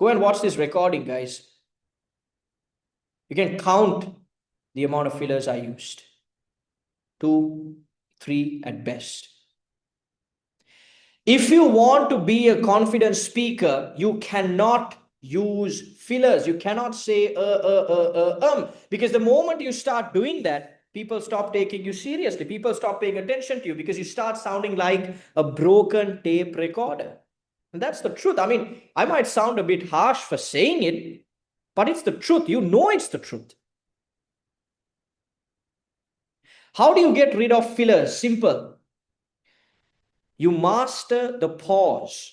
and watch this recording, guys. You can count the amount of fillers I used. 2, 3 at best. If you want to be a confident speaker, you cannot use fillers. You cannot say because the moment you start doing that, people stop taking you seriously. People stop paying attention to you because you start sounding like a broken tape recorder. And that's the truth. I mean, I might sound a bit harsh for saying it, but it's the truth. You know it's the truth. How do you get rid of fillers? Simple. You master the pause.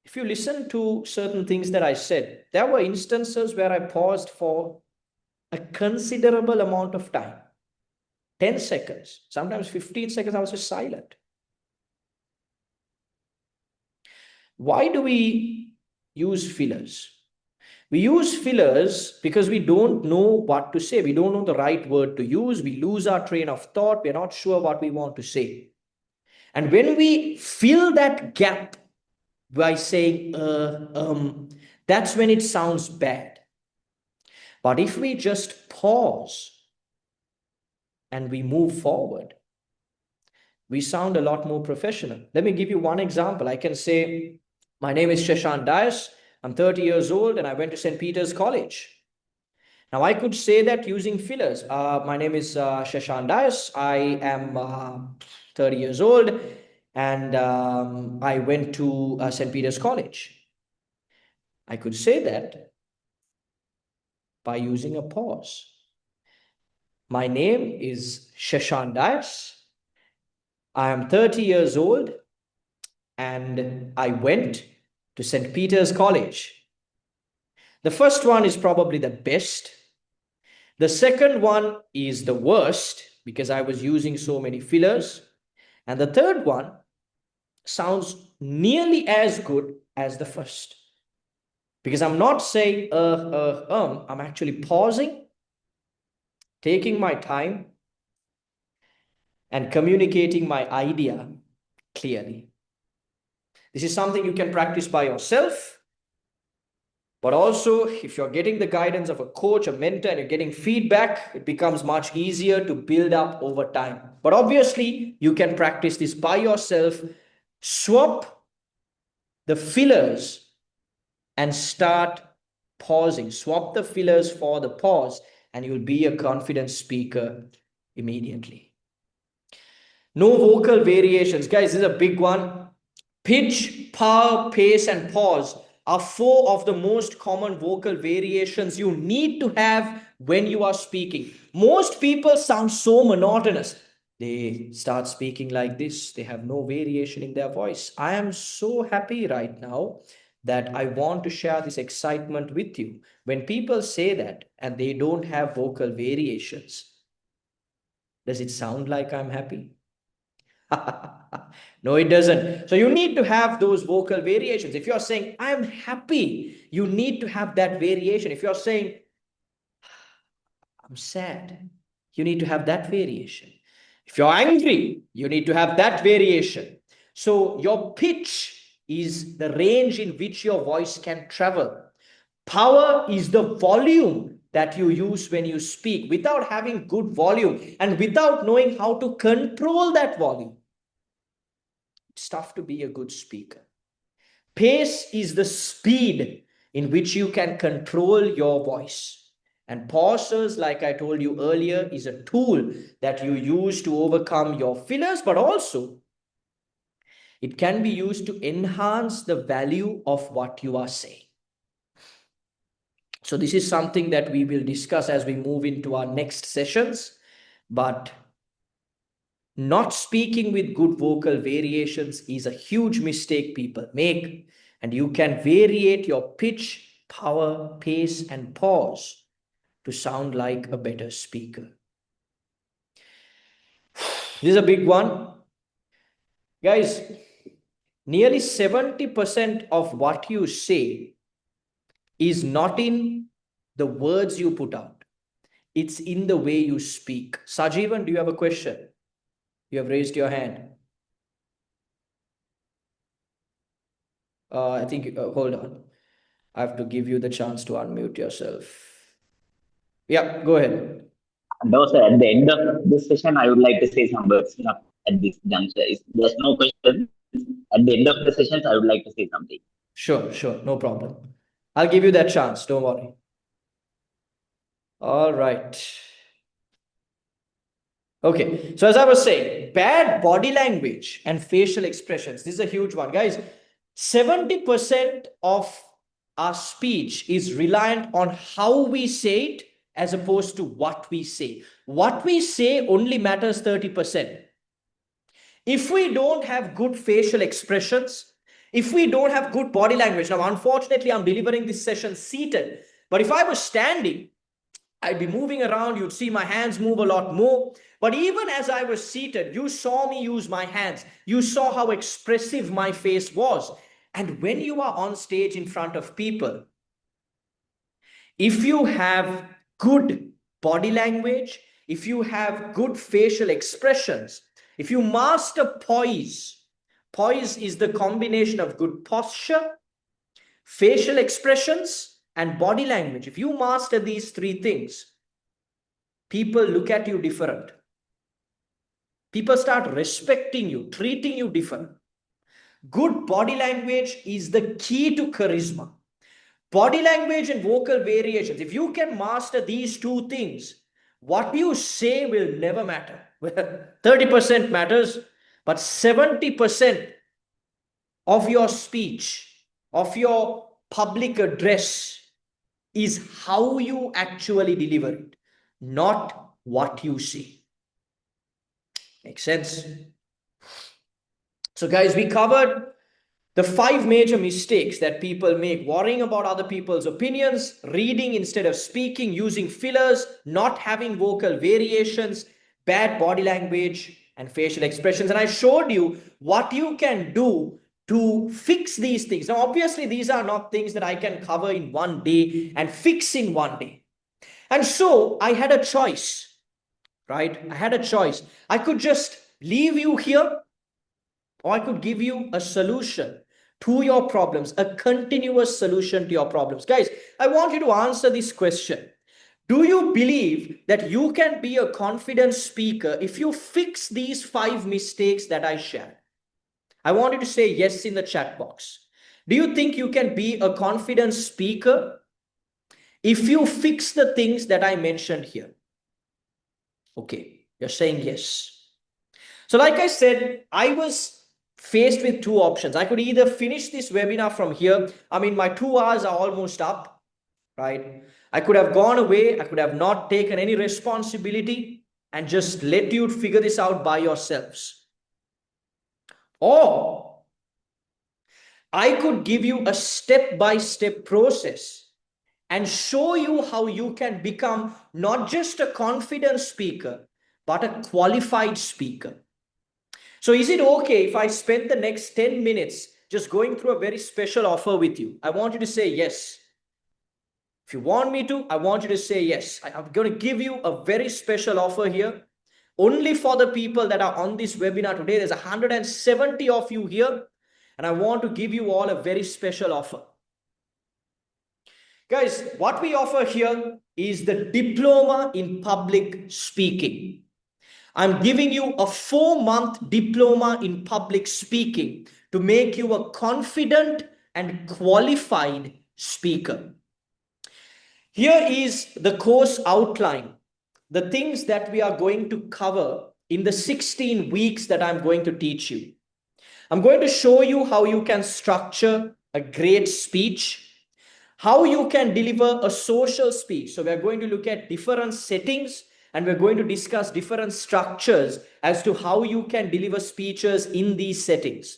If you listen to certain things that I said, there were instances where I paused for a considerable amount of time. 10 seconds, sometimes 15 seconds, I was just silent. Why do we use fillers? We use fillers because we don't know what to say. We don't know the right word to use. We lose our train of thought. We're not sure what we want to say. And when we fill that gap by saying, that's when it sounds bad. But if we just pause and we move forward, we sound a lot more professional. Let me give you one example. I can say, my name is Sheshan Dias. I'm 30 years old and I went to St. Peter's College. Now I could say that using fillers. My name is Sheshan Dias. I am 30 years old and I went to St. Peter's College. I could say that by using a pause. My name is Sheshan Dias. I am 30 years old and I went to St. Peter's College. The first one is probably the best. The second one is the worst because I was using so many fillers. And the third one sounds nearly as good as the first. Because I'm not saying I'm actually pausing, taking my time, and communicating my idea clearly. This is something you can practice by yourself, but also if you're getting the guidance of a coach, a mentor, and you're getting feedback, it becomes much easier to build up over time. But obviously, you can practice this by yourself. Swap the fillers and start pausing. Swap the fillers for the pause and you'll be a confident speaker immediately. No vocal variations. Guys, this is a big one. Pitch, power, pace, and pause are 4 of the most common vocal variations you need to have when you are speaking. Most people sound so monotonous. They start speaking like this. They have no variation in their voice. I am so happy right now that I want to share this excitement with you. When people say that and they don't have vocal variations, does it sound like I'm happy? No, it doesn't. So you need to have those vocal variations. If you're saying, I'm happy, you need to have that variation. If you're saying, I'm sad, you need to have that variation. If you're angry, you need to have that variation. So your pitch is the range in which your voice can travel. Power is the volume that you use when you speak. Without having good volume and without knowing how to control that volume, it's tough to be a good speaker. Pace is the speed in which you can control your voice. And pauses, like I told you earlier, is a tool that you use to overcome your fillers, but also it can be used to enhance the value of what you are saying. So this is something that we will discuss as we move into our next sessions, but not speaking with good vocal variations is a huge mistake people make, and you can variate your pitch, power, pace, and pause to sound like a better speaker. This is a big one. Guys, nearly 70% of what you say is not in the words you put out. It's in the way you speak. Sajivan, do you have a question? You have raised your hand. I think, hold on. I have to give you the chance to unmute yourself. Yeah, go ahead. No, sir. At the end of this session, I would like to say some words. At this juncture, if there's no question, at the end of the sessions, I would like to say something. Sure, no problem. I'll give you that chance. Don't worry. All right. Okay, so as I was saying, bad body language and facial expressions. This is a huge one, guys. 70% of our speech is reliant on how we say it as opposed to what we say. What we say only matters 30%. If we don't have good facial expressions, if we don't have good body language, now unfortunately I'm delivering this session seated, but if I was standing, I'd be moving around, you'd see my hands move a lot more. But even as I was seated, you saw me use my hands. You saw how expressive my face was. And when you are on stage in front of people, if you have good body language, if you have good facial expressions, if you master poise, poise is the combination of good posture, facial expressions, and body language. If you master these 3 things, people look at you different. People start respecting you, treating you different. Good body language is the key to charisma. Body language and vocal variations. If you can master these 2 things, what you say will never matter. 30% matters, but 70% of your speech, of your public address, is how you actually deliver it, not what you say. Makes sense? So guys, we covered the 5 major mistakes that people make: worrying about other people's opinions, reading instead of speaking, using fillers, not having vocal variations, bad body language, and facial expressions. And I showed you what you can do to fix these things. Now, obviously, these are not things that I can cover in one day and fix in one day. And so I had a choice, right? I had a choice. I could just leave you here, or I could give you a solution to your problems, a continuous solution to your problems. Guys, I want you to answer this question. Do you believe that you can be a confident speaker if you fix these 5 mistakes that I shared? I want you to say yes in the chat box. Do you think you can be a confident speaker if you fix the things that I mentioned here. Okay, you're saying yes. So like I said, I was faced with two options. I could either finish this webinar from here. I mean, my 2 hours are almost up, right? I could have gone away. I could have not taken any responsibility and just let you figure this out by yourselves. Or I could give you a step-by-step process and show you how you can become not just a confident speaker, but a qualified speaker. So is it okay if I spend the next 10 minutes just going through a very special offer with you? I want you to say yes. If you want me to, I want you to say yes. I'm going to give you a very special offer here. Only for the people that are on this webinar today. There's 170 of you here. And I want to give you all a very special offer. Guys, what we offer here is the Diploma in Public Speaking. I'm giving you a 4-month diploma in public speaking to make you a confident and qualified speaker. Here is the course outline, the things that we are going to cover in the 16 weeks that I'm going to teach you. I'm going to show you how you can structure a great speech, how you can deliver a social speech. So we're going to look at different settings and we're going to discuss different structures as to how you can deliver speeches in these settings.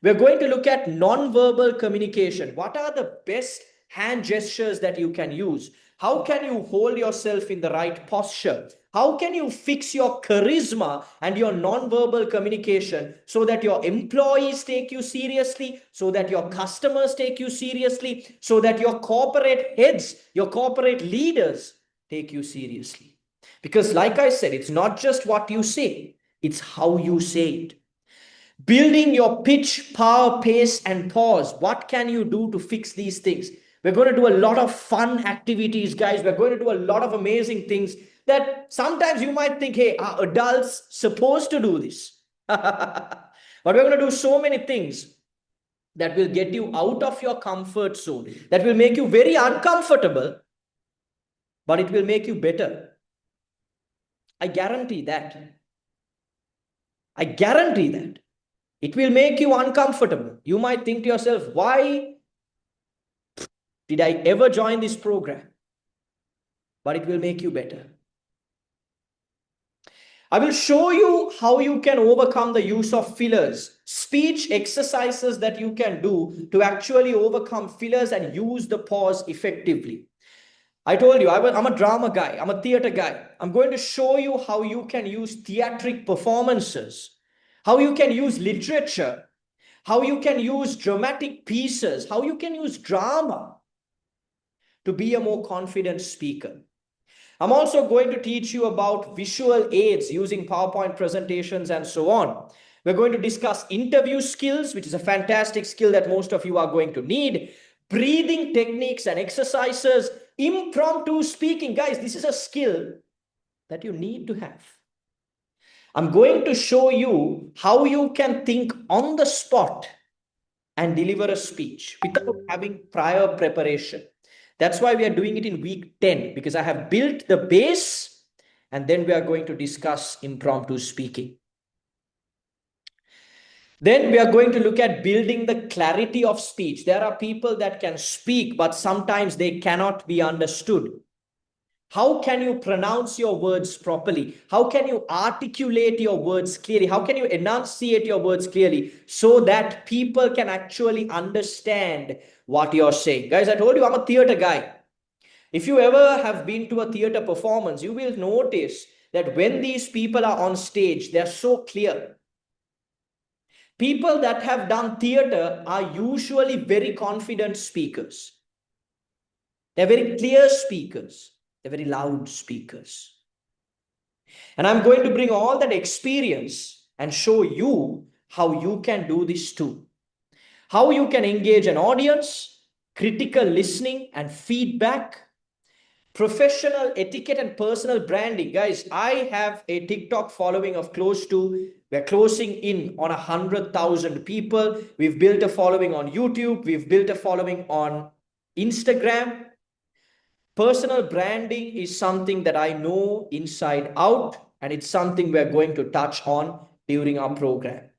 We're going to look at non-verbal communication. What are the best hand gestures that you can use? How can you hold yourself in the right posture? How can you fix your charisma and your non-verbal communication so that your employees take you seriously, so that your customers take you seriously, so that your corporate heads, your corporate leaders take you seriously? Because like I said, it's not just what you say, it's how you say it. Building your pitch, power, pace, and pause. What can you do to fix these things? We're going to do a lot of fun activities, guys. We're going to do a lot of amazing things that sometimes you might think, hey, are adults supposed to do this? But we're going to do so many things that will get you out of your comfort zone, that will make you very uncomfortable, but it will make you better. I guarantee that. I guarantee that. It will make you uncomfortable. You might think to yourself, why did I ever join this program? But it will make you better. I will show you how you can overcome the use of fillers, speech exercises that you can do to actually overcome fillers and use the pause effectively. I told you, I'm a drama guy. I'm a theater guy. I'm going to show you how you can use theatric performances, how you can use literature, how you can use dramatic pieces, how you can use drama to be a more confident speaker. I'm also going to teach you about visual aids using PowerPoint presentations and so on. We're going to discuss interview skills, which is a fantastic skill that most of you are going to need, breathing techniques and exercises, impromptu speaking. Guys, this is a skill that you need to have. I'm going to show you how you can think on the spot and deliver a speech without having prior preparation. That's why we are doing it in week 10, because I have built the base and then we are going to discuss impromptu speaking. Then we are going to look at building the clarity of speech. There are people that can speak, but sometimes they cannot be understood. How can you pronounce your words properly? How can you articulate your words clearly? How can you enunciate your words clearly so that people can actually understand what you're saying? Guys, I told you I'm a theater guy. If you ever have been to a theater performance, you will notice that when these people are on stage, they're so clear. People that have done theater are usually very confident speakers. They're very clear speakers. They're very loud speakers. And I'm going to bring all that experience and show you how you can do this too. How you can engage an audience, critical listening and feedback, professional etiquette and personal branding. Guys, I have a TikTok following of we're closing in on 100,000 people. We've built a following on YouTube. We've built a following on Instagram. Personal branding is something that I know inside out, and it's something we're going to touch on during our program.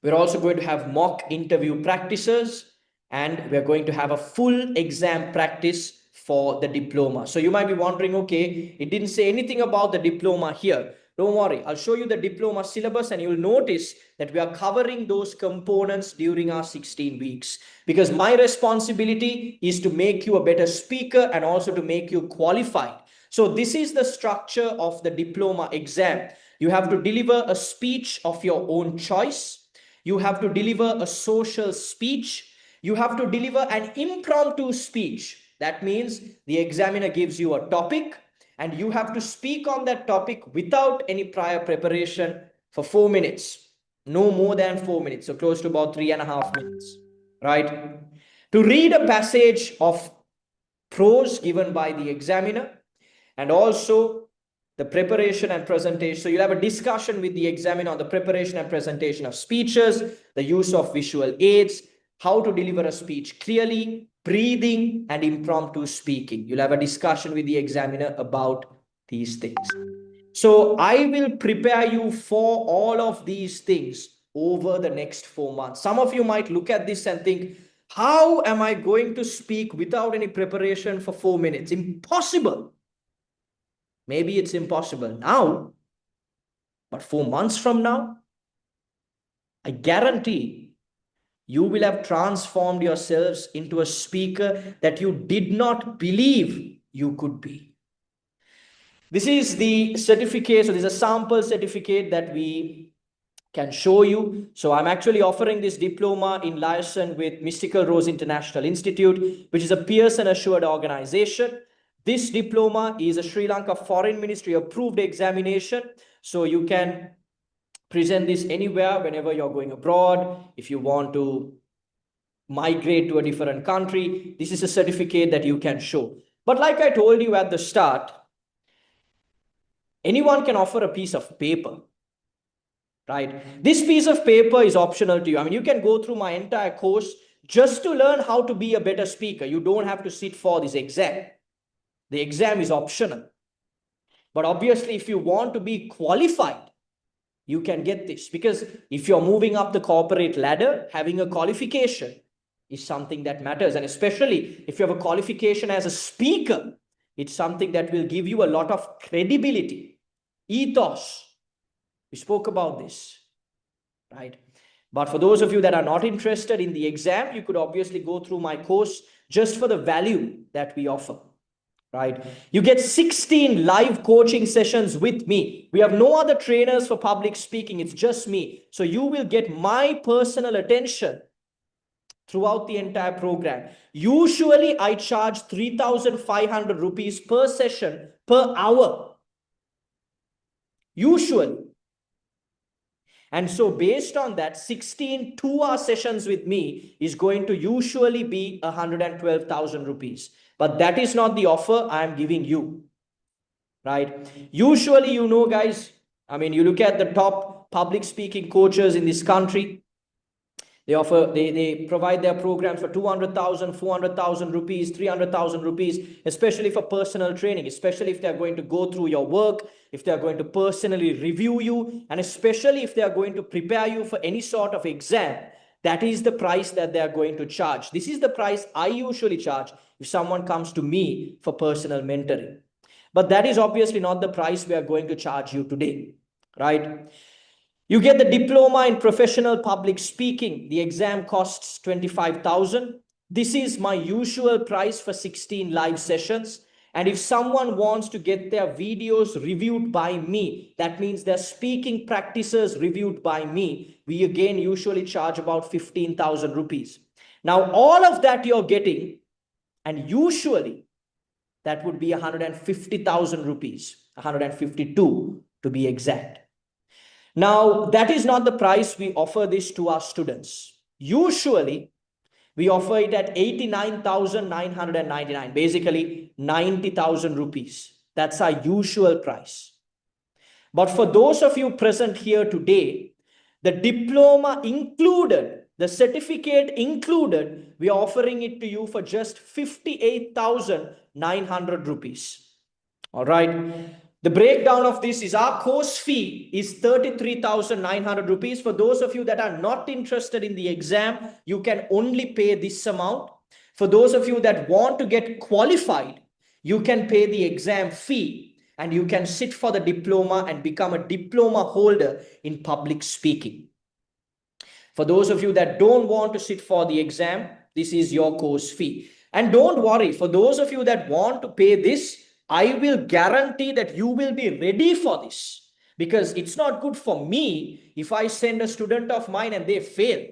We're also going to have mock interview practices, and we're going to have a full exam practice for the diploma. So you might be wondering, okay, it didn't say anything about the diploma here. Don't worry, I'll show you the diploma syllabus and you'll notice that we are covering those components during our 16 weeks. Because my responsibility is to make you a better speaker and also to make you qualified. So this is the structure of the diploma exam. You have to deliver a speech of your own choice. You have to deliver a social speech. You have to deliver an impromptu speech. That means the examiner gives you a topic and you have to speak on that topic without any prior preparation for 4 minutes. No more than 4 minutes. So close to about 3.5 minutes, right? To read a passage of prose given by the examiner, and also the preparation and presentation. So you'll have a discussion with the examiner on the preparation and presentation of speeches, the use of visual aids, how to deliver a speech clearly, breathing, and impromptu speaking. You'll have a discussion with the examiner about these things. So I will prepare you for all of these things over the next 4 months. Some of you might look at this and think, how am I going to speak without any preparation for 4 minutes? Impossible. Maybe it's impossible now, but 4 months from now, I guarantee you will have transformed yourselves into a speaker that you did not believe you could be. This is the certificate. So this is a sample certificate that we can show you. So I'm actually offering this diploma in liaison with Mystical Rose International Institute, which is a Pearson assured organization. This diploma is a Sri Lanka Foreign Ministry approved examination. So you can present this anywhere, whenever you're going abroad. If you want to migrate to a different country, this is a certificate that you can show. But like I told you at the start, anyone can offer a piece of paper, right? This piece of paper is optional to you. I mean, you can go through my entire course just to learn how to be a better speaker. You don't have to sit for this exam. The exam is optional. But obviously, if you want to be qualified, you can get this. Because if you're moving up the corporate ladder, having a qualification is something that matters. And especially if you have a qualification as a speaker, it's something that will give you a lot of credibility, ethos. We spoke about this, right? But for those of you that are not interested in the exam, you could obviously go through my course just for the value that we offer. Right? You get 16 live coaching sessions with me. We have no other trainers for public speaking. It's just me. So you will get my personal attention throughout the entire program. Usually I charge 3,500 rupees per session per hour. Usually. And so based on that, 16 2-hour sessions with me is going to usually be 112,000 rupees. But that is not the offer I am giving you, right? Usually, you know, guys, I mean, you look at the top public speaking coaches in this country, they provide their programs for 200,000, 400,000 rupees, 300,000 rupees, especially for personal training, especially if they're going to go through your work, if they're going to personally review you, and especially if they're going to prepare you for any sort of exam. That is the price that they're going to charge. This is the price I usually charge if someone comes to me for personal mentoring. But that is obviously not the price we are going to charge you today, right? You get the diploma in professional public speaking. The exam costs 25,000. This is my usual price for 16 live sessions. And if someone wants to get their videos reviewed by me, that means their speaking practices reviewed by me, we again usually charge about 15,000 rupees. Now, all of that you're getting, and usually that would be 150,000 rupees, 152 to be exact. Now, that is not the price we offer this to our students. Usually, we offer it at 89,999, basically 90,000 rupees. That's our usual price. But for those of you present here today, the diploma included The certificate included, we are offering it to you for just 58,900 rupees. All right. The breakdown of this is our course fee is 33,900 rupees. For those of you that are not interested in the exam, you can only pay this amount. For those of you that want to get qualified, you can pay the exam fee and you can sit for the diploma and become a diploma holder in public speaking. For those of you that don't want to sit for the exam, this is your course fee. And don't worry, for those of you that want to pay this, I will guarantee that you will be ready for this, because it's not good for me if I send a student of mine and they fail.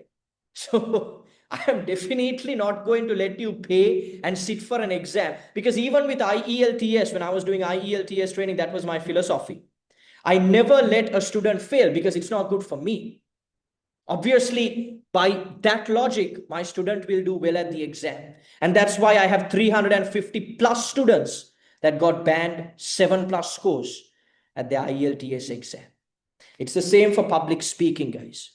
So I am definitely not going to let you pay and sit for an exam, because even with IELTS, when I was doing IELTS training, that was my philosophy. I never let a student fail because it's not good for me. Obviously, by that logic, my student will do well at the exam. And that's why I have 350 plus students that got band 7+ scores at the IELTS exam. It's the same for public speaking, guys.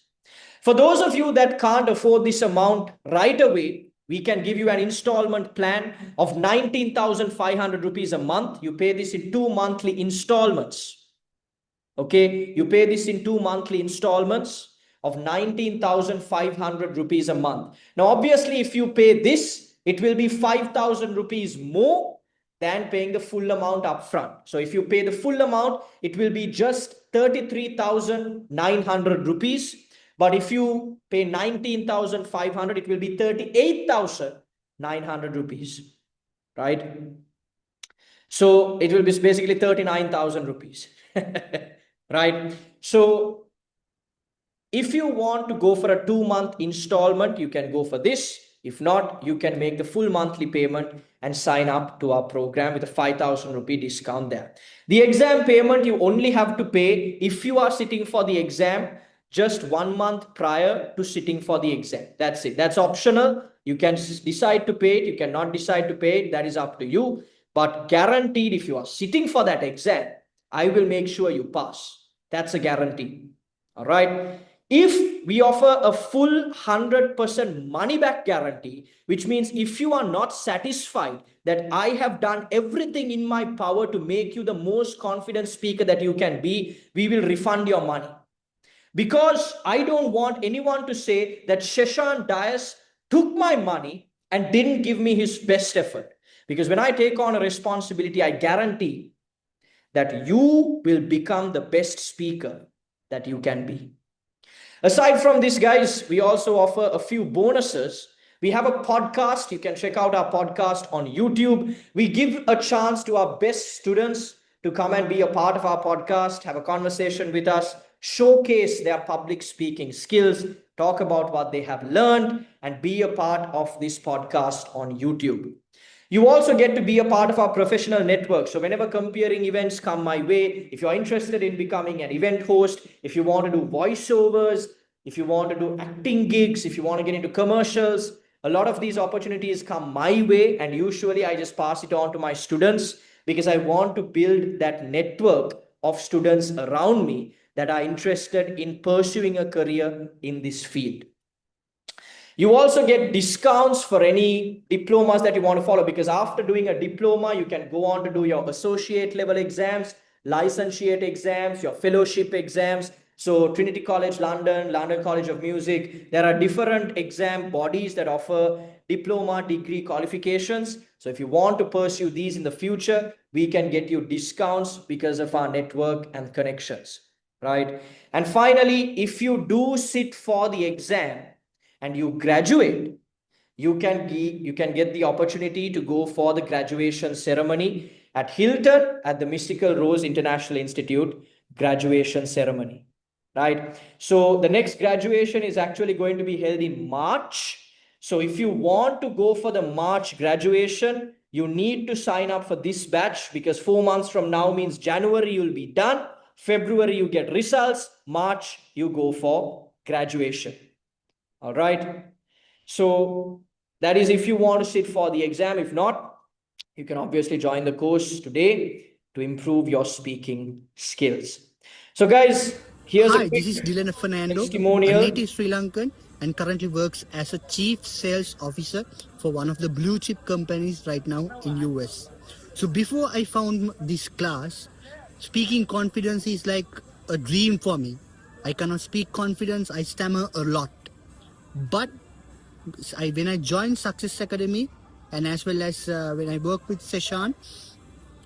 For those of you that can't afford this amount right away, we can give you an installment plan of 19,500 rupees a month. You pay this in 2 monthly installments. Okay, you pay this in 2 monthly installments of 19,500 rupees a month. Now, obviously, if you pay this, it will be 5,000 rupees more than paying the full amount upfront. So if you pay the full amount, it will be just 33,900 rupees. But if you pay 19,500, it will be 38,900 rupees, right? So it will be basically 39,000 rupees, right? So if you want to go for a 2-month installment, you can go for this. If not, you can make the full monthly payment and sign up to our program with a 5,000 rupee discount there. The exam payment you only have to pay if you are sitting for the exam just 1 month prior to sitting for the exam. That's it. That's optional. You can decide to pay it. You cannot decide to pay it. That is up to you. But guaranteed, if you are sitting for that exam, I will make sure you pass. That's a guarantee. All right. If we offer a full 100% money back guarantee, which means if you are not satisfied that I have done everything in my power to make you the most confident speaker that you can be, we will refund your money. Because I don't want anyone to say that Sheshan Dias took my money and didn't give me his best effort. Because when I take on a responsibility, I guarantee that you will become the best speaker that you can be. Aside from this, guys, we also offer a few bonuses. We have a podcast. You can check out our podcast on YouTube. We give a chance to our best students to come and be a part of our podcast, have a conversation with us, showcase their public speaking skills, talk about what they have learned, and be a part of this podcast on YouTube. You also get to be a part of our professional network. So whenever comparing events come my way, if you're interested in becoming an event host, if you want to do voiceovers, if you want to do acting gigs, if you want to get into commercials, a lot of these opportunities come my way. And usually I just pass it on to my students because I want to build that network of students around me that are interested in pursuing a career in this field. You also get discounts for any diplomas that you want to follow, because after doing a diploma, you can go on to do your associate level exams, licentiate exams, your fellowship exams. So Trinity College London, London College of Music, there are different exam bodies that offer diploma degree qualifications. So if you want to pursue these in the future, we can get you discounts because of our network and connections, right? And finally, if you do sit for the exam and you graduate, you can get the opportunity to go for the graduation ceremony at Hilton at the Mystical Rose International Institute graduation ceremony, right? So the next graduation is actually going to be held in March. So if you want to go for the March graduation, you need to sign up for this batch, because 4 months from now means January you'll be done, February you get results, March you go for graduation. All right. So that is if you want to sit for the exam. If not, you can obviously join the course today to improve your speaking skills. So guys, Here's a Hi, quick this is Dylan Fernando, a testimonial. native Sri Lankan and currently works as a chief sales officer for one of the blue chip companies right now in US. So before I found this class, speaking confidence is like a dream for me. I cannot speak confidence, I stammer a lot. But when I joined Success Academy and as well as when I work with Seshan,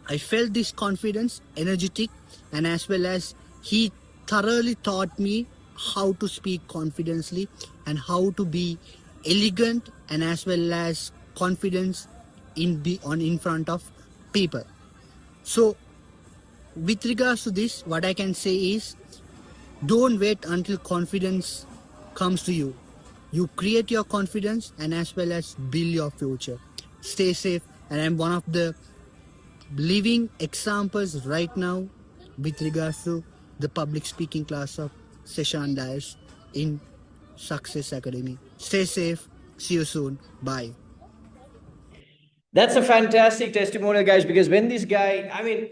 I felt this confidence, energetic, and as well as he thoroughly taught me how to speak confidently and how to be elegant and as well as confidence in front of people. So with regards to this, what I can say is don't wait until confidence comes to you. You create your confidence and as well as build your future. Stay safe, and I'm one of the living examples right now with regards to the public speaking class of Seshan Dias in Success Academy. Stay safe. See you soon. Bye. That's a fantastic testimonial, guys, because when this guy, I mean,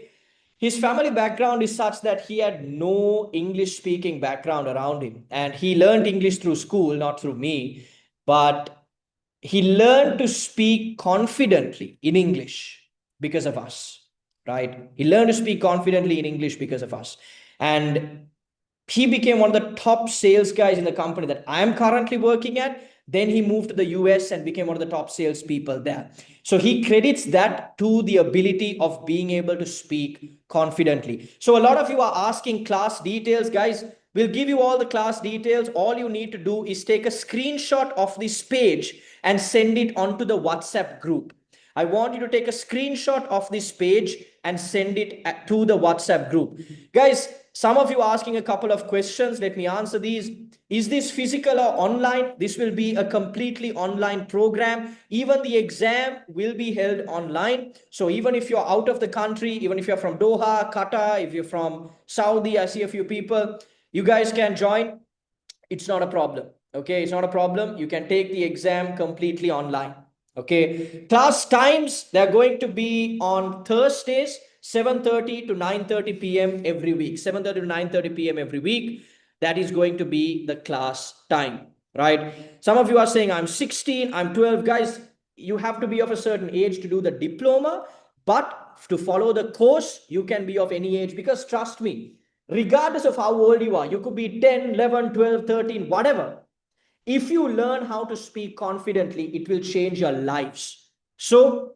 his family background is such that he had no English speaking background around him. And he learned English through school, not through me. But he learned to speak confidently in English because of us, right? He learned to speak confidently in English because of us. And he became one of the top sales guys in the company that I am currently working at. Then he moved to the US and became one of the top salespeople there. So he credits that to the ability of being able to speak confidently. So a lot of you are asking class details, guys. We'll give you all the class details. All you need to do is take a screenshot of this page and send it onto the WhatsApp group. I want you to take a screenshot of this page and send it to the WhatsApp group. Guys, some of you are asking a couple of questions. Let me answer these. Is this physical or online? This will be a completely online program. Even the exam will be held online. So even if you're out of the country, even if you're from Doha, Qatar, if you're from Saudi, I see a few people, you guys can join. It's not a problem. Okay, it's not a problem. You can take the exam completely online. Okay, class times, they're going to be on Thursdays, 7:30 to 9:30 p.m. every week. 7:30 to 9:30 p.m. every week. That is going to be the class time, right? Some of you are saying, I'm 16, I'm 12. Guys, you have to be of a certain age to do the diploma, but to follow the course, you can be of any age, because trust me, regardless of how old you are, you could be 10, 11, 12, 13, whatever. If you learn how to speak confidently, it will change your lives. So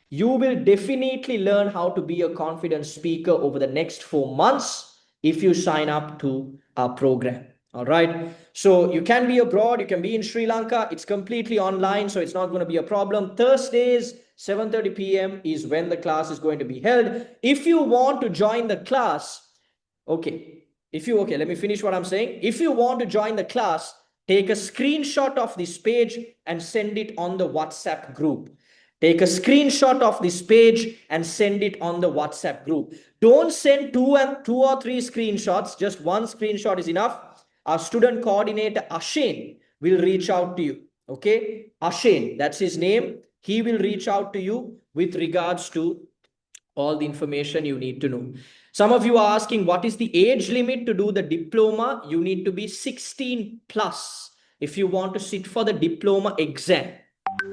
you will definitely learn how to be a confident speaker over the next 4 months if you sign up to our program. All right. So you can be abroad, you can be in Sri Lanka. It's completely online, so it's not going to be a problem. Thursdays, 7:30 p.m. is when the class is going to be held. If you want to join the class, okay, let me finish what I'm saying. If you want to join the class, take a screenshot of this page and send it on the WhatsApp group. Take a screenshot of this page and send it on the WhatsApp group. Don't send two or three screenshots. Just one screenshot is enough. Our student coordinator, Ashin, will reach out to you. Okay, Ashin, that's his name. He will reach out to you with regards to all the information you need to know. Some of you are asking, what is the age limit to do the diploma? You need to be 16 plus if you want to sit for the diploma exam.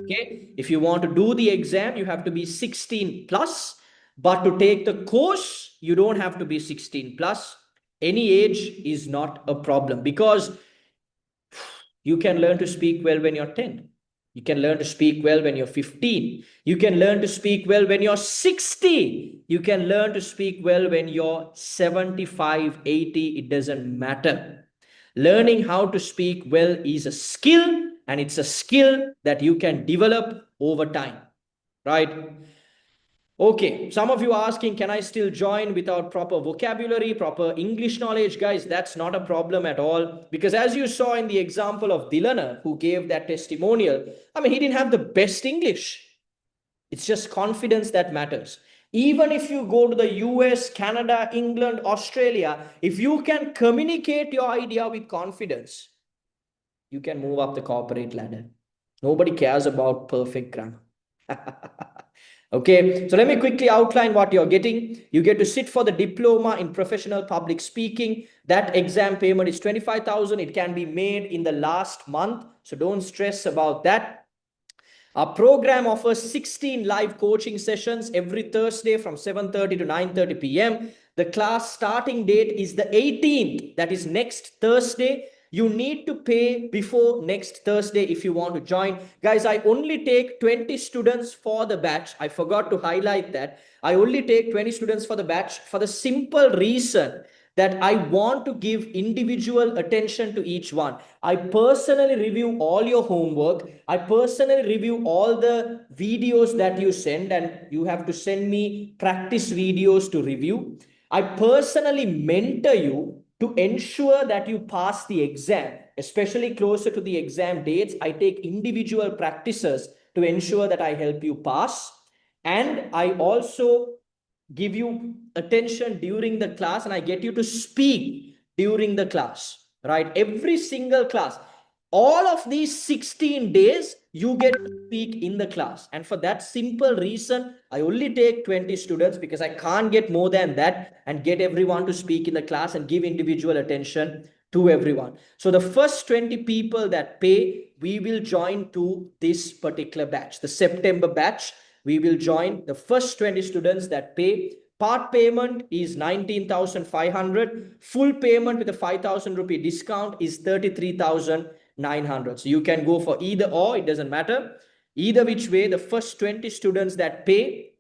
Okay, if you want to do the exam, you have to be 16 plus, but to take the course, you don't have to be 16 plus. Any age is not a problem, because you can learn to speak well when you're 10. You can learn to speak well when you're 15. You can learn to speak well when you're 60. You can learn to speak well when you're 75, 80. It doesn't matter. Learning how to speak well is a skill, and it's a skill that you can develop over time, right? Okay, some of you are asking, can I still join without proper vocabulary, proper English knowledge? Guys, that's not a problem at all. Because as you saw in the example of Dilana, who gave that testimonial, I mean, he didn't have the best English. It's just confidence that matters. Even if you go to the US, Canada, England, Australia, if you can communicate your idea with confidence, you can move up the corporate ladder. Nobody cares about perfect grammar. Okay, so let me quickly outline what you're getting. You get to sit for the diploma in professional public speaking. That exam payment is 25,000. It can be made in the last month, so don't stress about that. Our program offers 16 live coaching sessions every Thursday from 7:30 to 9:30 p.m. The class starting date is the 18th, that is next Thursday. You need to pay before next Thursday if you want to join. Guys, I only take 20 students for the batch. I forgot to highlight that. I only take 20 students for the batch for the simple reason that I want to give individual attention to each one. I personally review all your homework. I personally review all the videos that you send, and you have to send me practice videos to review. I personally mentor you to ensure that you pass the exam, especially closer to the exam dates. I take individual practices to ensure that I help you pass. And I also give you attention during the class, and I get you to speak during the class, right? Every single class, all of these 16 days, you get to speak in the class. And for that simple reason, I only take 20 students because I can't get more than that and get everyone to speak in the class and give individual attention to everyone. So the first 20 people that pay, we will join to this particular batch, the September batch. We will join the first 20 students that pay. Part payment is 19,500. Full payment with a 5,000 rupee discount is 33,900. So you can go for either or, it doesn't matter. Either which way, the first 20 students that pay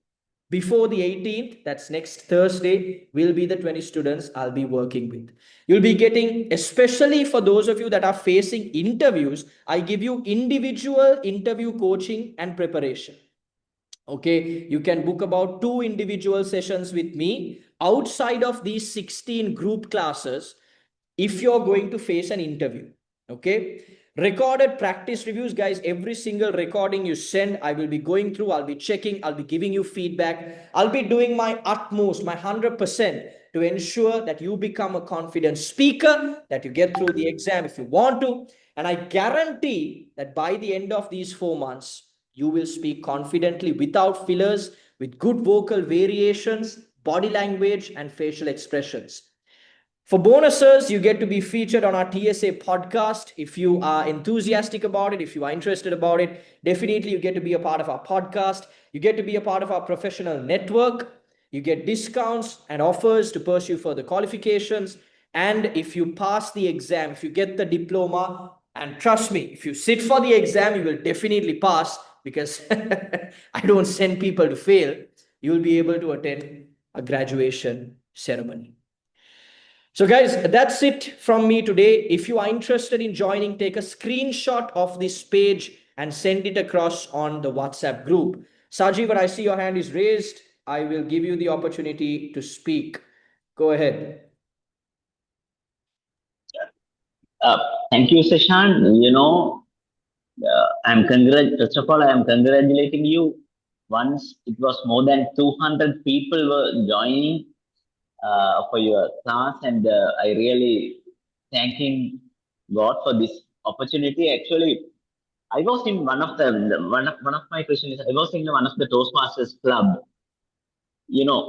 before the 18th, that's next Thursday, will be the 20 students I'll be working with. You'll be getting, especially for those of you that are facing interviews, I give you individual interview coaching and preparation. Okay, you can book about 2 individual sessions with me outside of these 16 group classes if you're going to face an interview. Okay, recorded practice reviews, guys. Every single recording you send, I will be going through, I'll be checking, I'll be giving you feedback. I'll be doing my utmost, my 100% to ensure that you become a confident speaker, that you get through the exam if you want to. And I guarantee that by the end of these 4 months, you will speak confidently without fillers, with good vocal variations, body language, and facial expressions. For bonuses, you get to be featured on our TSA podcast. If you are enthusiastic about it, if you are interested about it, definitely you get to be a part of our podcast. You get to be a part of our professional network. You get discounts and offers to pursue further qualifications. And if you pass the exam, if you get the diploma, and trust me, if you sit for the exam, you will definitely pass, because I don't send people to fail. You will be able to attend a graduation ceremony. So guys, that's it from me today. If you are interested in joining, take a screenshot of this page and send it across on the WhatsApp group. Sajiv, I see your hand is raised. I will give you the opportunity to speak. Go ahead. Thank you, Seshan. First of all, I am congratulating you. Once it was more than 200 people were joining for your class, and I really thanking God for this opportunity. Actually, I was in one of my questions is I was in one of the Toastmasters club.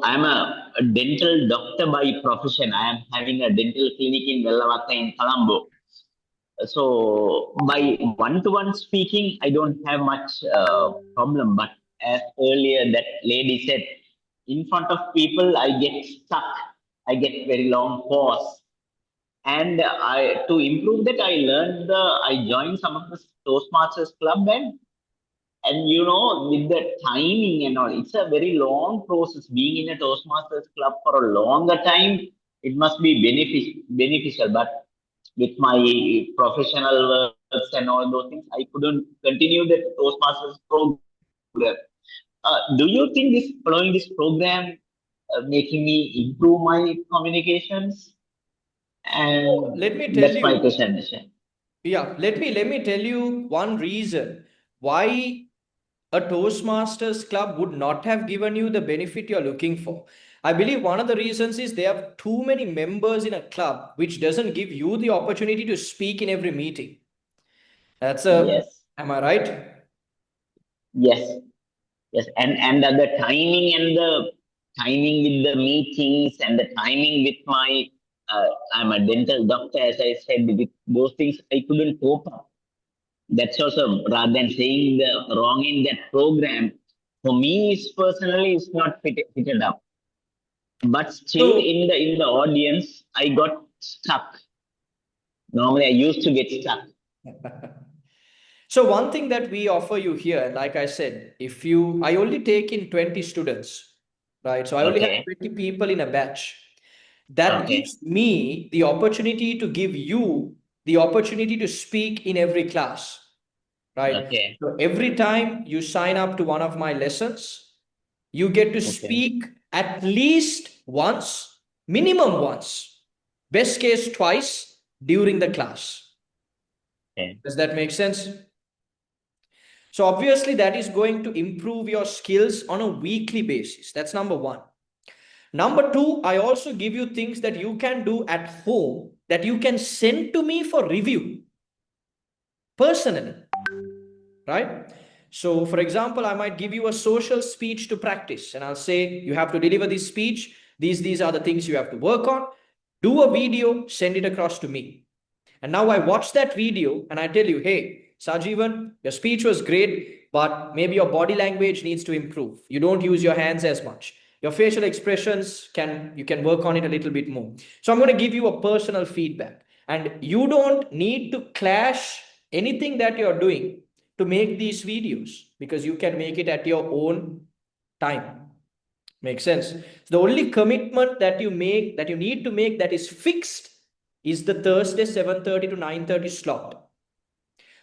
I'm a dental doctor by profession. I am having a dental clinic in Vellavata in Colombo. So by one-to-one speaking, I don't have much problem. But as earlier that lady said, in front of people, I get stuck. I get very long pause. And to improve that, I joined some of the Toastmasters club, and with the timing and all, it's a very long process. Being in a Toastmasters club for a longer time, it must be beneficial. But with my professional works and all those things, I couldn't continue the Toastmasters program. Do you think following this program making me improve my communications? And Let me tell that's you. my question. Yeah, let me tell you one reason why a Toastmasters club would not have given you the benefit you're looking for. I believe one of the reasons is they have too many members in a club, which doesn't give you the opportunity to speak in every meeting. Yes. Am I right? Yes. Yes, and the timing with the meetings and the timing with my I'm a dental doctor, as I said, with those things I couldn't cope up. That's also, rather than saying the wrong in that program, for me is personally it's not fitted up. But still So, in the audience, I got stuck. Normally I used to get stuck. so one thing that we offer you here, like I said, I only take in 20 students, right? So I only have Okay. 20 people in a batch. That Okay. gives me the opportunity to give you the opportunity to speak in every class, right? Okay. So every time you sign up to one of my lessons, you get to Okay. speak at least once, minimum once, best case twice during the class. Okay. Does that make sense? So obviously that is going to improve your skills on a weekly basis. That's number one. Number two, I also give you things that you can do at home that you can send to me for review personally, right? So, for example, I might give you a social speech to practice, and I'll say you have to deliver this speech. These are the things you have to work on. Do a video, send it across to me. And now I watch that video and I tell you, hey, Sajivan, your speech was great, but maybe your body language needs to improve. You don't use your hands as much. Your facial expressions you can work on it a little bit more. So I'm going to give you a personal feedback. And you don't need to clash anything that you're doing to make these videos because you can make it at your own time. Makes sense. The only commitment that you need to make that is fixed is the Thursday 7:30 to 9:30 slot.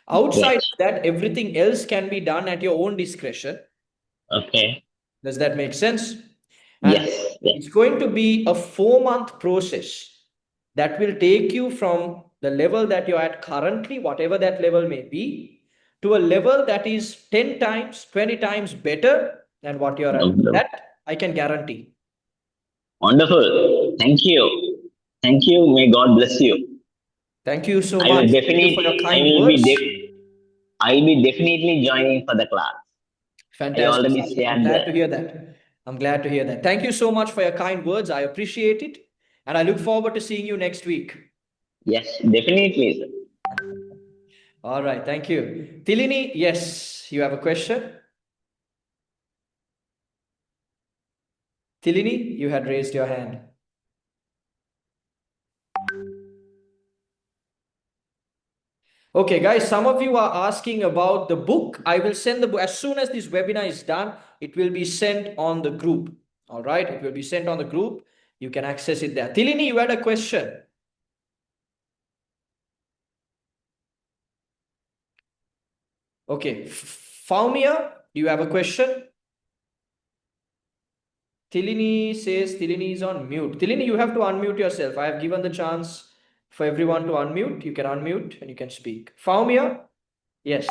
Outside Great. of that, everything else can be done at your own discretion. Okay. Does that make sense? And Yes. Yes. it's going to be a 4-month process that will take you from the level that you're at currently, whatever that level may be, to a level that is 10 times, 20 times better than what you're at. Wonderful. That I can guarantee. Wonderful. Thank you. Thank you. May God bless you. Thank you so I will much. Thank you for your definitely. kind words. I'll be definitely joining for the class. I Fantastic, already Sajid. I'm shared glad the. to hear that. I'm glad to hear that. Thank you so much for your kind words. I appreciate it. And I look forward to seeing you next week. Yes, definitely, sir. All right. Thank you. Tilini, yes, you have a question? Tilini, you had raised your hand. Okay, guys, some of you are asking about the book. I will send the book as soon as this webinar is done. It will be sent on the group. All right, it will be sent on the group. You can access it there. Tilini, you had a question. Okay, Faumia, do you have a question? Tilini says Tilini is on mute. Tilini, you have to unmute yourself. I have given the chance for everyone to unmute. You can unmute and you can speak. Faumia? Yes.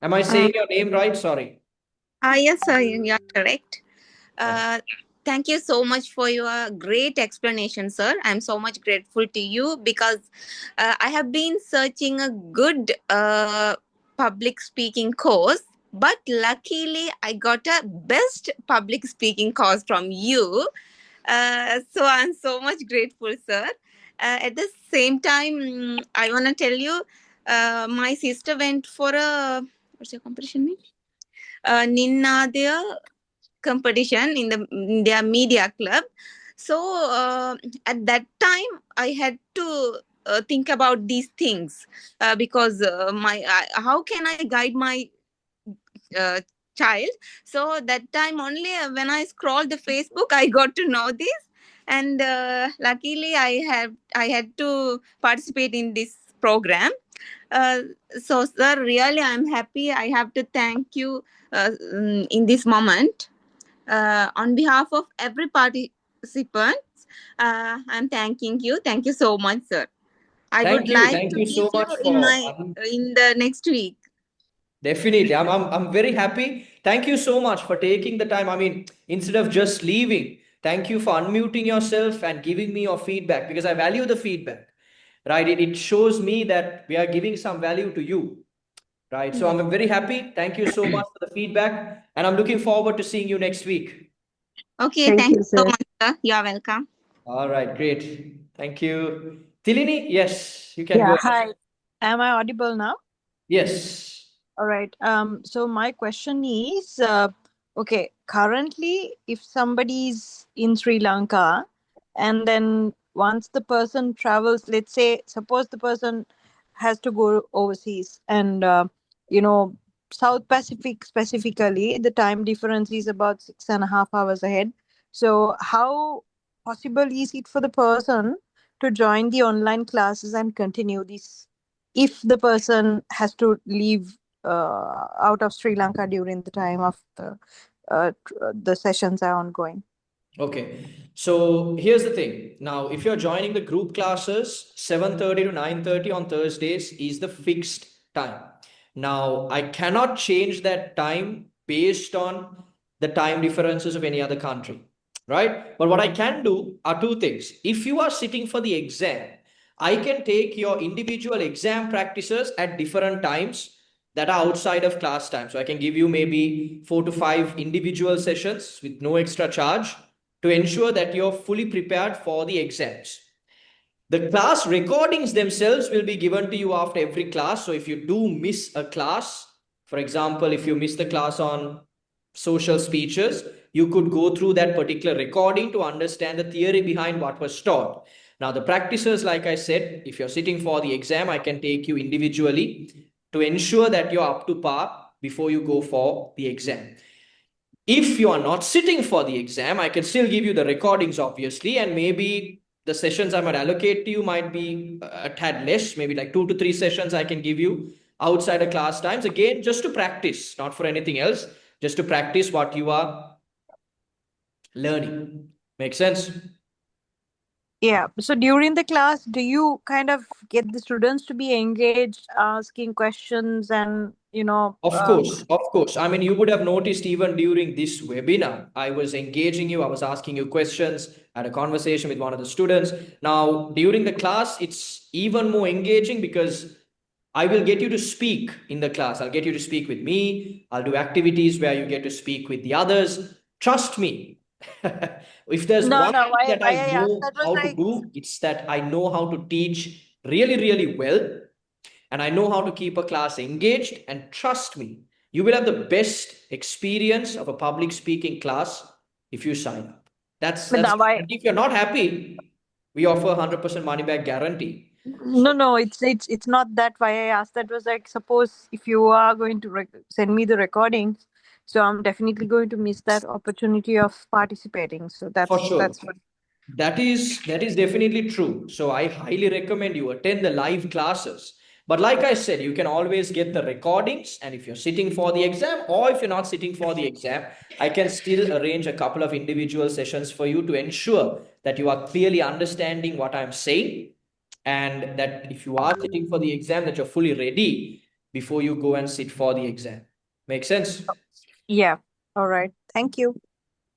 Am I saying your name right? Sorry. Yes, sir, you are correct. Thank you so much for your great explanation, sir. I'm so much grateful to you because I have been searching a good public speaking course, but luckily I got a best public speaking course from you. So I'm so much grateful, sir. At the same time, I want to tell you, my sister went for what's your competition name? Ninnadaya competition in their media club. So at that time, I had to think about these things because how can I guide my child? So that time only when I scrolled the Facebook, I got to know this, and luckily I had to participate in this program. So, sir, really, I'm happy. I have to thank you in this moment. On behalf of every participant, I'm thanking you. Thank you so much, sir. I Thank would you. like Thank to you meet so you much for in the next week. definitely. I'm very happy. Thank you so much for taking the time. I mean, instead of just leaving, thank you for unmuting yourself and giving me your feedback because I value the feedback. Right? It shows me that we are giving some value to you. right? So I'm very happy. Thank you so much for the feedback, and I'm looking forward to seeing you next week. Okay, Thank thank you, you so sir. much, sir. You're welcome. All right, great. Thank you. Tilini, yes, you can Yeah, go ahead. hi. Am I audible now? Yes. All right. So my question is, okay, currently, if somebody's in Sri Lanka and then once the person travels, let's say, suppose the person has to go overseas and, you know, South Pacific specifically, the time difference is about 6.5 hours ahead. So how possible is it for the person to join the online classes and continue this if the person has to leave out of Sri Lanka during the time of the sessions are ongoing? Okay. So here's the thing. Now, if you're joining the group classes, 7:30 to 9:30 on Thursdays is the fixed time. Now, I cannot change that time based on the time differences of any other country, right? But what I can do are two things. If you are sitting for the exam, I can take your individual exam practices at different times that are outside of class time. So I can give you maybe 4 to 5 individual sessions with no extra charge to ensure that you're fully prepared for the exams. The class recordings themselves will be given to you after every class. So if you do miss a class, for example, if you miss the class on social speeches, you could go through that particular recording to understand the theory behind what was taught. Now, the practices, like I said, if you're sitting for the exam, I can take you individually to ensure that you're up to par before you go for the exam. If you are not sitting for the exam, I can still give you the recordings, obviously, and maybe the sessions I might allocate to you might be a tad less, maybe like 2 to 3 sessions I can give you outside of class times. Again, just to practice, not for anything else, just to practice what you are learning. Make sense? Yeah. So during the class, do you kind of get the students to be engaged, asking questions, and Of course. I mean, you would have noticed even during this webinar, I was engaging you, I was asking you questions, I had a conversation with one of the students. Now, during the class, it's even more engaging because I will get you to speak in the class. I'll get you to speak with me. I'll do activities where you get to speak with the others. Trust me. If there's no, one no. thing Why? that Why I I asked know that was how to like, do, it's that I know how to teach really, really well. And I know how to keep a class engaged. And trust me, you will have the best experience of a public speaking class if you sign up. That's but now why? if you're not happy, we offer 100% money back guarantee. No. It's not that. Why I asked that was like, suppose if you are going to send me the recordings, so I'm definitely going to miss that opportunity of participating. So For sure. that's what. That is definitely true. So I highly recommend you attend the live classes. But like I said, you can always get the recordings. And if you're sitting for the exam or if you're not sitting for the exam, I can still arrange a couple of individual sessions for you to ensure that you are clearly understanding what I'm saying. And that if you are sitting for the exam, that you're fully ready before you go and sit for the exam. Make sense? Yeah. All right. Thank you.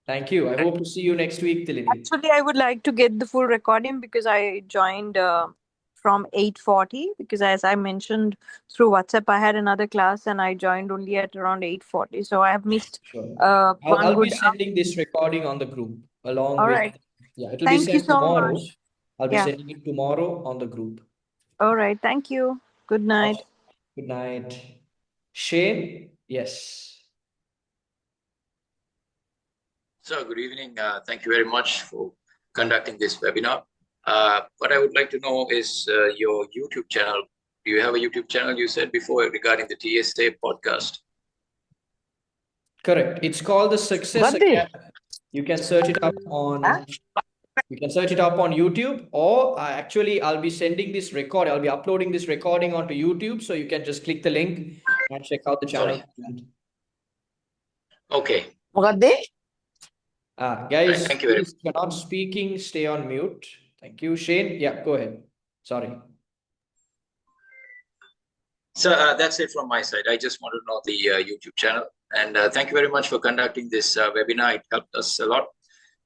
Thank you. I hope to see you next week, Tilini. Actually, I would like to get the full recording because I joined from 8:40 because as I mentioned through WhatsApp, I had another class and I joined only at around 8:40. So I have missed Sure. one I'll be good. sending this recording on the group along All with, right. yeah, it'll be Thank you sent so tomorrow. much. I'll be Yeah. sending it tomorrow on the group. All right. Thank you. Good night. Good night. Shane, yes. So, good evening. Thank you very much for conducting this webinar. What I would like to know is your YouTube channel. Do you have a YouTube channel you said before regarding the TSA podcast? Correct. It's called the Success Academy. You can search it up on YouTube, or actually I'll be sending this record. I'll be uploading this recording onto YouTube, so you can just click the link and check out the channel. Okay. Guys, thank you very please, if you're not speaking, stay on mute. Thank you. Shane, yeah, go ahead. Sorry. So that's it from my side. I just want to know the YouTube channel. And thank you very much for conducting this webinar. It helped us a lot.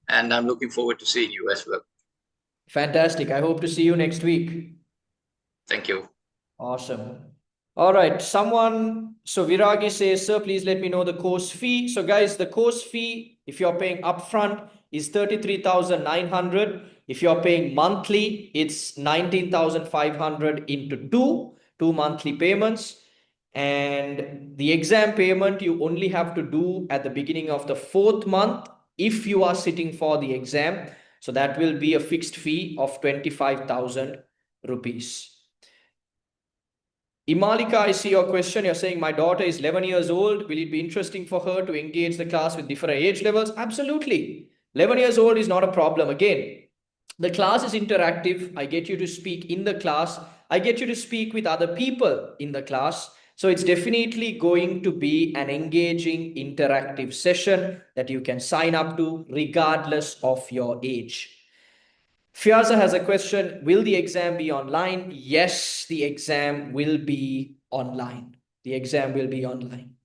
And I'm looking forward to seeing you as well. Fantastic. I hope to see you next week. Thank you. Awesome. All right, so Viragi says, sir, please let me know the course fee. So guys, the course fee, if you're paying upfront, is 33,900. If you're paying monthly, it's 19,500 into two monthly payments. And the exam payment you only have to do at the beginning of the 4th month if you are sitting for the exam. So that will be a fixed fee of 25,000 rupees. Imalika, I see your question. You're saying my daughter is 11 years old. Will it be interesting for her to engage the class with different age levels? Absolutely. 11 years old is not a problem. Again, the class is interactive. I get you to speak in the class. I get you to speak with other people in the class. So it's definitely going to be an engaging, interactive session that you can sign up to regardless of your age. Fiaza has a question. Will the exam be online? Yes, the exam will be online. The exam will be online.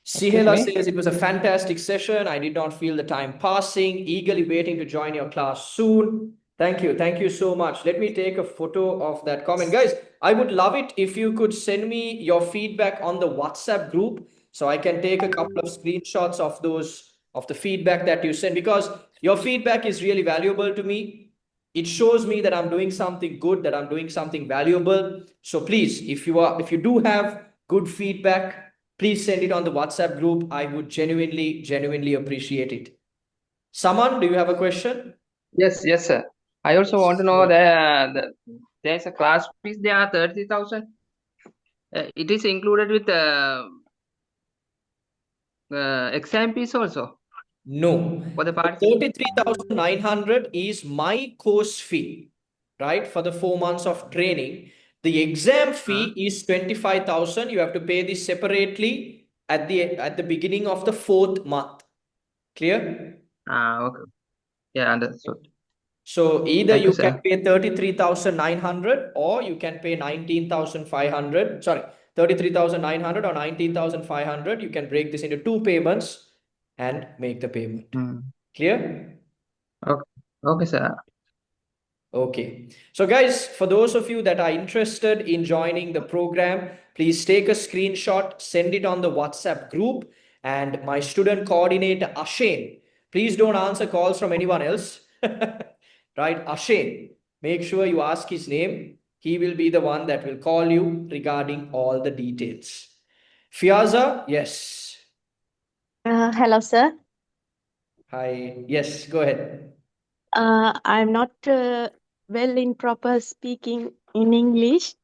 Sinhala says it was a fantastic session. I did not feel the time passing. Eagerly waiting to join your class soon. Thank you. Thank you so much. Let me take a photo of that comment. Guys, I would love it if you could send me your feedback on the WhatsApp group so I can take a couple of screenshots of the feedback that you send, because your feedback is really valuable to me. It shows me that I'm doing something good, that I'm doing something valuable. So please, if you do have good feedback, please send it on the WhatsApp group. I would genuinely appreciate it. Saman, do you have a question? Yes, sir. I also want to know that there's a class fees. There are 30,000. It is included with exam fees also. No. For the part 33,900 is my course fee, right? For the 4 months of training. The exam fee is 25,000. You have to pay this separately at the beginning of the 4th month. Clear? Okay. Yeah, understood. So either Thank you you, can sir. pay 33,900 or you can pay 19,500. Sorry, 33,900 or 19,500. You can break this into 2 payments and make the payment. Clear? Okay, sir. Okay. So guys, for those of you that are interested in joining the program, please take a screenshot, send it on the WhatsApp group, and my student coordinator, Ashen, please don't answer calls from anyone else. Right? Ashen, make sure you ask his name. He will be the one that will call you regarding all the details. Fiaza, yes. Hello, sir. Hi. Yes, go ahead. I'm not well in proper speaking in English.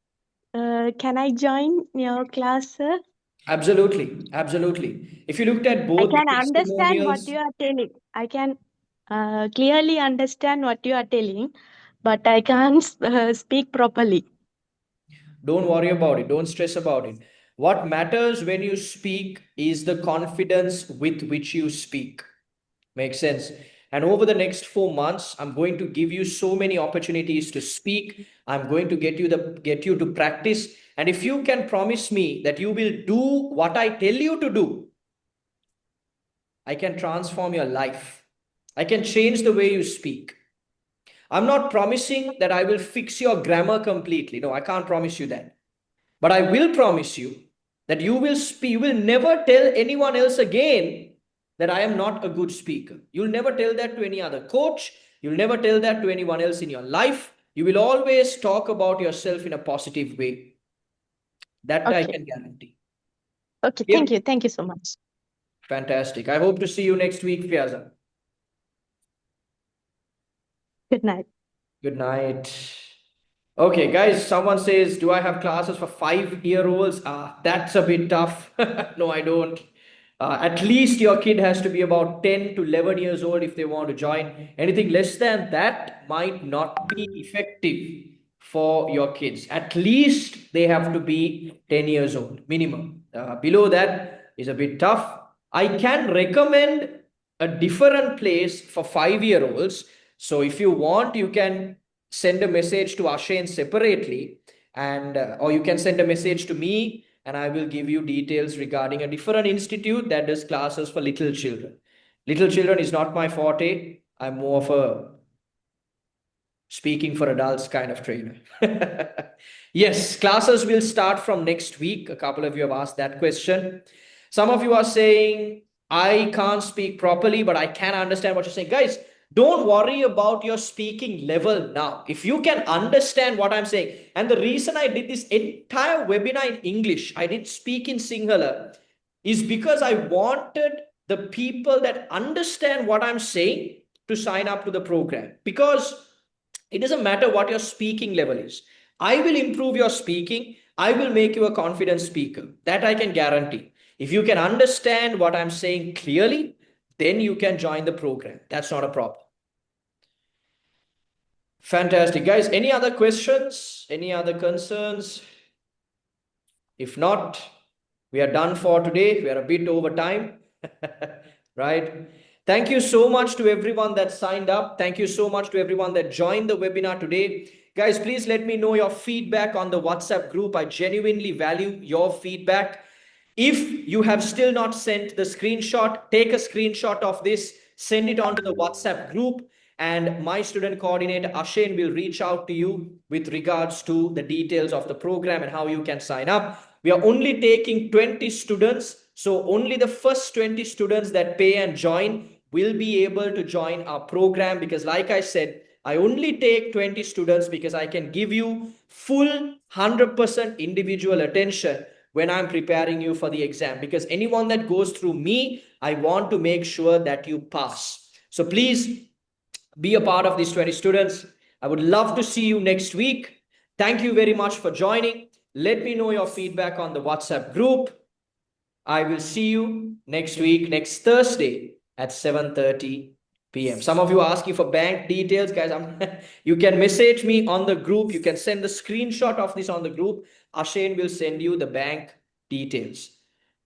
Can I join your class, sir? Absolutely. Absolutely. If you looked at both I can the understand what testimonials, you are telling. I can clearly understand what you are telling, but I can't speak properly. don't worry about it. Don't stress about it. What matters when you speak is the confidence with which you speak. Makes sense. And over the next 4 months, I'm going to give you so many opportunities to speak. I'm going to get you to practice. And if you can promise me that you will do what I tell you to do, I can transform your life. I can change the way you speak. I'm not promising that I will fix your grammar completely. No, I can't promise you that. But I will promise you that you will never tell anyone else again that I am not a good speaker. You'll never tell that to any other coach. You'll never tell that to anyone else in your life. You will always talk about yourself in a positive way. That I can guarantee. Okay, thank you so much. Fantastic. I hope to see you next week, Fiaza. Good night. Good night. Okay, guys, someone says, do I have classes for 5-year-olds? That's a bit tough. No, I don't. At least your kid has to be about 10 to 11 years old if they want to join. Anything less than that might not be effective for your kids. At least they have to be 10 years old, minimum. Below that is a bit tough. I can recommend a different place for 5-year-olds. So if you want, you can send a message to Ashen separately, and or you can send a message to me and I will give you details regarding a different institute that does classes for little children. Little children is not my forte. I'm more of a speaking for adults kind of trainer. Yes, classes will start from next week. A couple of you have asked that question. Some of you are saying, I can't speak properly, but I can understand what you're saying. Guys, don't worry about your speaking level now. If you can understand what I'm saying, and the reason I did this entire webinar in English, I did speak in Sinhala, is because I wanted the people that understand what I'm saying to sign up to the program. Because it doesn't matter what your speaking level is. I will improve your speaking. I will make you a confident speaker. That I can guarantee. If you can understand what I'm saying clearly, then you can join the program. That's not a problem. Fantastic. Guys, any other questions? Any other concerns? If not, we are done for today. We are a bit over time. Right? Thank you so much to everyone that signed up. Thank you so much to everyone that joined the webinar today. Guys, please let me know your feedback on the WhatsApp group. I genuinely value your feedback. If you have still not sent the screenshot, take a screenshot of this, send it on to the WhatsApp group, and my student coordinator, Ashen, will reach out to you with regards to the details of the program and how you can sign up. We are only taking 20 students. So only the first 20 students that pay and join will be able to join our program, because like I said, I only take 20 students because I can give you full 100% individual attention when I'm preparing you for the exam, because anyone that goes through me, I want to make sure that you pass. So please be a part of these 20 students. I would love to see you next week. Thank you very much for joining. Let me know your feedback on the WhatsApp group. I will see you next week, next Thursday at 7:30 p.m. Some of you are asking for bank details, guys. You can message me on the group. You can send the screenshot of this on the group. Ashen will send you the bank details.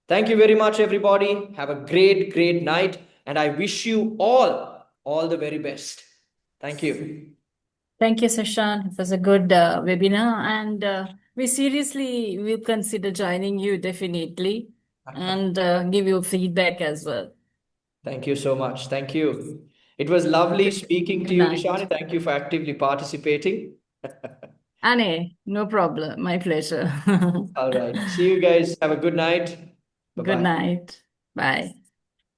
Thank you very much, everybody. Have a great, great night. And I wish you all the very best. Thank you. Thank you, Sashan. It was a good webinar, and we seriously will consider joining you definitely, and give you feedback as well. Thank you so much. Thank you. It was lovely speaking to you, Nishani. Thank you for actively participating. Anne, no problem. My pleasure. All right. See you guys. Have a good night. Bye-bye. Good night. Bye.